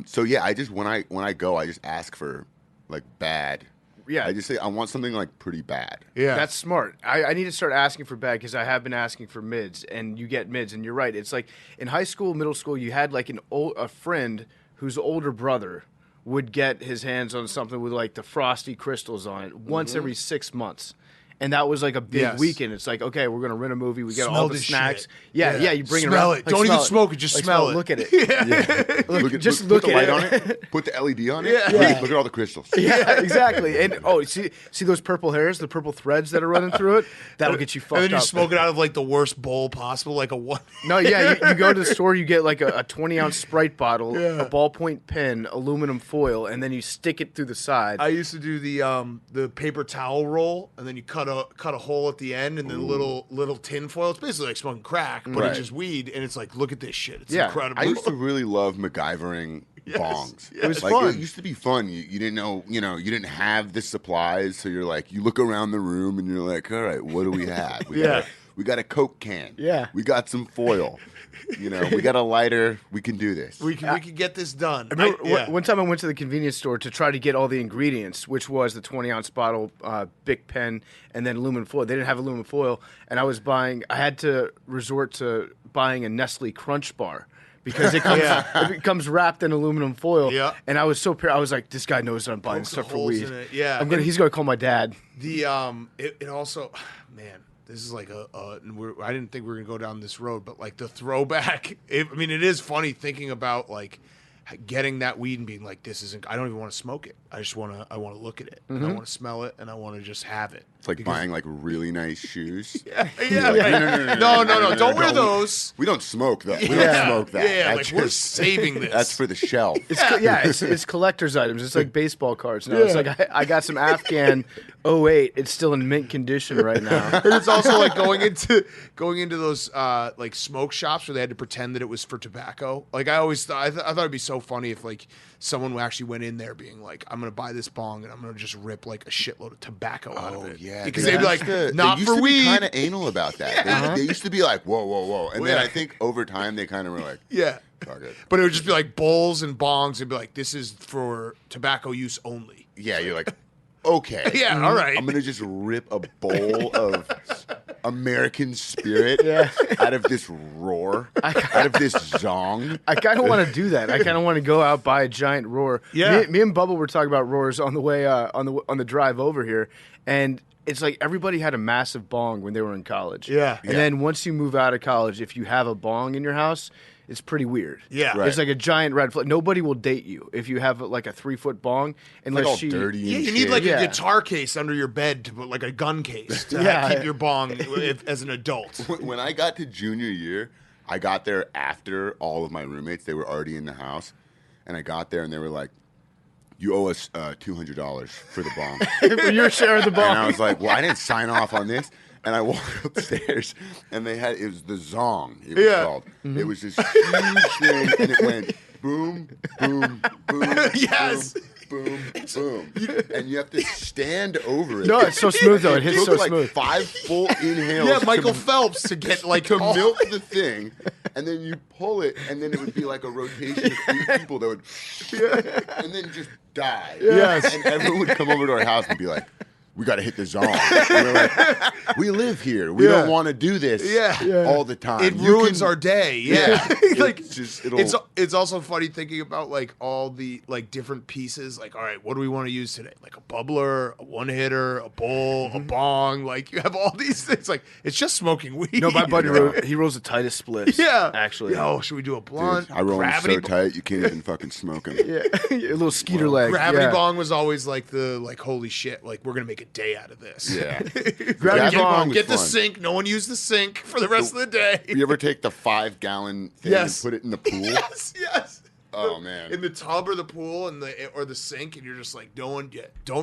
M: So yeah, I just when I go, I just ask for like bad.
B: Yeah.
M: I just say I want something like pretty bad.
A: Yeah.
B: That's smart. I need to start asking for bad because I have been asking for mids, and you get mids, and you're right. It's like in high school, middle school, you had like a friend whose older brother would get his hands on something with like the frosty crystals on it once every 6 months. And that was like a big weekend. It's like, okay, we're gonna rent a movie. We got
A: Smell
B: all the
A: this
B: snacks.
A: shit.
B: Yeah, you bring
A: Smell
B: it around.
A: it. Don't even smoke it, just smell it.
B: Look at it.
M: Look
B: Just
M: put
B: look
M: the
B: at
M: light
B: it.
M: on it. Put the LED on it.
B: Yeah.
M: Look at all the crystals.
B: Yeah, exactly. And see those purple hairs, the purple threads that are running through it? That'll get you fucked
A: And then you
B: up.
A: smoke it out of like the worst bowl possible, like a one.
B: No, yeah, you go to the store, you get like a 20-ounce Sprite bottle, a ballpoint pen, aluminum foil, and then you stick it through the side.
A: I used to do the paper towel roll, and then you cut a hole at the end, and then little tin foil. It's basically like smoking crack, but it's just weed, and it's like, look at this shit. It's incredible.
M: I used to really love MacGyvering bongs.
A: It was
M: like,
B: fun.
M: It used to be fun. You didn't know, you didn't have the supplies, so you're like, you look around the room and you're like, all right, what do we have? We got a Coke can.
B: Yeah.
M: We got some foil. We got a lighter. We can do this.
A: We can get this done.
B: I remember one time I went to the convenience store to try to get all the ingredients, which was the 20-ounce bottle, Bic pen, and then aluminum foil. They didn't have aluminum foil, and I had to resort to buying a Nestle Crunch bar because it comes wrapped in aluminum foil.
A: Yeah.
B: And I was so I was like, this guy knows that I'm buying
A: Poke
B: stuff for
A: holes
B: weed.
A: in it. Yeah.
B: He's gonna call my dad.
A: It also, man, this is like I didn't think we were gonna go down this road, but like the throwback. It is funny thinking about like getting that weed and being like, this isn't. I don't even want to smoke it. I just want to. I want to look at it. And I want to smell it, and I want to just have it.
M: It's like buying like really nice shoes.
A: Yeah.
M: No,
A: Don't wear those.
M: We don't smoke that. We don't smoke that.
A: Yeah,
M: That's
A: like we're
M: just-
A: saving this.
M: That's for the shelf.
B: It's collector's items. It's like baseball cards. No, it's like I got some Afghan 08. It's still in mint condition right now.
A: And it's also like going into those like smoke shops where they had to pretend that it was for tobacco. Like I always thought, I thought it'd be so funny if like someone actually went in there being like, I'm gonna buy this bong and I'm gonna just rip like a shitload of tobacco out of it.
M: Yeah,
A: because they'd be like, not for weed.
M: Kind of anal about that. They used to be like, whoa, and then I think over time they kind of were like, fuck it.
A: But it would just be like bowls and bongs and be like, this is for tobacco use only.
M: Yeah, you're like, okay,
A: Yeah, all right.
M: I'm gonna just rip a bowl of American Spirit out of this roar, out of this zong.
B: I kind of want to do that. I kind of want to go out buy a giant roar.
A: Yeah.
B: Me and Bubba were talking about roars on the way on the drive over here, and it's like everybody had a massive bong when they were in college.
A: Yeah.
B: And then once you move out of college, if you have a bong in your house, it's pretty weird.
A: Yeah.
M: Right.
B: It's like a giant red flag. Nobody will date you if you have like a 3-foot bong unless
M: Like all
B: she
M: dirty and
A: Yeah, you
M: shit.
A: need like
B: Yeah.
A: a guitar case under your bed to put like a gun case to
B: Yeah.
A: keep your bong as an adult.
M: When I got to junior year, I got there after all of my roommates. They were already in the house, and I got there and they were like, "You owe us $200 for the bong."
B: for your share of the bong.
M: And I was like, "Well, I didn't sign off on this." And I walked upstairs, and it was the Zong, it was called. It was this huge thing, and it went boom, boom, boom,
A: Yes.
M: boom, boom, boom. And you have to stand over it.
B: No, it's so smooth, though. It hits
M: took
B: so
M: like
B: smooth.
M: 5 full inhales
A: Yeah, Michael
M: to,
A: Phelps to get like
M: to milk the thing, and then you pull it, and then it would be like a rotation of 3 people that would, and then just die.
A: Yes.
M: And everyone would come over to our house and be like, "We got to hit the zone." And we're like, "We live here. We don't want to do this all the time.
A: It ruins our day. Yeah. Like
M: It's just-
A: it's also funny thinking about like all the like different pieces. Like, all right, what do we want to use today? Like a bubbler, a one hitter, a bowl, a bong. Like you have all these things. Like it's just smoking weed.
B: No, my buddy he rolls the tightest splits.
A: Yeah,
B: actually.
A: Yo, should we do a blunt?
M: Dude, I roll them
A: Gravity
M: so tight you can't even fucking smoke them.
B: Yeah, a little skeeter leg.
A: Gravity
B: yeah.
A: bong was always like the like holy shit. Like we're gonna make a day out of this.
M: Yeah.
B: Gravity bong
M: was
A: Get the
M: fun.
A: sink. No one used the sink for the rest of the day.
M: You ever take the 5-gallon thing
A: Yes.
M: and put it in the pool?
A: Yes.
M: Oh man.
A: In the tub or the pool and the sink, and you're just like, don't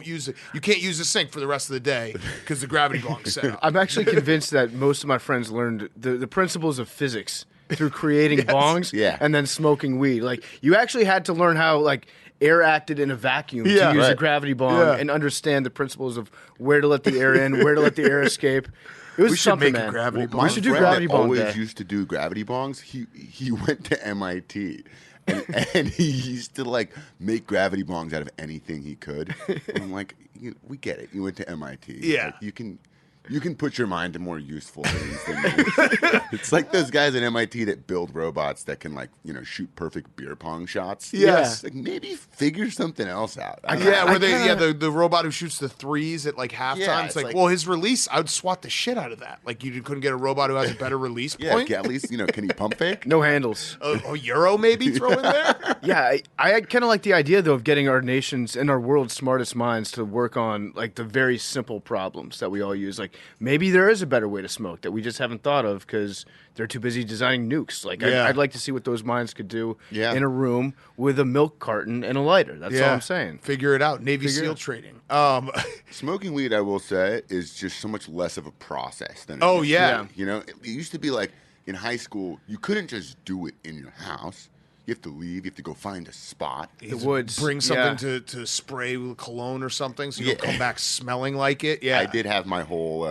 A: use it. You can't use the sink for the rest of the day because the gravity bong's set up.
B: I'm actually convinced that most of my friends learned the principles of physics through creating bongs and then smoking weed. Like you actually had to learn how like air acted in a vacuum to use a gravity bong and understand the principles of where to let the air in, where to let the air escape. It was
A: We should
B: something,
A: make a
B: man.
A: gravity bong.
M: My
B: We should do
M: friend
B: gravity
M: that
B: bong
M: always
B: day.
M: used to do gravity bongs. He went to MIT. And he used to like make gravity bongs out of anything he could. And I'm like, we get it. You went to MIT.
A: Yeah.
M: Like, you can put your mind to more useful things than you. It's like those guys at MIT that build robots that can like, shoot perfect beer pong shots.
A: Yes.
M: Like maybe figure something else out. I don't
A: Yeah,
M: know.
A: where the robot who shoots the threes at like halftime.
M: Yeah,
A: it's
M: it's
A: like,
M: like-
A: well, his release, I would swat the shit out of that. Like you couldn't get a robot who has a better release
M: Yeah,
A: point.
M: at least, can he pump fake?
B: No handles.
A: A euro maybe throw in there.
B: Yeah, I kind of like the idea though of getting our nation's and our world's smartest minds to work on like the very simple problems that we all use. Like maybe there is a better way to smoke that we just haven't thought of because they're too busy designing nukes. Like
A: Yeah.
B: I'd like to see what those minds could do
M: Yeah.
B: in a room with a milk carton and a lighter. That's all I'm saying.
A: Figure it out. Navy
B: Figure it
A: SEAL
B: out.
A: training.
M: Smoking weed, I will say, is just so much less of a process than it
A: Oh,
M: used
A: yeah.
M: to be. It used to be like in high school, you couldn't just do it in your house. You have to leave. You have to go find a spot.
B: The woods.
A: Bring something to spray with cologne or something, so you'll come back smelling like it. Yeah,
M: I did have my whole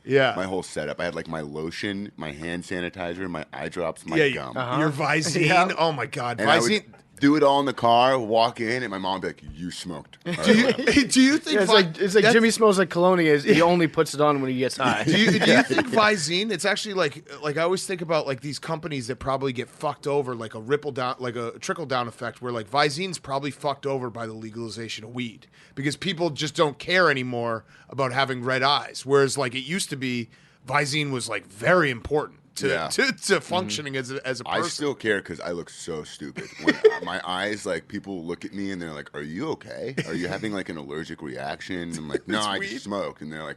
M: my whole setup. I had like my lotion, my hand sanitizer, my eye drops, my gum.
A: Your Visine.
B: Yeah.
A: Oh my God,
M: And I
A: Visine.
M: would do it all in the car, walk in, and my mom would be like, "You smoked." All right, whatever.
A: Do you think
B: Yeah, it's like Jimmy smells like cologne. He only puts it on when he gets high.
A: Do you think Visine? It's actually like I always think about like these companies that probably get fucked over, like a trickle down effect, where like Visine's probably fucked over by the legalization of weed because people just don't care anymore about having red eyes. Whereas like it used to be, Visine was like very important to
M: Yeah.
A: to functioning as a person.
M: I still care because I look so stupid. When my eyes, like, people look at me and they're like, "Are you okay? Are you having like an allergic reaction?" I'm like, "No, I just smoke." And they're like,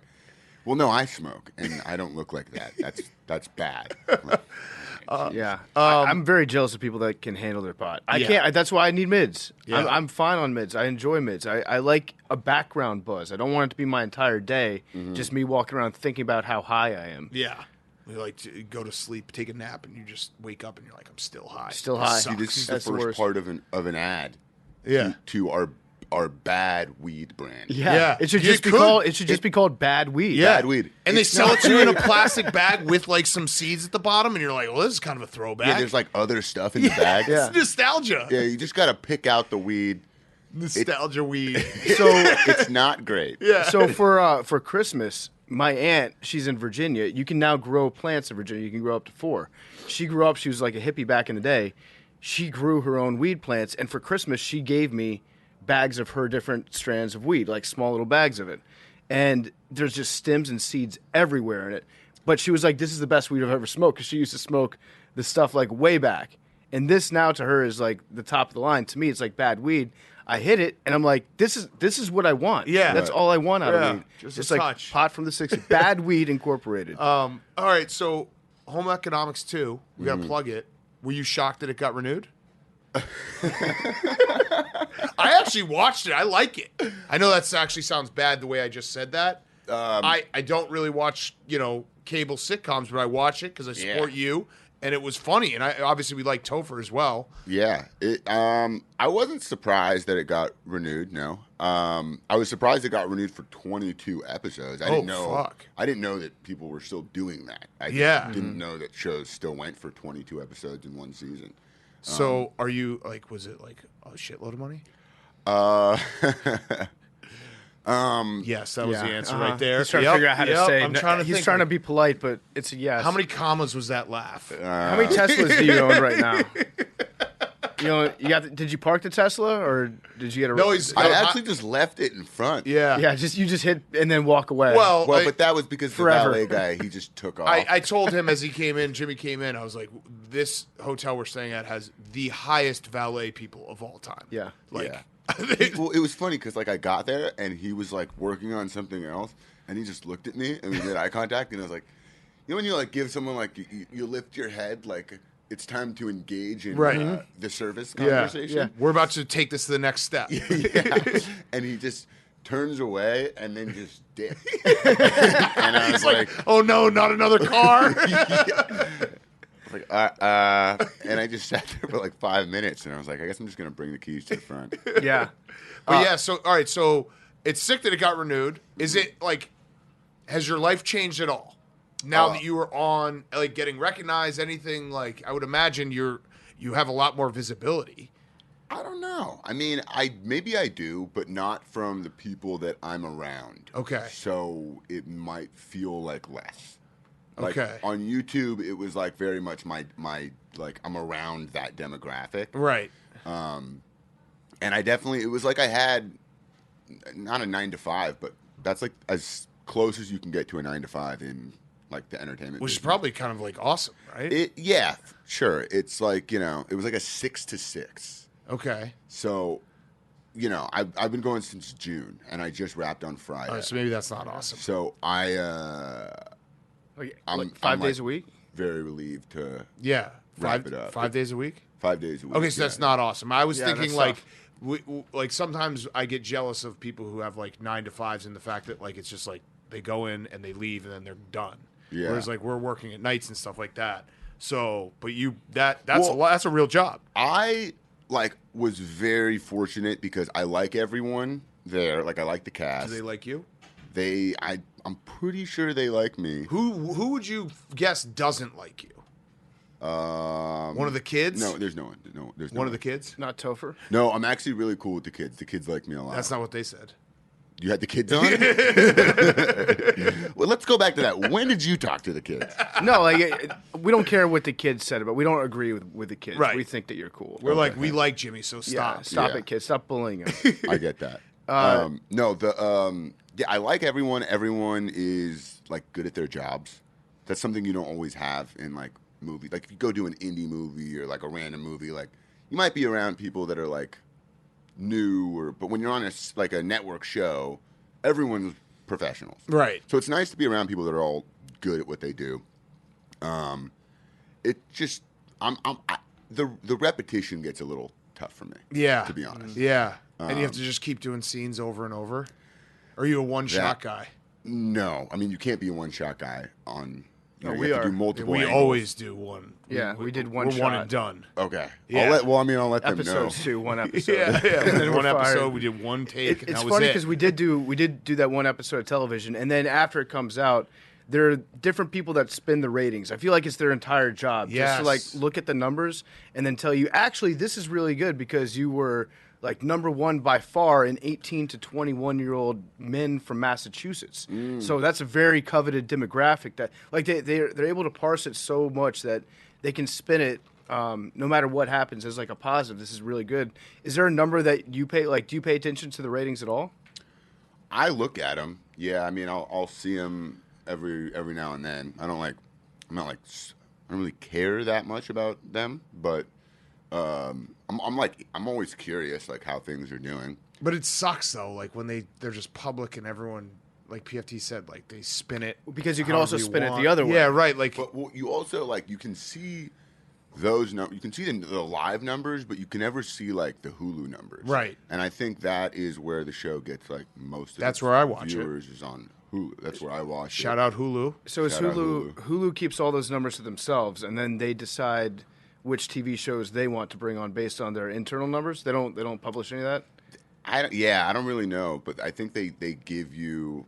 M: "Well, no, I smoke, and I don't look like that. That's bad."
B: Yeah, I'm very jealous of people that can handle their pot. I can't. That's why I need mids.
A: Yeah.
B: I'm fine on mids. I enjoy mids. I like a background buzz. I don't want it to be my entire day. Just me walking around thinking about how high I am.
A: Yeah. You like to go to sleep, take a nap, and you just wake up and you're like, I'm still high.
B: Still high.
M: See, this is the
B: That's the
M: first
B: worst.
M: part of an ad.
A: Yeah.
M: To our bad weed brand.
B: Yeah. It should
A: You
B: just be
A: could.
B: called. It should just be called bad weed.
A: Yeah.
M: Bad weed.
A: And they
M: It's
A: sell
M: not
A: it to you in a
M: good.
A: plastic bag with like some seeds at the bottom, and you're like, well, this is kind of a throwback.
M: Yeah, there's like other stuff in the bag.
A: It's nostalgia.
M: Yeah, you just got to pick out the weed.
A: Nostalgia weed.
B: So
M: It's not great.
A: Yeah.
B: So for Christmas, my aunt, she's in Virginia. You can now grow plants in Virginia. You can grow up to 4. She grew up. She was like a hippie back in the day. She grew her own weed plants, and for Christmas, she gave me bags of her different strands of weed, like small little bags of it. And there's just stems and seeds everywhere in it. But she was like, "This is the best weed I've ever smoked," because she used to smoke the stuff like way back. And this now to her is like the top of the line. To me, it's like bad weed. I hit it, and I'm like, this is what I want.
A: Yeah.
B: That's all I want out
A: Yeah,
B: of weed.
A: just a
B: like
A: touch.
B: pot from the 60s. Bad weed incorporated.
A: All right, so Home Economics 2, we got to plug it. Were you shocked that it got renewed? I actually watched it. I like it. I know that actually sounds bad the way I just said that. I don't really watch, cable sitcoms, but I watch it because I support you, and it was funny. And obviously we like Topher as well.
M: Yeah. I wasn't surprised that it got renewed, no. I was surprised it got renewed for 22 episodes. I didn't know.
A: Fuck.
M: I didn't know that people were still doing that. I just
A: Yeah.
M: didn't know that shows still went for 22 episodes in one season.
A: So are you, like, was it like a shitload of money? Yes, that was the answer right there.
B: He's trying to figure out how to say.
A: I'm trying to
B: He's
A: think,
B: trying to
A: like,
B: be polite, but it's a yes.
A: How many commas was that laugh?
B: How many Teslas do you own right now? Did you park the Tesla or did you get a?
A: No,
M: I actually just left it in front.
A: Yeah.
B: Yeah, you just hit and then walk away.
A: Well,
M: But that was because
B: Forever.
M: the valet guy, he just took off.
A: I told him as he came in, Jimmy came in, I was like, this hotel we're staying at has the highest valet people of all time.
B: Yeah.
A: Like,
M: Yeah. Well, it was funny because like I got there and he was like working on something else, and he just looked at me and we made eye contact, and I was like, when you like give someone like you lift your head like it's time to engage in the service conversation.
A: Yeah. We're about to take this to the next step.
M: Yeah. And he just turns away and then just dipped. And I was like,
A: oh no, not another car.
M: like, and I just sat there for like 5 minutes, and I was like, I guess I'm just gonna bring the keys to the front.
B: yeah.
A: But yeah, so all right, so it's sick that it got renewed. Is it like, has your life changed at all now that you are on, like, getting recognized? Anything like? I would imagine you have a lot more visibility.
M: I don't know. I mean, maybe I do, but not from the people that I'm around.
A: Okay.
M: So it might feel like less. Like,
A: Okay.
M: on YouTube, it was like very much my like I'm around that demographic.
A: Right.
M: And I definitely, it was like I had not a 9 to 5, but that's like as close as you can get to a 9 to 5 in like the entertainment.
A: Which is
M: business.
A: probably kind of like awesome, right?
M: Yeah, sure. It's like, it was like a 6 to 6.
A: Okay.
M: So, I've been going since June, and I just wrapped on Friday.
A: So maybe that's not awesome.
M: So I'm
B: 5 days a week.
M: very relieved to
A: Yeah.
M: wrap it up.
A: 5 days a week?
M: 5 days a week.
A: Okay, so that's
M: yeah.
A: not awesome. I was thinking
B: that's
A: like,
B: tough.
A: like sometimes I get jealous of people who have like 9 to 5s, and the fact that like it's just like they go in and they leave and then they're done.
M: Yeah.
A: Whereas like we're working at nights and stuff like that. So, but that's a lot. That's a real job.
M: I was very fortunate because I like everyone there. Like I like the cast.
A: Do they like you?
M: I'm pretty sure they like me.
A: Who would you guess doesn't like you? One of the kids?
M: No, there's no one. No, there's no
A: One of the kids?
B: Not Topher.
M: No, I'm actually really cool with the kids. The kids like me a lot.
A: That's not what they said.
M: You had the kids on? Well, let's go back to that. When did you talk to the kids?
B: No, like we don't care what the kids said, but we don't agree with the kids.
A: Right.
B: We think that you're cool.
A: We're like, we like Jimmy, so stop.
B: Yeah, stop
M: Yeah.
B: it, kids. Stop bullying him.
M: I get that. I like everyone. Everyone is like good at their jobs. that's something you don't always have in like movies. Like if you go do an indie movie or like a random movie, like you might be around people that are like new, but when you're on a network show, everyone's professionals,
A: Right.
M: So it's nice to be around people that are all good at what they do. It just the repetition gets a little tough for me.
A: Yeah.
M: To be honest.
A: Yeah. And you have to just keep doing scenes over and over? Or are you a one-shot guy?
M: No. I mean, you can't be a one-shot guy on... You
B: we
M: have to
B: are.
M: do multiple
A: We
M: angles.
A: always do one.
B: Yeah, we did one
A: We're
B: shot.
A: one and done.
M: Okay.
A: Yeah.
M: I'll let them know.
B: Episodes 2, one episode.
A: Yeah.
B: And then
A: one
B: we're fired.
A: episode, we did one take, and
B: It's
A: that was
B: funny
A: it.
B: because we did do that one episode of television, and then after it comes out, there are different people that spin the ratings. I feel like it's their entire job just to like look at the numbers and then tell you, actually, this is really good because you were like number one by far in 18 to 21-year-old men from Massachusetts. So that's a very coveted demographic that like they're able to parse it so much that they can spin it no matter what happens as like a positive. This is really good. Is there a number that you pay? Like, do you pay attention to the ratings at all?
M: I look at them. Yeah, I mean, I'll see them every now and then. I don't really care that much about them, but I'm always curious like how things are doing.
A: But it sucks though, like when they're just public and everyone, like PFT said, like they spin it
B: because you can also spin it the other way.
A: Yeah, right. Like,
M: but you also like you can see those you can see the live numbers, but you can never see like the Hulu numbers,
A: right?
M: And I think that is where the show gets like most of
A: that's
M: its
A: where I watch
M: viewers is on Hulu. That's where I watch it.
A: Shout out Hulu.
B: So it's Hulu keeps all those numbers to themselves, and then they decide which TV shows they want to bring on based on their internal numbers. They don't publish any of that.
M: I don't really know, but I think they give you,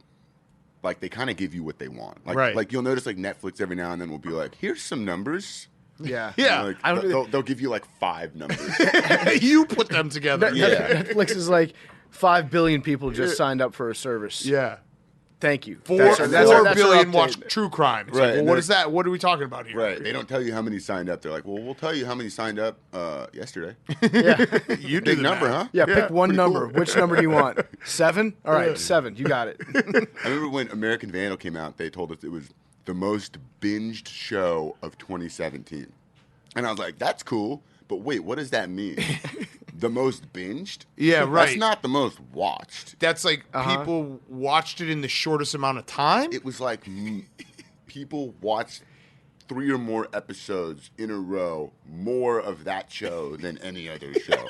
M: like they kind of give you what they want. Like,
A: right.
M: Like you'll notice like Netflix every now and then will be like, here's some numbers.
B: Yeah.
A: Yeah.
M: Like, they'll give you like 5 numbers.
A: You put them together.
M: Yeah.
B: Netflix is like 5 billion people just signed up for a service.
A: Yeah.
B: Thank you.
A: 4 billion
B: update.
A: watch true crime. It's
M: Right.
A: like, well, what is that? What are we talking about here?
M: Right. They don't tell you how many signed up. They're like, well, we'll tell you how many signed up yesterday.
B: Yeah.
A: You do
M: Big
A: the
M: number,
A: math.
M: huh?
B: Yeah, pick one
M: pretty
B: number.
M: cool.
B: Which number do you want? 7? All right, 7. You got it.
M: I remember when American Vandal came out, they told us it was the most binged show of 2017. And I was like, that's cool, but wait, what does that mean? The most binged?
A: Yeah, right.
M: That's not the most watched.
A: That's like people watched it in the shortest amount of time?
M: It was like people watched 3 or more episodes in a row, more of that show than any other show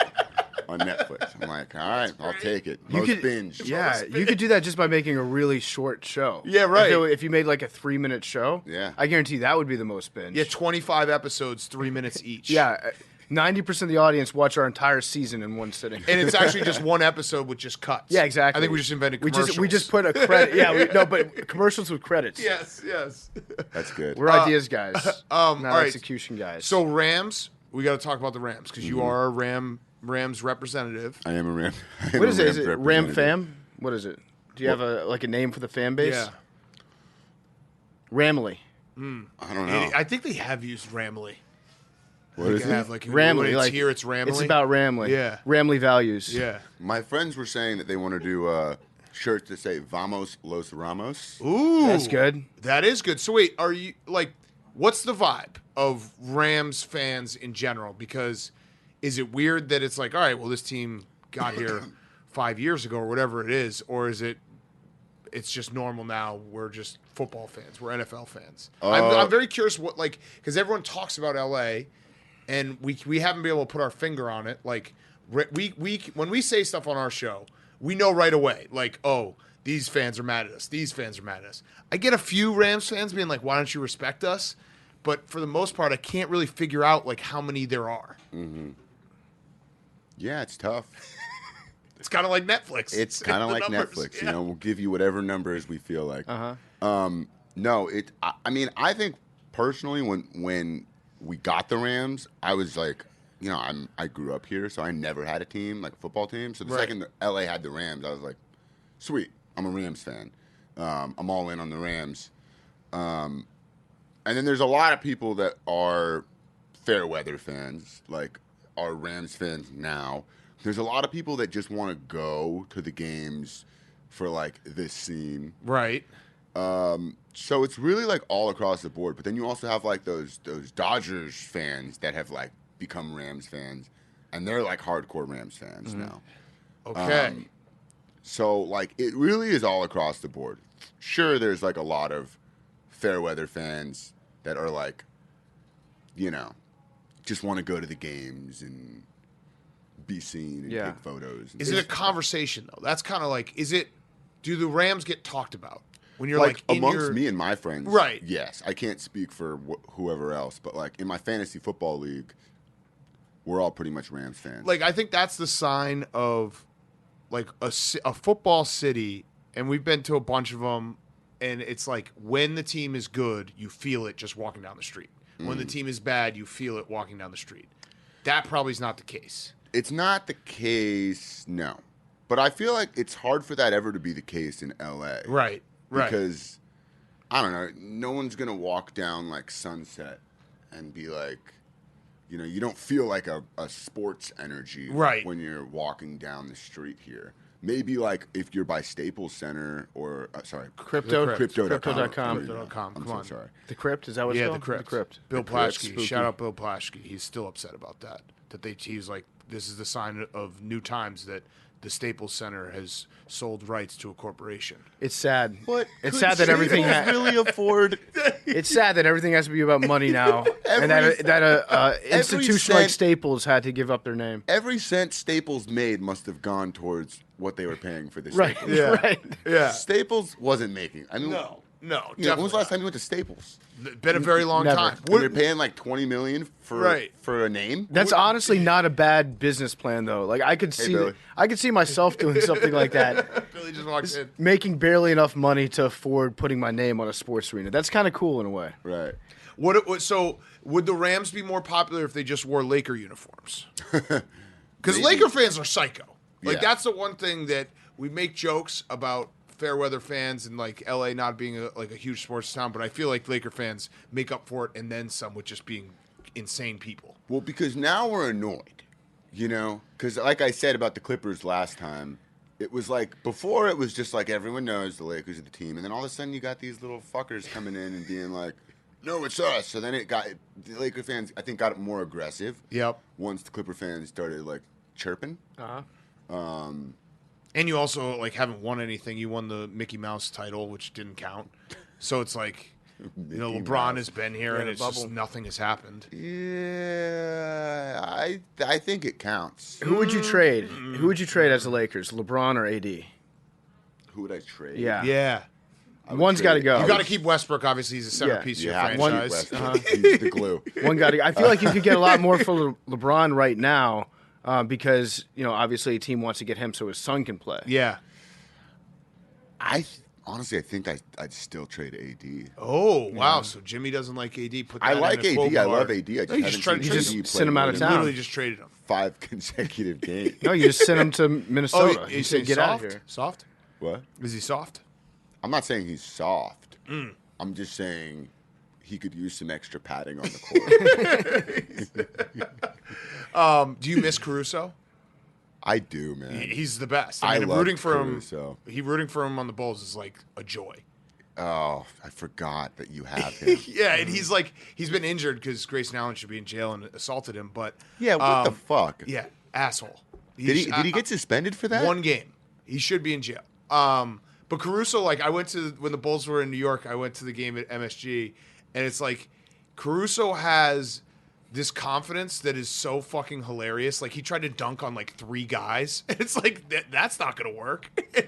M: on Netflix. I'm like, all right, I'll take it. Most binged.
B: Yeah, you could do that just by making a really short show.
A: Yeah, right.
B: If you made like a 3-minute show,
M: Yeah.
B: I guarantee that would be the most binge.
A: Yeah, 25 episodes, 3 minutes each.
B: Yeah, 90% of the audience watch our entire season in one sitting.
A: And it's actually just one episode with just cuts.
B: Yeah, exactly.
A: I think we just invented
B: We
A: commercials.
B: just put a credit. Yeah, but commercials with credits.
A: Yes.
M: That's good.
B: We're ideas guys, not
A: all right.
B: execution guys.
A: So Rams, we got to talk about the Rams because you are a Rams representative.
M: I am a Ram.
B: What is it? Is it Ram Fam? What is it? Do you have a name for the fan base?
A: Yeah.
B: Ramley.
M: I don't know.
A: I think they have used Ramley.
M: What is it?
B: Ramley.
A: It's
B: Like
A: here, it's Ramley.
B: It's about Ramley.
A: Yeah.
B: Ramley values.
A: Yeah.
M: My friends were saying that they want to do shirts that say "Vamos Los Ramos."
A: Ooh,
B: That's good.
A: That is good. So wait, are you like, what's the vibe of Rams fans in general? Because is it weird that it's like, all right, well, this team got here 5 years ago or whatever it is, or is it's just normal now? We're just football fans. We're NFL fans. I'm very curious what, like, because everyone talks about LA, and we haven't been able to put our finger on it. Like, we when we say stuff on our show, we know right away, like, oh, these fans are mad at us. These fans are mad at us. I get a few Rams fans being like, why don't you respect us? But for the most part, I can't really figure out, like, how many there are.
M: Mm-hmm. Yeah, it's tough.
A: It's kind of like Netflix.
M: It's kind of like
A: numbers.
M: Netflix.
A: Yeah.
M: You know, we'll give you whatever numbers we feel like.
B: Uh-huh.
M: No, I mean, I think personally, when we got the Rams, I was like, you know, I grew up here, so I never had a team, like a football team. So the second that LA had the Rams, I was like, sweet, I'm a Rams fan. I'm all in on the Rams. And then there's a lot of people that are fair weather fans, like are Rams fans now. There's a lot of people that just want to go to the games for like this scene.
A: Right.
M: So it's really like all across the board. But then you also have like those Dodgers fans that have like become Rams fans, and they're like hardcore Rams fans now.
A: Okay.
M: So like it really is all across the board. Sure, there's like a lot of fair weather fans that are like, you know, just want to go to the games and be seen and take photos.
A: Is it a conversation though? That's kind of like, do the Rams get talked about when you're
M: like
A: in
M: amongst me and my friends?
A: Right.
M: Yes, I can't speak for whoever else, but like in my fantasy football league, we're all pretty much Rams fans.
A: Like I think that's the sign of like a football city, and we've been to a bunch of them, and it's like when the team is good, you feel it just walking down the street. When the team is bad, you feel it walking down the street. That probably is not the case.
M: It's not the case, no. But I feel like it's hard for that ever to be the case in LA.
A: Right.
M: Because, I don't know, no one's going to walk down like Sunset and be like, you know, you don't feel like a sports energy when you're walking down the street here. Maybe like if you're by Staples Center or
B: Crypto.com.
A: Crypto.com.
M: I'm
A: Come
M: so
A: on.
M: sorry.
B: The Crypt, is that what's called?
A: The Crypt. Bill Plaschke. Shout out Bill Plaschke. He's still upset about that. He's like, this is the sign of new times that the Staples Center has sold rights to a corporation.
B: It's sad.
M: What?
B: It's sad that everything
M: really afford.
B: It's sad that everything has to be about money now, and that institution like Staples had to give up their name.
M: Every cent Staples made must have gone towards what they were paying for this.
B: Right.
M: Staples.
B: Yeah. Right.
A: Yeah.
M: Staples wasn't making. I mean,
A: No.
M: You know, when was the last time you went to Staples?
A: Been a very long time.
M: When they're paying like $20 million for a name.
B: That's honestly not a bad business plan, though. Like I could see myself doing something like that.
A: Billy just walks in,
B: making barely enough money to afford putting my name on a sports arena. That's kind of cool in a way.
M: Right.
A: So would the Rams be more popular if they just wore Laker uniforms? Because Laker fans are psycho. Like that's the one thing that we make jokes about fair weather fans and like LA not being a huge sports town, but I feel like Laker fans make up for it and then some with just being insane people.
M: Well, because now we're annoyed, you know? Because like I said about the Clippers last time, it was like before it was just like everyone knows the Lakers are the team, and then all of a sudden you got these little fuckers coming in and being like, no, it's us. So then the Laker fans I think got more aggressive.
A: Yep.
M: Once the Clipper fans started like chirping.
A: And you also like haven't won anything. You won the Mickey Mouse title, which didn't count. So it's like, you know, LeBron has been here, and it's just nothing has happened.
M: Yeah, I think it counts.
B: Who would you trade? Who would you trade as the Lakers, LeBron or AD?
M: Who would I trade?
A: Yeah.
B: One's got to go.
A: You got to keep Westbrook. Obviously, he's a centerpiece of your franchise.
M: He's the glue.
B: One got to. I feel like you could get a lot more for LeBron right now. Because, you know, obviously a team wants to get him so his son can play.
A: Yeah.
M: Honestly, I think I'd still trade AD.
A: Oh, wow. So Jimmy doesn't like AD.
M: I like AD. I love AD. I just haven't
B: you
M: seen
B: just
M: AD
B: sent him out of town.
A: Literally just traded him.
M: 5 consecutive games.
B: No, you just sent him to Minnesota.
A: Oh,
B: you said get out of here.
A: Soft?
M: What?
A: Is he soft?
M: I'm not saying he's soft. I'm just saying he could use some extra padding on the
A: court. Do you miss Caruso?
M: I do, man.
A: He's the best.
M: I
A: mean,
M: love
A: rooting for
M: Caruso.
A: him. Rooting for him on the Bulls is like a joy.
M: Oh, I forgot that you have him.
A: Yeah, and he's been injured because Grayson Allen should be in jail and assaulted him. But
M: yeah, what the fuck?
A: Yeah, asshole.
M: Did he get suspended for that?
A: 1 game. He should be in jail. But Caruso, like I went to when the Bulls were in New York, I went to the game at MSG, and it's like Caruso has this confidence that is so fucking hilarious. Like he tried to dunk on like 3 guys, and it's like that's not gonna work. And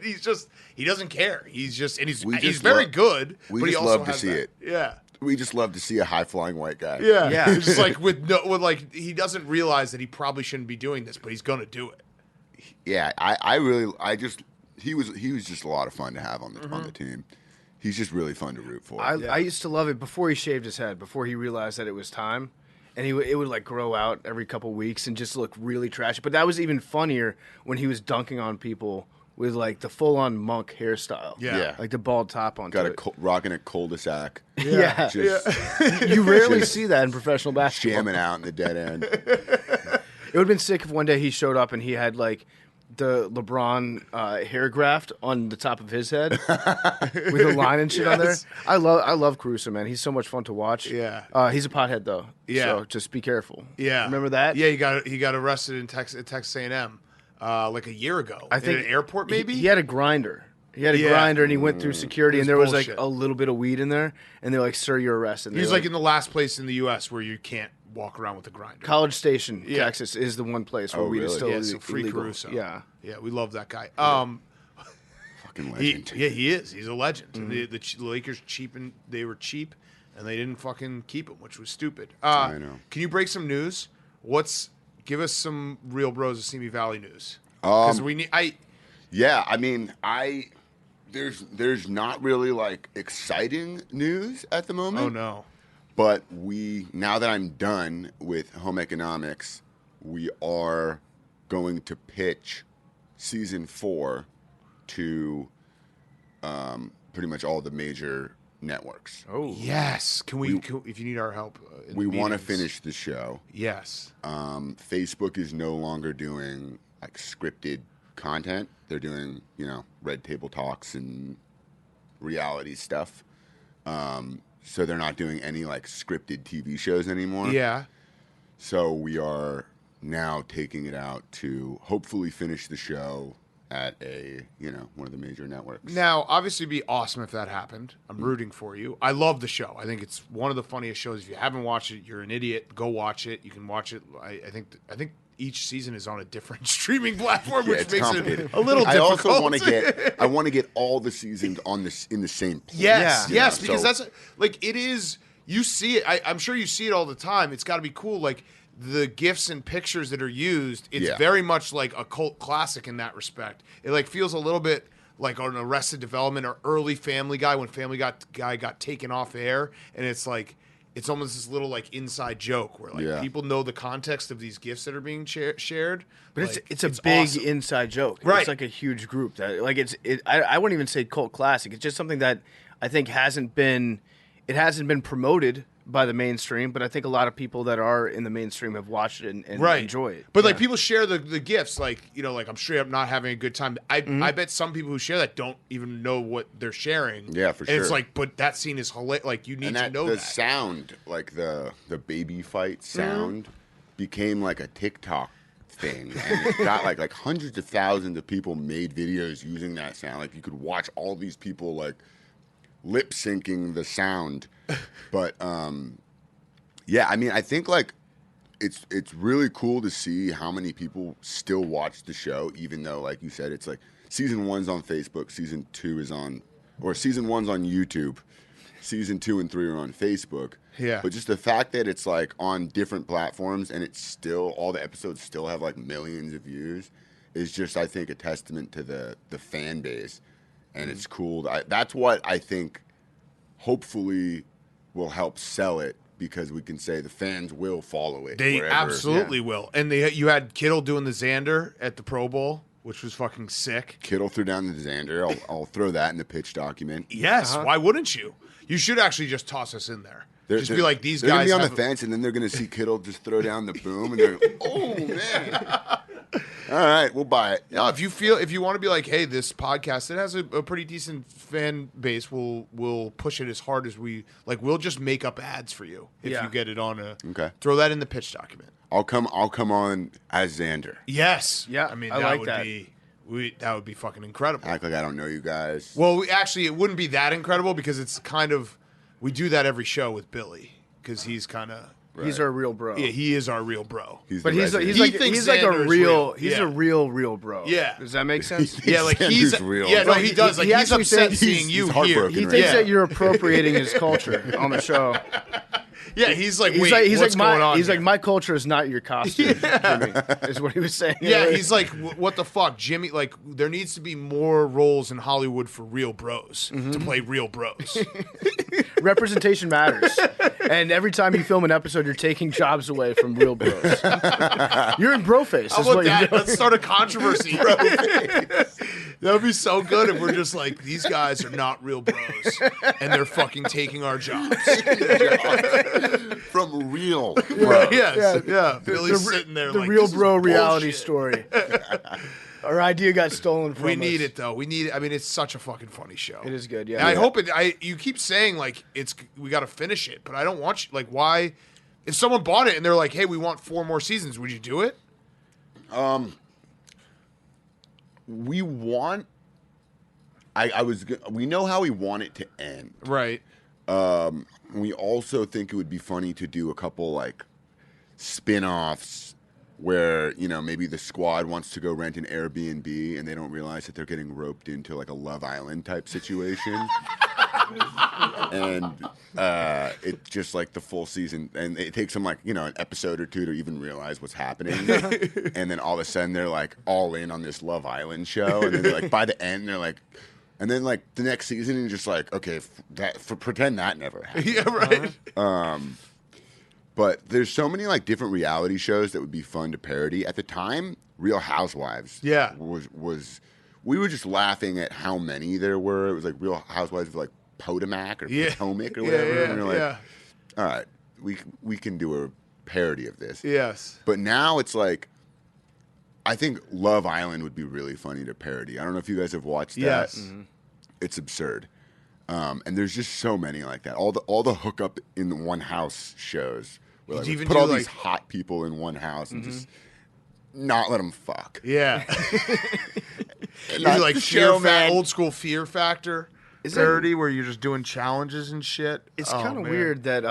A: he doesn't care. He's very good.
M: We
A: but
M: just
A: he also
M: love to
A: has
M: see
A: that.
M: it.
A: Yeah.
M: We just love to see a high flying white guy.
A: Yeah. It's just like he doesn't realize that he probably shouldn't be doing this, but he's gonna do it.
M: Yeah, he was just a lot of fun to have on the team. He's just really fun to root for.
B: I used to love it before he shaved his head, before he realized that it was time. And it would like grow out every couple weeks and just look really trashy. But that was even funnier when he was dunking on people with like the full-on monk hairstyle.
M: Yeah.
B: Like the bald top on.
M: Rocking a cul-de-sac.
B: Yeah. You rarely see that in professional basketball.
M: Jamming out in the dead end.
B: It would have been sick if one day he showed up and he had like the LeBron hair graft on the top of his head with a line and shit on there. I love Caruso, man. He's so much fun to watch.
A: Yeah.
B: He's a pothead though.
A: Yeah.
B: So just be careful.
A: Yeah.
B: Remember that?
A: Yeah, he got arrested in Texas A&M like a year ago.
B: I think
A: in an airport maybe.
B: He had a grinder. He had a grinder and he went through security
A: It was
B: and there was
A: bullshit.
B: like a little bit of weed in there and they're like, "Sir, you're arrested."
A: He's like in the last place in the U.S. where you can't walk around with a grinder.
B: College Station, Texas is the one place where weed is still
A: so free
B: illegal.
A: Caruso.
B: Yeah.
A: Yeah, we love that guy.
M: Fucking legend.
A: He is. He's a legend.
B: Mm-hmm.
A: The Lakers they were cheap, and they didn't fucking keep him, which was stupid.
M: I know.
A: Can you break some news? Give us some Real Bros of Simi Valley news? Because we need.
M: Yeah, I mean, there's not really like exciting news at the moment.
A: Oh no.
M: But now that I'm done with home economics, we are going to pitch season 4 to pretty much all the major networks.
A: Oh yes. Can we if you need our help?
M: We want to finish the show.
A: Yes.
M: Facebook is no longer doing like scripted content. They're doing, red table talks and reality stuff. So they're not doing any like scripted TV shows anymore.
A: Yeah.
M: So we are now taking it out to hopefully finish the show at one of the major networks.
A: Now, obviously, it'd be awesome if that happened. I'm rooting for you. I love the show. I think it's one of the funniest shows. If you haven't watched it, you're an idiot. Go watch it. You can watch it. I think each season is on a different streaming platform, which
M: it's
A: makes
M: complicated.
A: it a little difficult.
M: I also want to get all the seasons in the same place.
A: Yes, because that's like it is. You see it. I'm sure you see it all the time. It's got to be cool. Like the GIFs and pictures that are used, it's very much like a cult classic in that respect. It like feels a little bit like on Arrested Development or early Family Guy when Family Guy got taken off air, and it's like it's almost this little like inside joke where like people know the context of these GIFs that are being shared.
B: But
A: like,
B: it's a big
A: awesome.
B: inside joke.
A: Right.
B: It's like a huge group. That like I wouldn't even say cult classic. It's just something that I think hasn't been promoted by the mainstream, but I think a lot of people that are in the mainstream have watched it and enjoy it.
A: But like people share the GIFs, like like I'm straight up not having a good time. I bet some people who share that don't even know what they're sharing.
M: Yeah, for sure.
A: And it's like, but that scene is hilarious. Like you need to know
M: the
A: that.
M: sound, like the baby fight sound, became like a TikTok thing, and it got like hundreds of thousands of people made videos using that sound. Like you could watch all these people like lip syncing the sound. But I mean, I think like it's really cool to see how many people still watch the show, even though, like you said, it's like season 1's on Facebook, season 1's on YouTube, season 2 and 3 are on Facebook.
A: Yeah.
M: But just the fact that it's like on different platforms and it's still all the episodes still have like millions of views is just, I think, a testament to the fan base, and it's cool. That's what I think. Hopefully, will help sell it because we can say the fans will follow it.
A: They
M: wherever.
A: absolutely will. And you had Kittle doing the Xander at the Pro Bowl, which was fucking sick.
M: Kittle threw down the Xander. I'll throw that in the pitch document.
A: Yes, why wouldn't you? You should actually just toss us in there. Just be like, these
M: they're
A: guys
M: gonna be on the fence, and then they're gonna see Kittle just throw down the boom, and they're like, oh man. All right, we'll buy it.
A: No, if you want to be like, hey, this podcast, it has a pretty decent fan base. We'll push it as hard as we like. We'll just make up ads for you if you get it on a.
M: Okay.
A: Throw that in the pitch document.
M: I'll come on as Xander.
A: Yes.
B: Yeah.
A: I mean,
B: I
A: that
B: like
A: would
B: that.
A: be. That would be fucking incredible.
M: Act like I don't know you guys.
A: Well, actually, it wouldn't be that incredible because it's kind of we do that every show with Billy because he's kind of.
B: Right. He's our real bro.
A: Yeah, he is our real bro.
B: He's like a real. He's a real bro.
A: Yeah.
B: Does that make sense?
A: Yeah, like he's
M: real.
A: Yeah, no, he does. Like
B: he
A: he's
B: actually
A: upset
B: said
A: seeing you
M: he's
A: here.
B: He thinks that you're appropriating his culture on the show.
A: Yeah, he's like, wait, what's going on?
B: He's
A: here?
B: like, my culture is not your costume, Jimmy, is what he was saying.
A: Yeah, he's like, what the fuck, Jimmy? Like, there needs to be more roles in Hollywood for real bros to play real bros.
B: Representation matters. And every time you film an episode, you're taking jobs away from real bros. You're in bro face.
A: How about that? Let's start a controversy. That would be so good if we're just like, these guys are not real bros, and they're fucking taking our jobs.
M: From real.
A: Right, yes, yeah. Billy's sitting there
B: the
A: like,
B: real
A: this is
B: bro reality
A: bullshit.
B: story. Our idea got stolen from us.
A: We need it though. We need it. I mean, it's such a fucking funny show.
B: It is good. Yeah.
A: And I hope it. You keep saying like we got to finish it, but I don't want you. Like, why? If someone bought it and they're like, "Hey, we want 4 more seasons," would you do it?
M: We want. We know how we want it to end.
A: Right.
M: We also think it would be funny to do a couple like spin-offs where, maybe the squad wants to go rent an Airbnb and they don't realize that they're getting roped into like a Love Island type situation. And it's just like the full season, and it takes them like, an episode or 2 to even realize what's happening. And then all of a sudden they're like all in on this Love Island show. And then they're like, by the end, they're like, and then like the next season, you're just like, okay, pretend that never happened.
A: Yeah, right.
M: But there's so many like different reality shows that would be fun to parody. At the time, Real Housewives was we were just laughing at how many there were. It was like Real Housewives of like Potomac or Potomac or whatever.
A: Yeah,
M: and we were like, all right, we can do a parody of this.
A: Yes.
M: But now it's like, I think Love Island would be really funny to parody. I don't know if you guys have watched that.
A: Yes.
M: Mm-hmm. It's absurd. And there's just so many like that. All the hookup in one house shows. Where, like,
A: even
M: put
A: do,
M: all
A: like-
M: these hot people in one house and just not let them fuck.
A: Yeah.
M: And
A: You
M: that's
A: do like
M: the show, man.
A: old school Fear Factor parody where you're just doing challenges and shit.
B: It's
A: Oh,
B: kind of
A: man.
B: weird that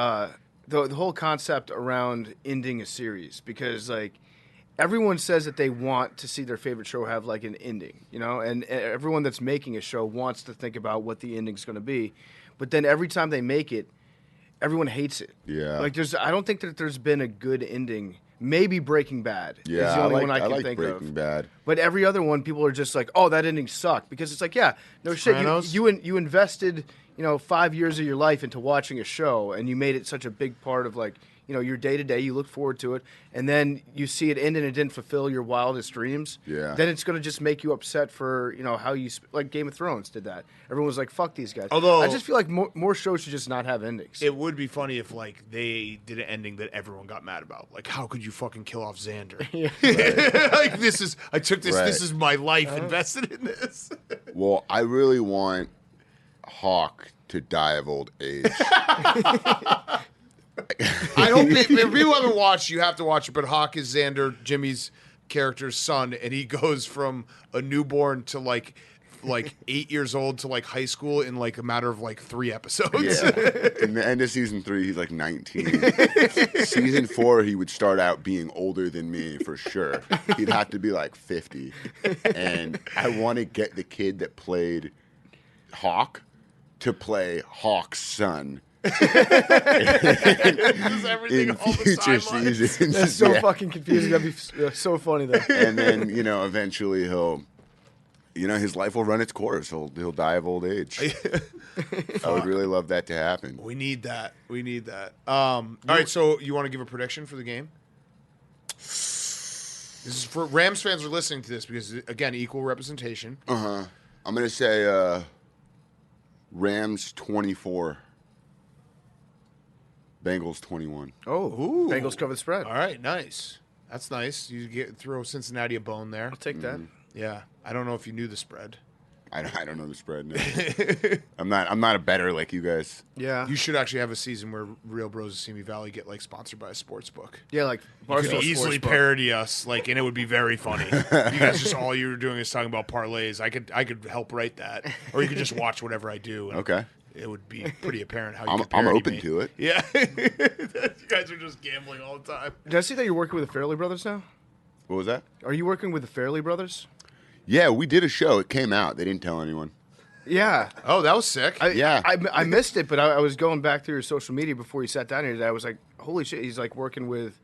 B: the whole concept around ending a series, because like everyone says that they want to see their favorite show have like an ending, and everyone that's making a show wants to think about what the ending's going to be, but then every time they make it, everyone hates it.
M: Yeah.
B: Like I don't think that there's been a good ending. Maybe Breaking Bad is the only one I can
M: like
B: think
M: Breaking
B: of.
M: Bad.
B: But every other one, people are just like, "Oh, that ending sucked," because it's like, yeah, no shit.
A: Sopranos?
B: You invested, 5 years of your life into watching a show, and you made it such a big part of like, your day to day. You look forward to it, and then you see it end and it didn't fulfill your wildest dreams.
M: Yeah.
B: Then it's gonna just make you upset for how you like Game of Thrones did that. Everyone was like, "Fuck these guys."
A: Although-
B: I just feel like more shows should just not have endings.
A: It would be funny if like they did an ending that everyone got mad about. Like, how could you fucking kill off Xander? Like I took this.
M: Right.
A: This is my life invested in this.
M: Well, I really want Hawk to die of old age.
A: I hope if you haven't watched, you have to watch it. But Hawk is Xander, Jimmy's character's son, and he goes from a newborn to like 8 years old to like high school in like a matter of like 3 episodes.
M: Yeah. In the end of season 3, he's like 19. Season 4, he would start out being older than me for sure. He'd have to be like 50. And I want to get the kid that played Hawk to play Hawk's son.
A: Everything
M: in
A: all the
M: future
A: timelines.
M: seasons.
B: That's so
M: Yeah.
B: fucking confusing. That'd be so funny though.
M: And then, eventually he'll, his life will run its course. He'll die of old age. I would really love that to happen.
A: We need that. All right, so you want to give a prediction for the game? This is for Rams fans are listening to this because again, equal representation.
M: I'm going to say Rams 24. Bengals 21.
B: Oh, Bengals cover the spread.
A: All right, nice. That's nice. You throw Cincinnati a bone there.
B: I'll take that.
A: Yeah, I don't know if you knew the spread.
M: I don't know the spread. No. I'm not a bettor like you guys.
B: Yeah.
A: You should actually have a season where Real Bros of Simi Valley get like sponsored by a sports book.
B: Yeah, like
A: You could
B: Barstool
A: easily
B: Sportsbook.
A: parody us, like, and it would be very funny. You guys just all you were doing is talking about parlays. I could help write that, or you could just watch whatever I do. And
M: Okay.
A: It would be pretty apparent how you
M: I'm
A: could parody
M: open
A: me.
M: to it.
A: Yeah, you guys are just gambling all the time.
B: Did I see that you're working with the Fairley Brothers now?
M: What was that?
B: Are you working with the Fairley Brothers?
M: Yeah, we did a show. It came out. They didn't tell anyone.
B: Yeah.
A: Oh, that was sick.
B: I missed it, but I was going back through your social media before you sat down here today. I was like, holy shit, he's like working with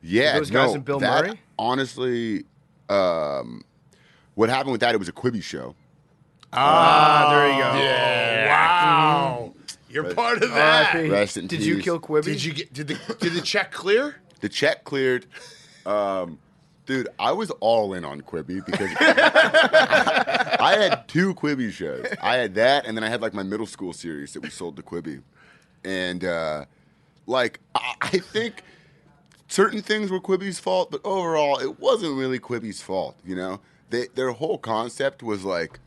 B: those guys and Bill Murray?
M: Honestly, what happened with that, it was a Quibi show.
B: There you go.
A: Yeah. Wow. You're part of that.
B: R.I.P.
M: Rest in
B: Did you
M: peace.
B: kill Quibi?
A: Did the check clear?
M: The check cleared. Dude, I was all in on Quibi because I had 2 Quibi shows. I had that, and then I had like my middle school series that we sold to Quibi. And I think certain things were Quibi's fault, but overall, it wasn't really Quibi's fault. their whole concept was like,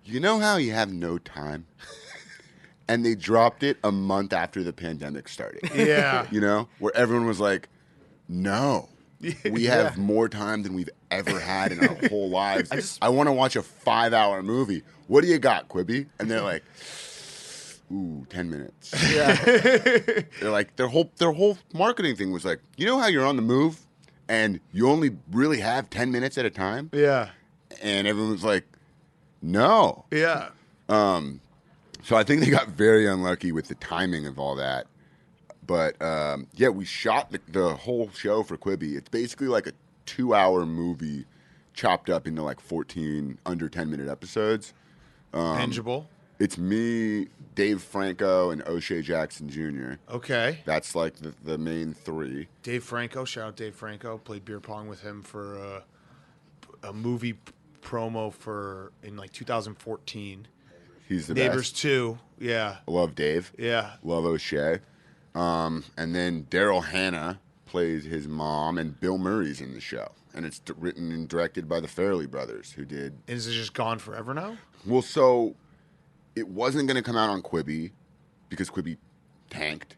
M: you know how you have no time? And they dropped it a month after the pandemic started.
A: Yeah.
M: You know, where everyone was like, no, we have more time than we've ever had in our whole lives. I want to watch a 5-hour movie. What do you got, Quibi? And they're like, ooh, 10 minutes.
A: Yeah.
M: They're like, their whole marketing thing was like, you know how you're on the move and you only really have 10 minutes at a time?
A: Yeah.
M: And everyone was like, no.
A: Yeah.
M: So I think they got very unlucky with the timing of all that. But, yeah, we shot the whole show for Quibi. It's basically like a 2-hour movie chopped up into like 14 under 10-minute episodes.
A: Bingeable.
M: It's me, Dave Franco, and O'Shea Jackson Jr.
A: Okay.
M: That's like the main three.
A: Dave Franco, shout out Dave Franco. Played beer pong with him for a movie promo in like 2014.
M: He's the
A: Neighbors
M: best.
A: 2, yeah.
M: Love Dave.
A: Yeah.
M: Love O'Shea. And then Daryl Hannah plays his mom, and Bill Murray's in the show. And it's written and directed by the Farrelly brothers, who did...
A: Is it just gone forever now?
M: Well, so it wasn't going to come out on Quibi because Quibi tanked,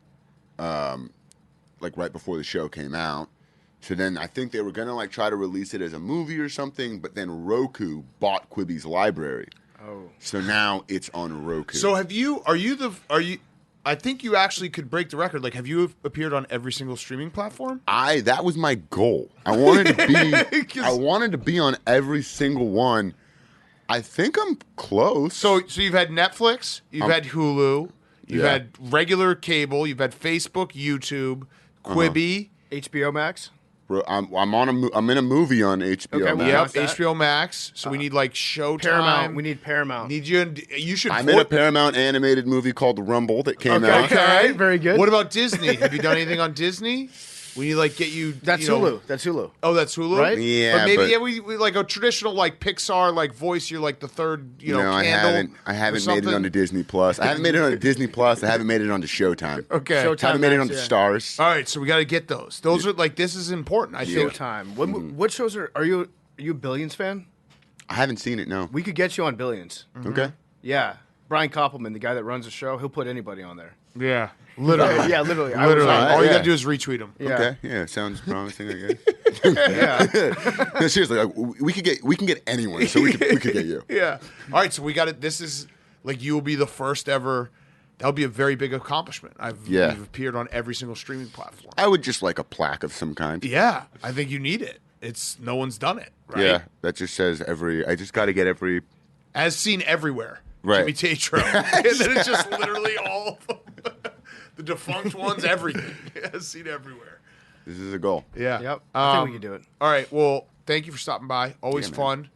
M: like right before the show came out. So then I think they were going to like try to release it as a movie or something, but then Roku bought Quibi's library.
B: Oh.
M: So now it's on Roku.
A: So I think you actually could break the record. Like, have you appeared on every single streaming platform?
M: That was my goal. I wanted to be on every single one. I think I'm close.
A: So you've had Netflix, you've had Hulu, you've had regular cable, you've had Facebook, YouTube, Quibi,
B: HBO Max.
M: Bro, I'm in a movie on HBO Max.
A: Yep, HBO Max. So we need like Showtime.
B: Paramount. We need Paramount.
A: You should.
M: I'm in a Paramount animated movie called Rumble that came out.
A: Okay,
B: very good.
A: What about Disney? Have you done anything on Disney? We need like get you.
B: That's Hulu. That's Hulu.
A: Oh, that's Hulu,
B: right?
M: Yeah,
A: but maybe we like a traditional like Pixar like voice. You're like the third, candle.
M: I haven't made it onto Disney Plus. I haven't made it onto Disney Plus. I haven't made it onto Showtime.
A: Okay,
B: Showtime
M: haven't made it
B: Max,
M: onto Stars.
A: All right, so we got to get those. Those are like this is important. I think.
B: Showtime. What shows are you a Billions fan?
M: I haven't seen it. No.
B: We could get you on Billions.
M: Okay.
B: Yeah, Brian Koppelman, the guy that runs the show, he'll put anybody on there.
A: Yeah, literally.
B: Yeah, literally.
A: All you got to do is retweet him.
B: Yeah.
M: Okay. Yeah, sounds promising. I guess.
B: Yeah.
M: No, seriously, like, we can get anyone, so we could get you.
A: Yeah. All right, so we got it. This is like you will be the first ever. That'll be a very big accomplishment. You've appeared on every single streaming platform.
M: I would just like a plaque of some kind.
A: Yeah, I think you need it. It's no one's done it. Right?
M: Yeah, that just says I just got to get every.
A: As seen everywhere.
M: Right.
A: Jimmy Tatro. And then it's just literally all of them. The defunct ones, everything. As seen everywhere.
M: This is a goal.
A: Yeah.
B: Yep. I think we can do it.
A: All right. Well, thank you for stopping by. Always fun.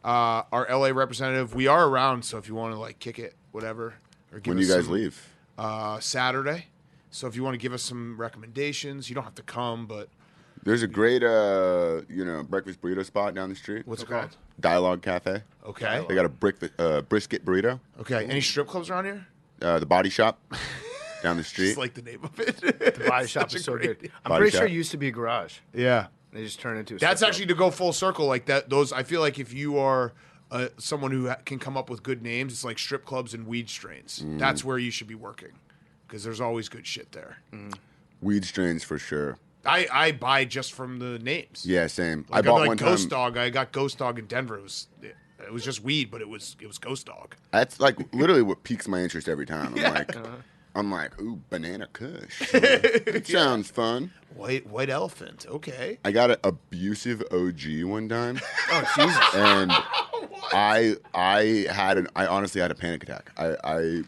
A: Our LA representative, we are around, so if you want to like kick it, whatever. Or give
M: When
A: us
M: you guys
A: some,
M: leave?
A: Saturday. So if you want to give us some recommendations, you don't have to come, but
M: There's a great breakfast burrito spot down the street.
A: what's it called?
M: Dialogue Cafe.
A: Okay.
M: They got a brisket burrito.
A: Okay. Any strip clubs around here?
M: The Body Shop down the street.
A: Just like the name of it.
B: The body shop is so good. I'm pretty sure it used to be a garage.
A: Yeah.
B: They just turned into a
A: That's
B: strip
A: actually to go full circle like that. Those I feel like if you are someone who can come up with good names, it's like strip clubs and weed strains. That's where you should be working because there's always good shit there.
M: Weed strains for sure.
A: I buy just from the names.
M: Yeah, same.
A: Like,
M: I bought
A: like
M: one
A: Ghost
M: time.
A: Dog. I got Ghost Dog in Denver. It was just weed, but it was Ghost Dog.
M: That's like literally what piques my interest every time. I'm like, ooh, banana kush. It sounds fun.
A: White elephant. Okay.
M: I got an abusive OG one time.
B: Oh Jesus!
M: And I honestly had a panic attack. I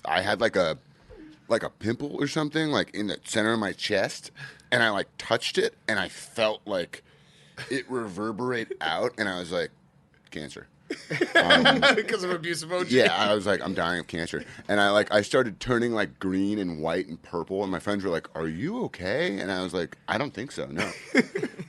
M: had like a pimple or something like in the center of my chest, and I like touched it, and I felt like it reverberate out, and I was like, cancer.
A: Because of abusive OG.
M: Yeah, I was like, I'm dying of cancer, and I started turning like green and white and purple, and my friends were like, "Are you okay?" And I was like, "I don't think so, no."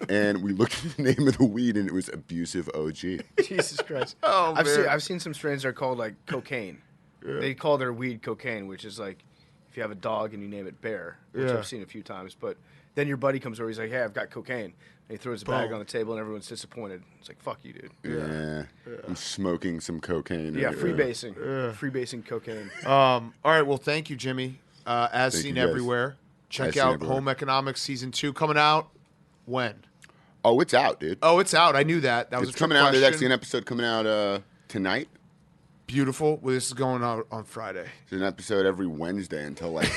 M: And we looked at the name of the weed, and it was abusive OG.
B: Jesus Christ!
A: Oh man,
B: I've seen some strains that are called like cocaine. Yeah. They call their weed cocaine, which is like if you have a dog and you name it Bear, which I've seen a few times, but Then your buddy comes over. He's like, "Hey, I've got cocaine." And he throws his bag on the table, and everyone's disappointed. It's like, "Fuck you, dude."
M: Yeah. I'm smoking some cocaine.
B: Yeah, freebasing cocaine.
A: All right, well, thank you, Jimmy. As
M: Thank
A: Seen
M: you, guys.
A: Everywhere. Check
M: As Seen
A: out
M: Everywhere.
A: Home Economics Season 2 coming out. When?
M: Oh, it's out, dude.
A: Oh, it's out. I knew that. That was
M: It's
A: a trick
M: coming out. There's
A: question.
M: actually an episode coming out tonight.
A: Beautiful. Well, this is going out on Friday.
M: There's an episode every Wednesday until like.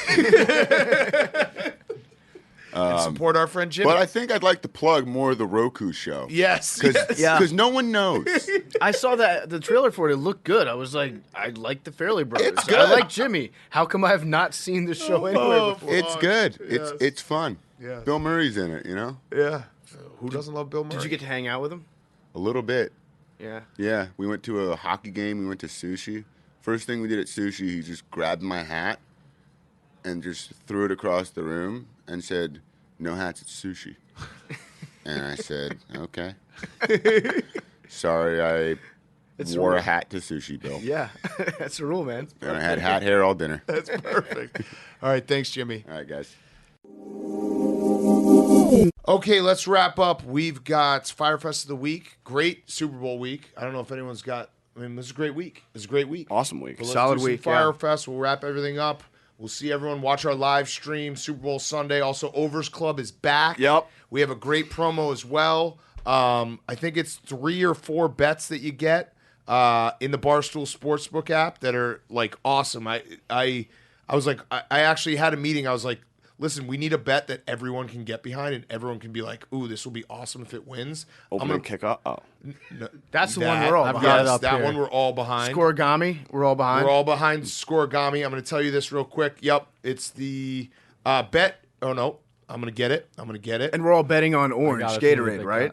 A: And support our friend Jimmy.
M: But I think I'd like to plug more of the Roku show.
A: Yes.
M: Because
A: yes.
M: no one knows.
B: I saw the trailer for it. It looked good. I was like, I like the Fairley Brothers.
M: It's good.
B: I like Jimmy. How come I have not seen the show anywhere before?
M: It's good.
A: Yes.
M: It's fun.
A: Yes.
M: Bill Murray's in it, you know?
A: Yeah. Who doesn't love Bill Murray?
B: Did you get to hang out with him?
M: A little bit.
B: Yeah.
M: Yeah. We went to a hockey game. We went to sushi. First thing we did at sushi, he just grabbed my hat and just threw it across the room and said, "No hats at sushi." And I said, "Okay." Sorry, I wore a hat to sushi, Bill.
B: Yeah. That's the rule, man.
M: And I had hat hair all dinner.
A: That's perfect. All right. Thanks, Jimmy.
M: All right, guys.
A: Okay, let's wrap up. We've got Fyre Fest of the week. Great Super Bowl week. I don't know if anyone's got. I mean, this is a great week. It's a great week.
D: Awesome week.
A: But let's
B: Solid
A: do some
B: week,
A: Fyre
B: yeah.
A: Fest. We'll wrap everything up. We'll see everyone. Watch our live stream. Super Bowl Sunday. Also, Overs Club is back.
D: Yep.
A: We have a great promo as well. I think it's 3 or 4 bets that you get in the Barstool Sportsbook app that are like awesome. I was like, I actually had a meeting. I was like, listen, we need a bet that everyone can get behind and everyone can be like, ooh, this will be awesome if it wins.
D: Opening kickoff. Oh.
A: No,
B: That's the one we're all
A: I've
B: behind.
A: got
E: it up
A: that
E: here.
A: one we're all behind.
B: Scoregami, we're all behind.
A: We're all behind Scoregami. I'm going to tell you this real quick. Yep, it's the bet. Oh, no. I'm going to get it.
B: And we're all betting on orange
E: got it from the
B: Gatorade,
E: big
B: right?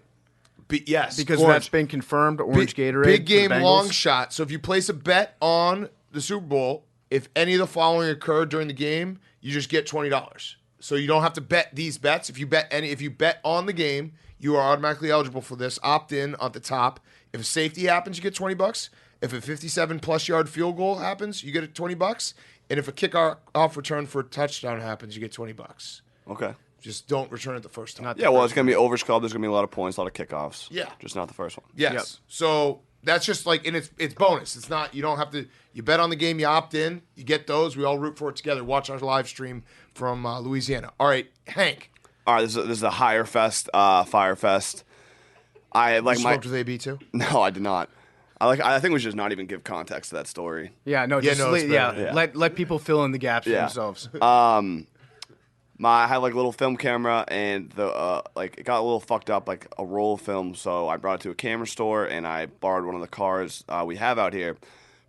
A: Yes.
B: Because
A: orange.
B: that's been confirmed, orange Gatorade.
A: Big
B: for the
A: game,
B: Bengals.
A: long shot. So if you place a bet on the Super Bowl, if any of the following occur during the game, you just get $20. So you don't have to bet these bets. If you bet on the game, you are automatically eligible for this. Opt in at the top. If a safety happens, you get $20. If a 57-plus yard field goal happens, you get $20. And if a kickoff return for a touchdown happens, you get $20.
D: Okay.
A: Just don't return it the first time.
D: Yeah, well, it's going to be Overs Club. There's going to be a lot of points, a lot of kickoffs.
A: Yeah.
D: Just not the first one.
A: Yes.
B: Yep.
A: So that's just like, and it's bonus. It's not, you don't have to, you bet on the game, you opt in, you get those. We all root for it together. Watch our live stream from Louisiana. All right, Hank.
D: All right, this is a Fyre Fest. I like
A: You
D: my.
A: smoked with AB too?
D: No, I did not. I think we should just not even give context to that story.
B: Yeah, no,
A: Yeah,
B: just
A: no, it's better.
D: Yeah.
B: let people fill in the gaps for themselves.
D: I had like a little film camera and the it got a little fucked up, like a roll of film. So I brought it to a camera store and I borrowed one of the cars we have out here.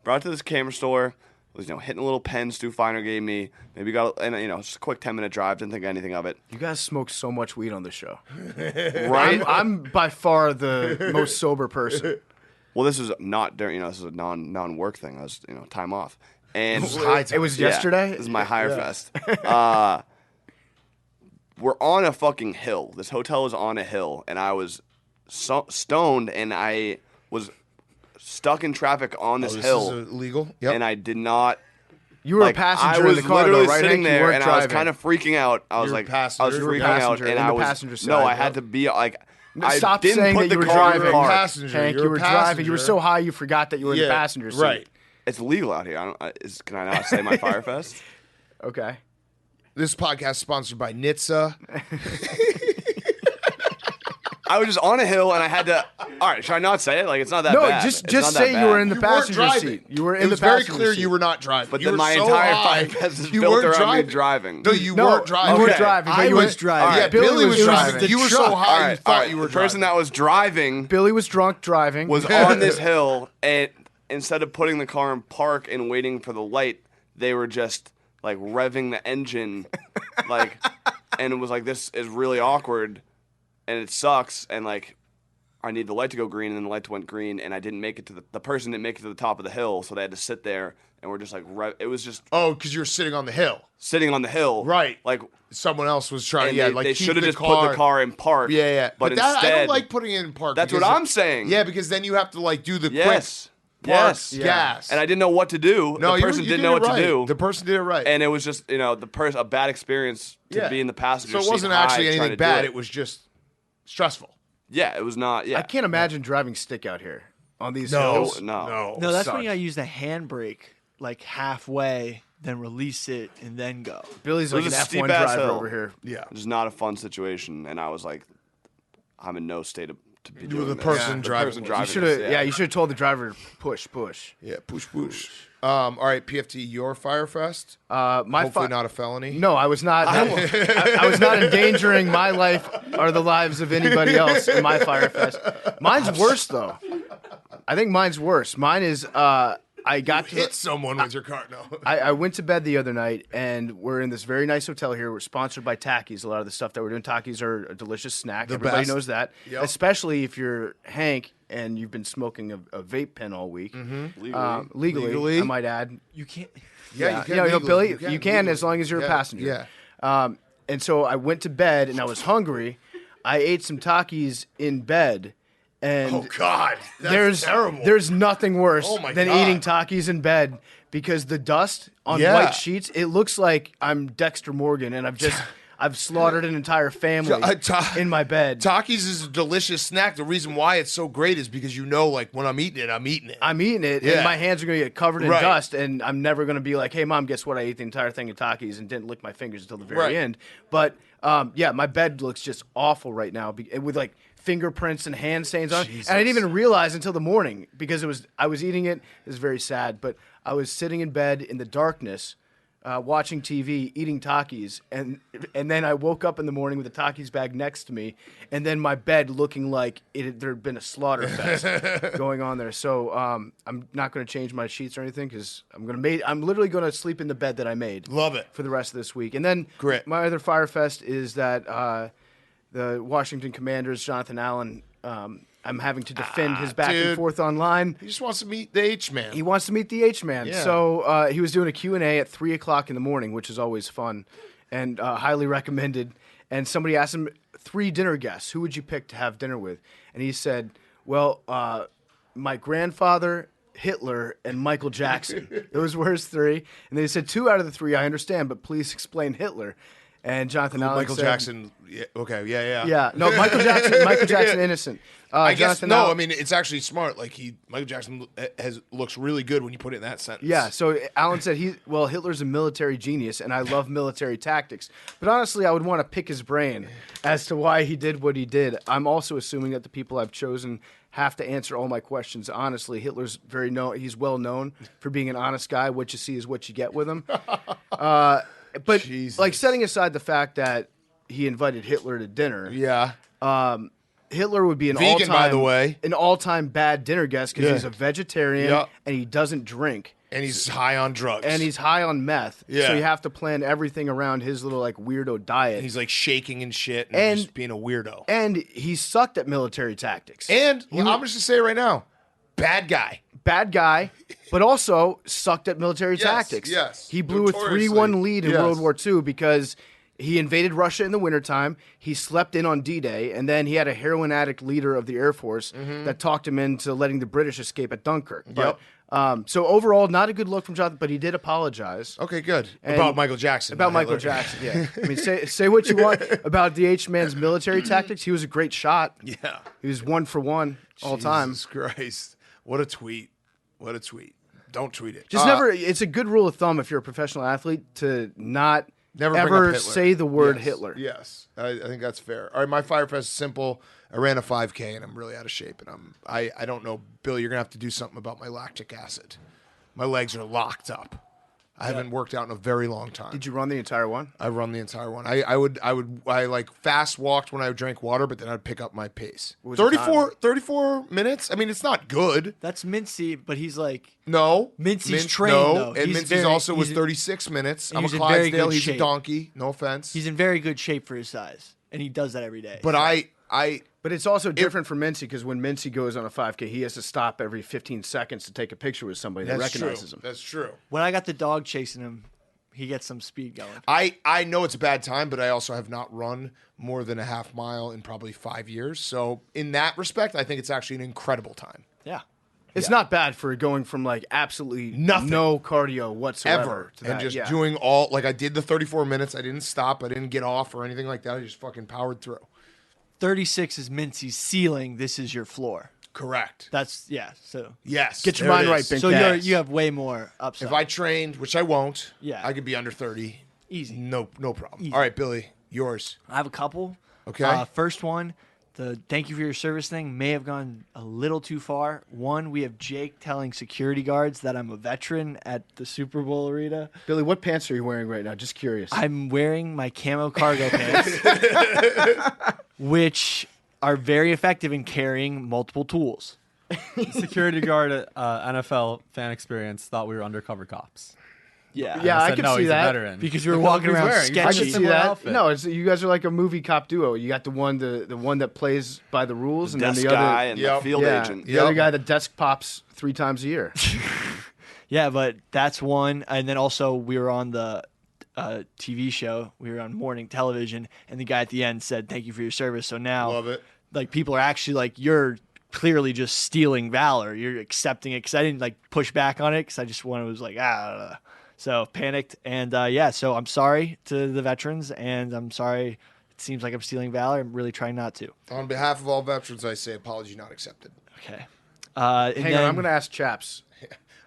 D: Brought it to this camera store. Was hitting a little pen Stu Feiner gave me. Maybe got just a quick 10-minute drive. Didn't think anything of it.
B: You guys smoke so much weed on the show.
D: Right?
B: I'm by far the most sober person.
D: Well, this is not during. This is a non-work thing. I was time off. And
B: It was yesterday?
D: This is my Fyre Fest. We're on a fucking hill. This hotel is on a hill, and I was stoned, and I was stuck in traffic on this hill.
A: This is illegal? Yep.
D: And I did not.
B: You were a passenger
D: I
B: in
D: was
B: the car,
D: literally
B: though, right?
D: sitting
B: Hank? You
D: there,
B: weren't
D: and I was
B: driving.
D: kind of freaking out. I was
A: You're a
D: like,
A: passenger.
D: I was
A: You were a
D: freaking out,
B: passenger
D: and
B: in
D: I
B: the
D: was
B: passenger
D: no,
B: side,
D: I had
B: yep.
D: to be like. I
B: Stop
D: didn't
B: saying
D: put
B: that
D: the
B: you were
D: car in the
B: driving.
D: car.
A: Passenger.
B: Hank,
A: You're
B: you
A: a
B: were driving.
A: passenger.
B: You were so high you forgot that you were in the passenger seat.
A: Right.
D: It's legal out here. Can I not say my Fyre Fest?
B: Okay.
A: This podcast is sponsored by NHTSA.
D: I was just on a hill and I had to. All right, should I not say it? Like it's not that
B: No,
D: bad.
B: just
D: It's not that
B: say you
D: bad.
B: were in the
A: You weren't
B: passenger
A: driving.
B: seat. You were in
A: It
B: the
A: was very
B: passenger
A: clear
B: seat.
A: you were not driving.
D: But
A: You
D: then
A: were
D: my
A: so
D: entire
A: high,
D: Fyre Fest is
A: you
D: built
A: weren't
D: around me
A: driving.
D: driving.
A: No, you
B: No,
A: weren't driving.
B: you were
D: Okay.
B: driving. But
F: I
B: you
F: was
B: went-
F: driving.
B: All
A: Yeah,
B: right,
A: Billy was
B: driving.
A: driving. You were so high,
D: All
A: you
D: right,
A: thought
D: all right.
A: you were
D: The person
A: driving.
D: that was driving
B: Billy was drunk driving.
D: was on this hill, and instead of putting the car in park and waiting for the light, they were just like revving the engine, like, and it was like, this is really awkward, and it sucks, and like, I need the light to go green, and then the light went green, and I didn't make it to the person didn't make it to the top of the hill, so they had to sit there, and we're just like, it was just
A: Oh, because you were sitting on the hill.
D: sitting on the hill,
A: Right.
D: Like,
A: Someone else was trying.
D: and
A: Yeah,
D: they,
A: like
D: they
A: keep
D: should have
A: the
D: just put the car in park.
A: Yeah, yeah.
D: But
A: that,
D: instead,
A: I don't like putting it in park.
D: that's what
A: because
D: I'm saying.
A: Yeah, because then you have to like do the
D: Yes.
A: quick.
I: Yes.
A: gas.
D: And I didn't know what to do.
A: No,
D: the person
A: you
D: didn't
A: did
D: know
A: it
D: what
A: right.
D: to do.
A: The person did it right.
D: And it was just, a bad experience to be in the passenger
A: So
D: seat.
A: it wasn't
D: high,
A: actually
D: trying
A: anything
D: to do
A: bad. It was just stressful.
D: Yeah, it was not. Yeah.
B: I can't imagine driving stick out here on these
A: No.
B: hills.
A: No.
F: No, that's when
B: Sucks.
F: you gotta use the handbrake like halfway, then release it, and then go.
B: Billy's
D: It
B: like
D: was
B: an
D: a
B: F1
D: steep-ass
B: driver
D: hill.
B: over here.
A: Yeah.
D: It was not a fun situation. And I was like, I'm in no state to be doing
A: the
D: this.
A: person
D: The
A: driving
D: person
A: was.
D: driving
B: You should have,
D: this,
B: you should have told the driver push.
A: Yeah, push. All right, PFT, your Fyre Fest.
B: My
A: Hopefully not a felony.
B: No, I was not. I was not endangering my life or the lives of anybody else in my Fyre Fest. Mine's worse though. I think mine's worse. Mine is. I got to
A: hit someone with your car. No.
B: I went to bed the other night, and we're in this very nice hotel here. We're sponsored by Takis. A lot of the stuff that we're doing, Takis are a delicious snack. Everybody
A: best.
B: knows that,
A: Yep.
B: especially if you're Hank and you've been smoking a vape pen all week. Legally, I might add.
F: You can't.
A: Yeah, you can legally.
B: Billy,
A: You can
B: you can
A: legally.
B: as long as you're a
A: Yeah,
B: passenger.
A: yeah.
B: And so I went to bed, and I was hungry. I ate some Takis in bed. And
A: Oh, God. That's
B: there's
A: terrible.
B: There's nothing worse
A: Oh, my
B: than
A: God.
B: eating Takis in bed because the dust on
A: Yeah.
B: white sheets, it looks like I'm Dexter Morgan and I've slaughtered an entire family in my bed.
A: Takis is a delicious snack. The reason why it's so great is because like when I'm eating it, I'm eating it.
B: I'm eating it,
A: Yeah.
B: and my hands are going to get covered in
A: Right.
B: dust, and I'm never going to be like, hey, Mom, guess what? I ate the entire thing of Takis and didn't lick my fingers until the very
A: Right.
B: end. But, yeah, my bed looks just awful right now with, like, fingerprints and hand stains on it.
A: Jesus.
B: And I didn't even realize until the morning because I was eating it. It was very sad, but I was sitting in bed in the darkness watching TV, eating Takis, and then I woke up in the morning with a Takis bag next to me, and then my bed looking like there had been a slaughter fest going on there. So I'm not going to change my sheets or anything because I'm literally going to sleep in the bed that I made.
A: Love it.
B: For the rest of this week. And then
A: Grit.
B: my other Fyre Fest is that the Washington Commanders, Jonathan Allen, I'm having to defend his back and forth online.
A: He just wants to meet the H-Man.
B: He wants to meet the H-Man.
A: Yeah.
B: So he was doing a Q&A at 3 o'clock in the morning, which is always fun and highly recommended. And somebody asked him, 3 dinner guests, who would you pick to have dinner with? And he said, well, my grandfather, Hitler, and Michael Jackson. Those were his 3. And they said 2 out of the 3 I understand, but please explain Hitler. And Jonathan Allen
A: Michael
B: said,
A: Jackson. Yeah, okay. Yeah.
B: Yeah. No, Michael Jackson, innocent.
A: I guess
B: Jonathan
A: no.
B: Allen-
A: I mean, it's actually smart. Like Michael Jackson looks really good when you put it in that sentence.
B: Yeah, so Alan said Hitler's a military genius, and I love military tactics. But honestly, I would want to pick his brain as to why he did what he did. I'm also assuming that the people I've chosen have to answer all my questions honestly. Hitler's he's well known for being an honest guy. What you see is what you get with him. But
A: Jesus.
B: like setting aside the fact that he invited Hitler to dinner.
A: Yeah.
B: Hitler would be an
A: Vegan, by the way.
B: an all-time bad dinner guest because
A: Yeah.
B: he's a vegetarian
A: Yeah.
B: and he doesn't drink.
A: And he's high on drugs.
B: And he's high on meth.
A: Yeah.
B: So you have to plan everything around his little like weirdo diet.
A: He's like shaking and shit and,
B: And-
A: just being a weirdo.
B: And he sucked at military tactics.
A: And I'm just gonna say it right now, bad guy.
B: Bad guy, but also sucked at military
A: Yes,
B: tactics.
A: yes.
B: He blew a
A: Notoriously.
B: 3-1 lead in
A: Yes.
B: World War II because he invaded Russia in the wintertime. He slept in on D-Day, and then he had a heroin addict leader of the Air Force that talked him into letting the British escape at Dunkirk. But, so overall, not a good look from Jonathan, but he did apologize.
A: Okay, good.
B: And-
A: About Michael Jackson.
B: About
A: not
B: Michael
A: Hitler.
B: Jackson, yeah. I mean, say what you want about the H-Man's military tactics. He was a great shot.
A: Yeah.
B: He was 1 for 1 all time.
A: Jesus Christ. What a tweet. What a tweet. Don't tweet it.
B: Just never. It's a good rule of thumb if you're a professional athlete to not
A: Never bring up
B: ever
A: Hitler.
B: say the word
A: Yes,
B: Hitler.
A: Yes, I think that's fair. All right, my Fyre Fest is simple. I ran a 5K and I'm really out of shape, and I don't know, Bill. You're gonna have to do something about my lactic acid. My legs are locked up. I haven't worked out in a very long time.
B: Did you run the entire one?
A: I run the entire one. I like fast walked when I drank water, but then I'd pick up my pace.
B: What was your
A: 34 minutes. I mean, it's not good.
F: That's Mincy, but he's like
A: No,
F: Mincy's trained
A: no,
F: though.
A: and
F: He's
A: Mincy's
F: very-
A: also was
F: he's-
A: 36 minutes. I'm a
F: he's in very
A: Clydesdale.
F: good
A: He's a
F: shape.
A: donkey. No offense.
F: He's in very good shape for his size, and he does that every day.
A: But
F: So-
B: But it's also different for Mincy because when Mincy goes on a 5K, he has to stop every 15 seconds to take a picture with somebody that
A: That's
B: recognizes
A: true.
B: him.
A: That's true.
F: when I got the dog chasing him, he gets some speed going.
A: I know it's a bad time, but I also have not run more than a half mile in probably 5 years. So in that respect, I think it's actually an incredible time.
F: Yeah.
B: It's not bad for going from like absolutely
A: Nothing.
B: no cardio whatsoever
A: ever
B: to
A: and
B: that.
A: just
B: Yeah.
A: doing all like I did the 34 minutes. I didn't stop. I didn't get off or anything like that. I just fucking powered through.
F: 36 is Mincy's ceiling. This is your floor.
A: Correct.
F: That's So
A: Yes.
B: Get your
A: there
B: mind
A: it
B: right,
A: is.
B: Bink.
F: so
B: Yes.
F: you have way more upside.
A: If I trained, which I won't,
F: Yeah.
A: I could be under 30.
F: Easy.
A: No problem.
F: Easy.
A: All right, Billy, yours.
F: I have a couple.
A: Okay.
F: First one, the thank you for your service thing may have gone a little too far. One, we have Jake telling security guards that I'm a veteran at the Super Bowl arena.
B: Billy, what pants are you wearing right now? Just curious.
F: I'm wearing my camo cargo pants, which are very effective in carrying multiple tools.
E: Security guard at NFL fan experience thought we were undercover cops.
F: Yeah.
B: Yeah, I
E: said,
B: could
E: no,
B: see
E: he's
B: that.
E: a veteran.
F: Because you were
E: Look at what
F: walking
E: he's
F: around
E: wearing.
B: I
F: sketchy.
B: can see
E: Similar
B: that.
E: outfit.
B: No, you guys are like a movie cop duo. You got the one that plays by the rules, and then
D: Desk
B: the
D: guy
B: other
D: and
A: Yep.
D: the field
B: yeah,
D: agent.
B: the other guy that desk pops 3 times a year.
F: Yeah, but that's one. And then also we were on the TV show. We were on morning television, and the guy at the end said, "Thank you for your service." So now,
A: Love it.
F: like people are actually like, "You're clearly just stealing valor. You're accepting it." Because I didn't like push back on it because I just was like, so panicked. And so I'm sorry to the veterans, and I'm sorry. It seems like I'm stealing valor. I'm really trying not to.
A: On behalf of all veterans, I say apology not accepted.
F: Okay.
B: Hang on, I'm going to ask Chaps.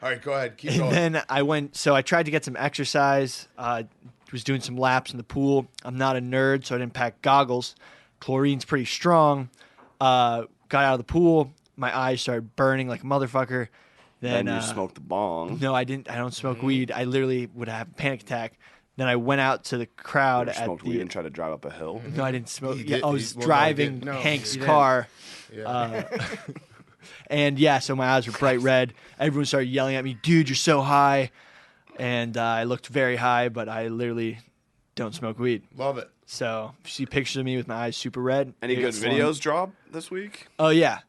A: All right, go ahead. Keep
F: And
A: going.
F: then I tried to get some exercise. Was doing some laps in the pool. I'm not a nerd, so I didn't pack goggles. Chlorine's pretty strong. Got out of the pool. My eyes started burning like a motherfucker. Then
D: you smoked the bong.
F: No, I didn't. I don't smoke weed. I literally would have a panic attack. Then I went out to the crowd
D: You
F: at
D: smoked
F: the.
D: weed and tried to drive up a hill.
F: No, I didn't smoke.
A: He
F: Yeah,
A: did-
F: I was
A: well, no, he
F: driving
A: didn't. No,
F: Hank's
A: he didn't.
F: car.
A: Yeah.
F: And so my eyes were bright red. Everyone started yelling at me, "Dude, you're so high." And I looked very high, but I literally don't smoke weed.
A: Love it.
F: So if you see pictures of me with my eyes super red.
D: Any good
F: it's fun.
D: videos drop this week?
F: Oh, yeah.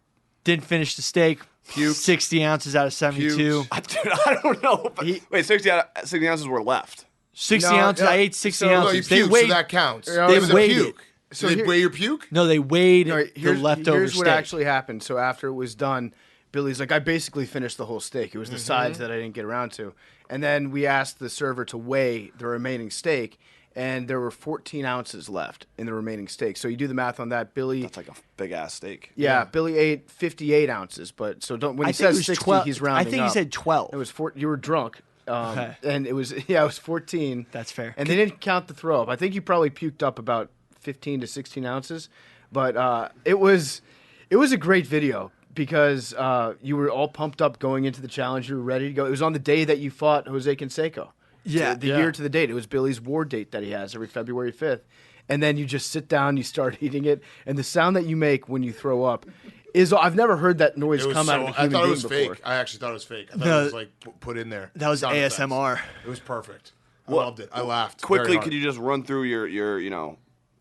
F: Didn't finish the steak.
A: Puked.
F: 60 ounces out of 72.
D: Dude, I don't know. But wait, 60 ounces were left.
F: 60
B: No,
F: ounces.
B: no,
F: I ate 60
A: No, you
F: ounces. They
A: puked, so
F: weighed,
A: that counts.
B: They
A: It was a
F: weighed
A: puke.
F: it.
A: So
B: So
A: they
B: here-
A: weigh your puke?
F: No, they weighed
B: All right,
F: the leftover
B: here's what
F: steak.
B: actually happened. So after it was done, Billy's like, I basically finished the whole steak. It was the sides that I didn't get around to. And then we asked the server to weigh the remaining steak, and there were 14 ounces left in the remaining steak. So you do the math on that. Billy,
D: That's like a big ass steak.
B: yeah, Billy ate 58 ounces. But so don't when he
F: I think it
B: says
F: was
B: 60,
F: 12.
B: he's
F: I
B: rounding
F: think he
B: up.
F: said 12.
B: It was you were drunk.
F: Okay.
B: And it was it was 14.
F: That's fair.
B: And they didn't count the throw up. I think you probably puked up about 15 to 16 ounces. But it was a great video because you were all pumped up going into the challenge. You were ready to go. It was on the day that you fought Jose Canseco.
F: Yeah,
B: the
F: yeah.
B: year to the date. It was Billy's war date that he has every February 5th. And then you just sit down, you start eating it, and the sound that you make when you throw up is I've never heard that noise
A: It was
B: come out of a
A: I
B: human
A: thought it
B: being
A: was
B: before.
A: fake. I actually thought it was fake. I thought
F: No,
A: it was like put in there.
F: that was
A: Sound effects.
F: ASMR.
A: It was perfect. I loved it. I laughed.
D: Quickly,
A: very hard.
D: could you just run through your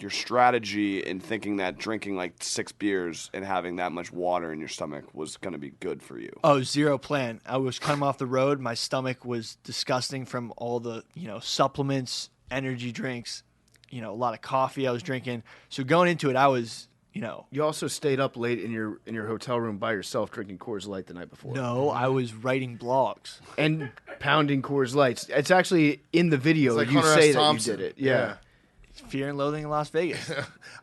D: strategy in thinking that drinking like 6 beers and having that much water in your stomach was going to be good for you?
F: Oh, zero plan. I was coming off the road. My stomach was disgusting from all the, supplements, energy drinks, a lot of coffee I was drinking. So going into it, I was,
B: You also stayed up late in your hotel room by yourself drinking Coors Light the night before.
F: no, I was writing blogs.
B: And pounding Coors Lights. It's actually in the video.
A: It's like
B: You
A: Hunter
B: say
A: S.
B: that
A: Thompson.
B: you did it. Yeah.
F: Fear and Loathing in Las Vegas.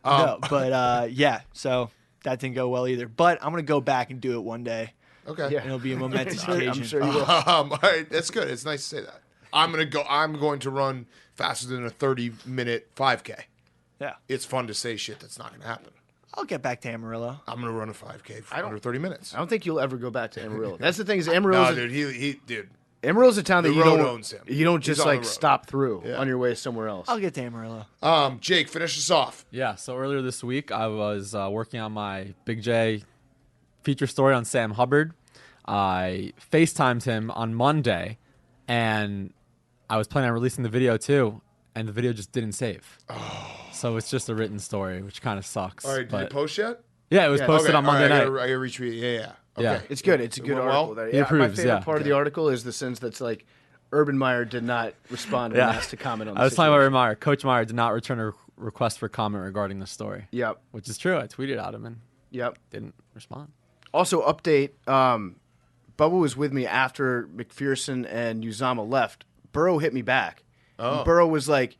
F: No, but so that didn't go well either. But I'm going to go back and do it one day.
A: Okay.
B: Yeah.
F: And it'll be a momentous
B: I'm
F: occasion.
B: sure you will.
A: All right, that's good. It's nice to say that. I'm going to run faster than a 30-minute 5K.
F: Yeah.
A: It's fun to say shit that's not going to happen.
F: I'll get back to Amarillo.
A: I'm going to run a 5K for under 30 minutes.
B: I don't think you'll ever go back to Amarillo. That's the thing is
A: No,
B: Amarillo's
A: dude, dude.
B: Amarillo's a town that
A: The
B: you
A: road
B: don't
A: owns him.
B: You don't
A: He's
B: just
A: on the
B: like
A: road.
B: stop through
A: Yeah.
B: on your way somewhere else.
F: I'll get to Amarillo.
A: Jake, finish us off.
E: Yeah, so earlier this week, I was working on my Big J feature story on Sam Hubbard. I FaceTimed him on Monday, and I was planning on releasing the video too, and the video just didn't save. Oh. So it's just a written story, which kind of sucks.
A: All right, did you post yet?
E: Yeah, it was posted on Monday night.
A: I got to retweet it. Yeah. Okay.
E: Yeah.
B: It's good. It's a good
A: Well,
B: article. That,
E: he
B: my
E: approves,
B: favorite
E: yeah.
B: part of the article is the sense that's like Urban Meyer did not respond when asked to comment on the
E: I was talking about
B: situation.
E: Meyer. Coach Meyer did not return a request for comment regarding the story.
B: Yep.
E: Which is true. I tweeted at him and
B: Yep.
E: didn't respond.
B: Also, update. Bubba was with me after McPherson and Uzomah left. Burrow hit me back.
A: Oh.
B: And Burrow was like,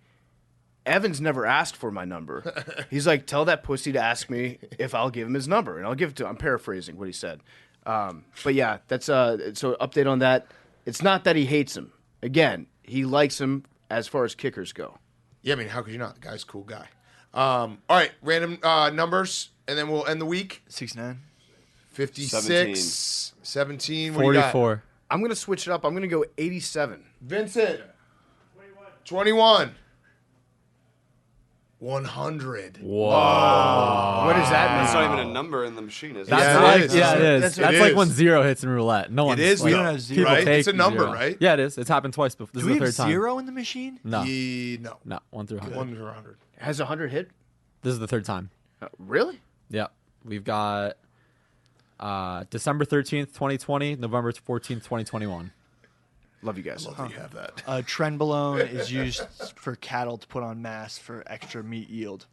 B: Evans never asked for my number. He's like, tell that pussy to ask me if I'll give him his number, and I'll give it to him. I'm paraphrasing what he said. But yeah, that's so update on that. It's not that he hates him. Again, he likes him as far as kickers go.
A: Yeah, I mean, how could you not? The guy's a cool guy. All right, random numbers, and then we'll end the week.
F: 69.
A: 56. 17. What do you got?
E: 44.
B: I'm going to switch it up. I'm going to go 87.
A: Vincent. 21. 100.
E: Whoa.
B: What does that mean?
D: That's not even a number in the machine, is it?
E: That's
A: it is.
E: it is.
B: That's
E: That's
A: it
E: like
A: is.
E: when zero hits in roulette. No one.
A: is,
F: We
A: though.
F: don't have zero.
A: Right?
E: take
A: It's a number,
E: zero.
A: right?
E: Yeah, it is. It's happened twice before. This
F: Do
E: is
F: we
E: the
F: have
E: third time.
F: 0 in the machine?
E: No.
A: No.
E: No. 1 through 100.
A: 1 to 100.
B: Has 100 hit?
E: This is the third time.
B: Really?
E: Yeah. We've got December 13th, 2020, November 14th, 2021.
B: Love you guys.
A: Love that you have that.
F: Trenbolone is used for cattle to put on mass for extra meat yield.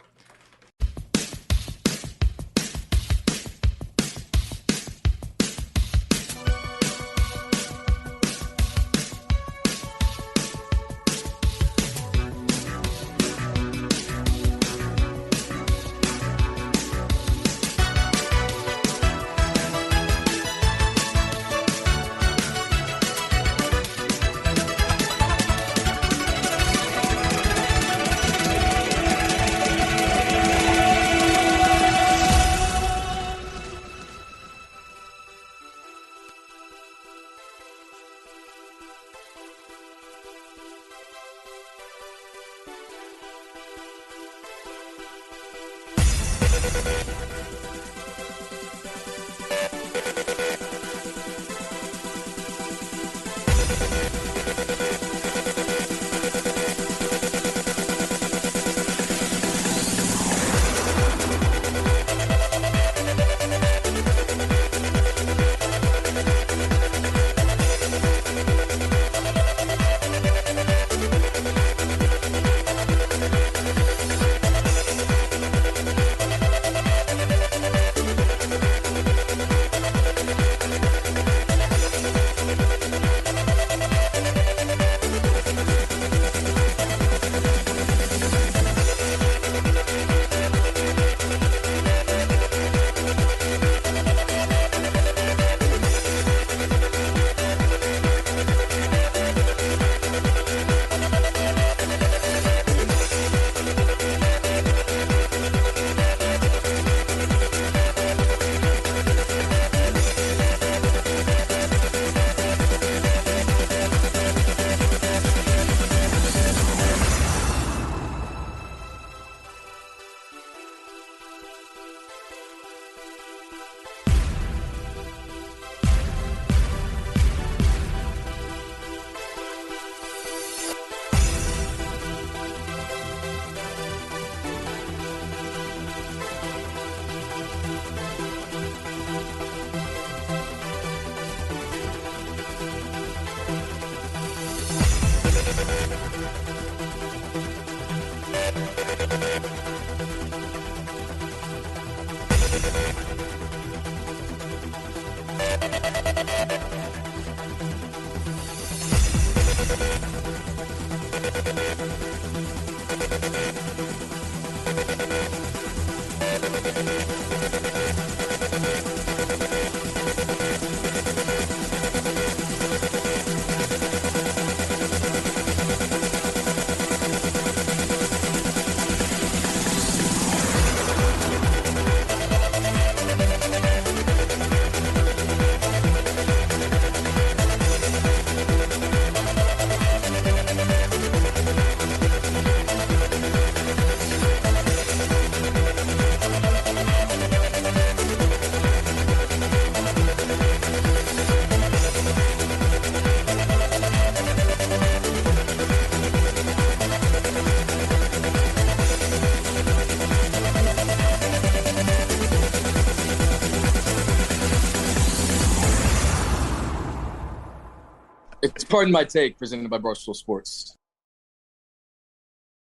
C: It's Pardon My Take, presented by Barstool Sports.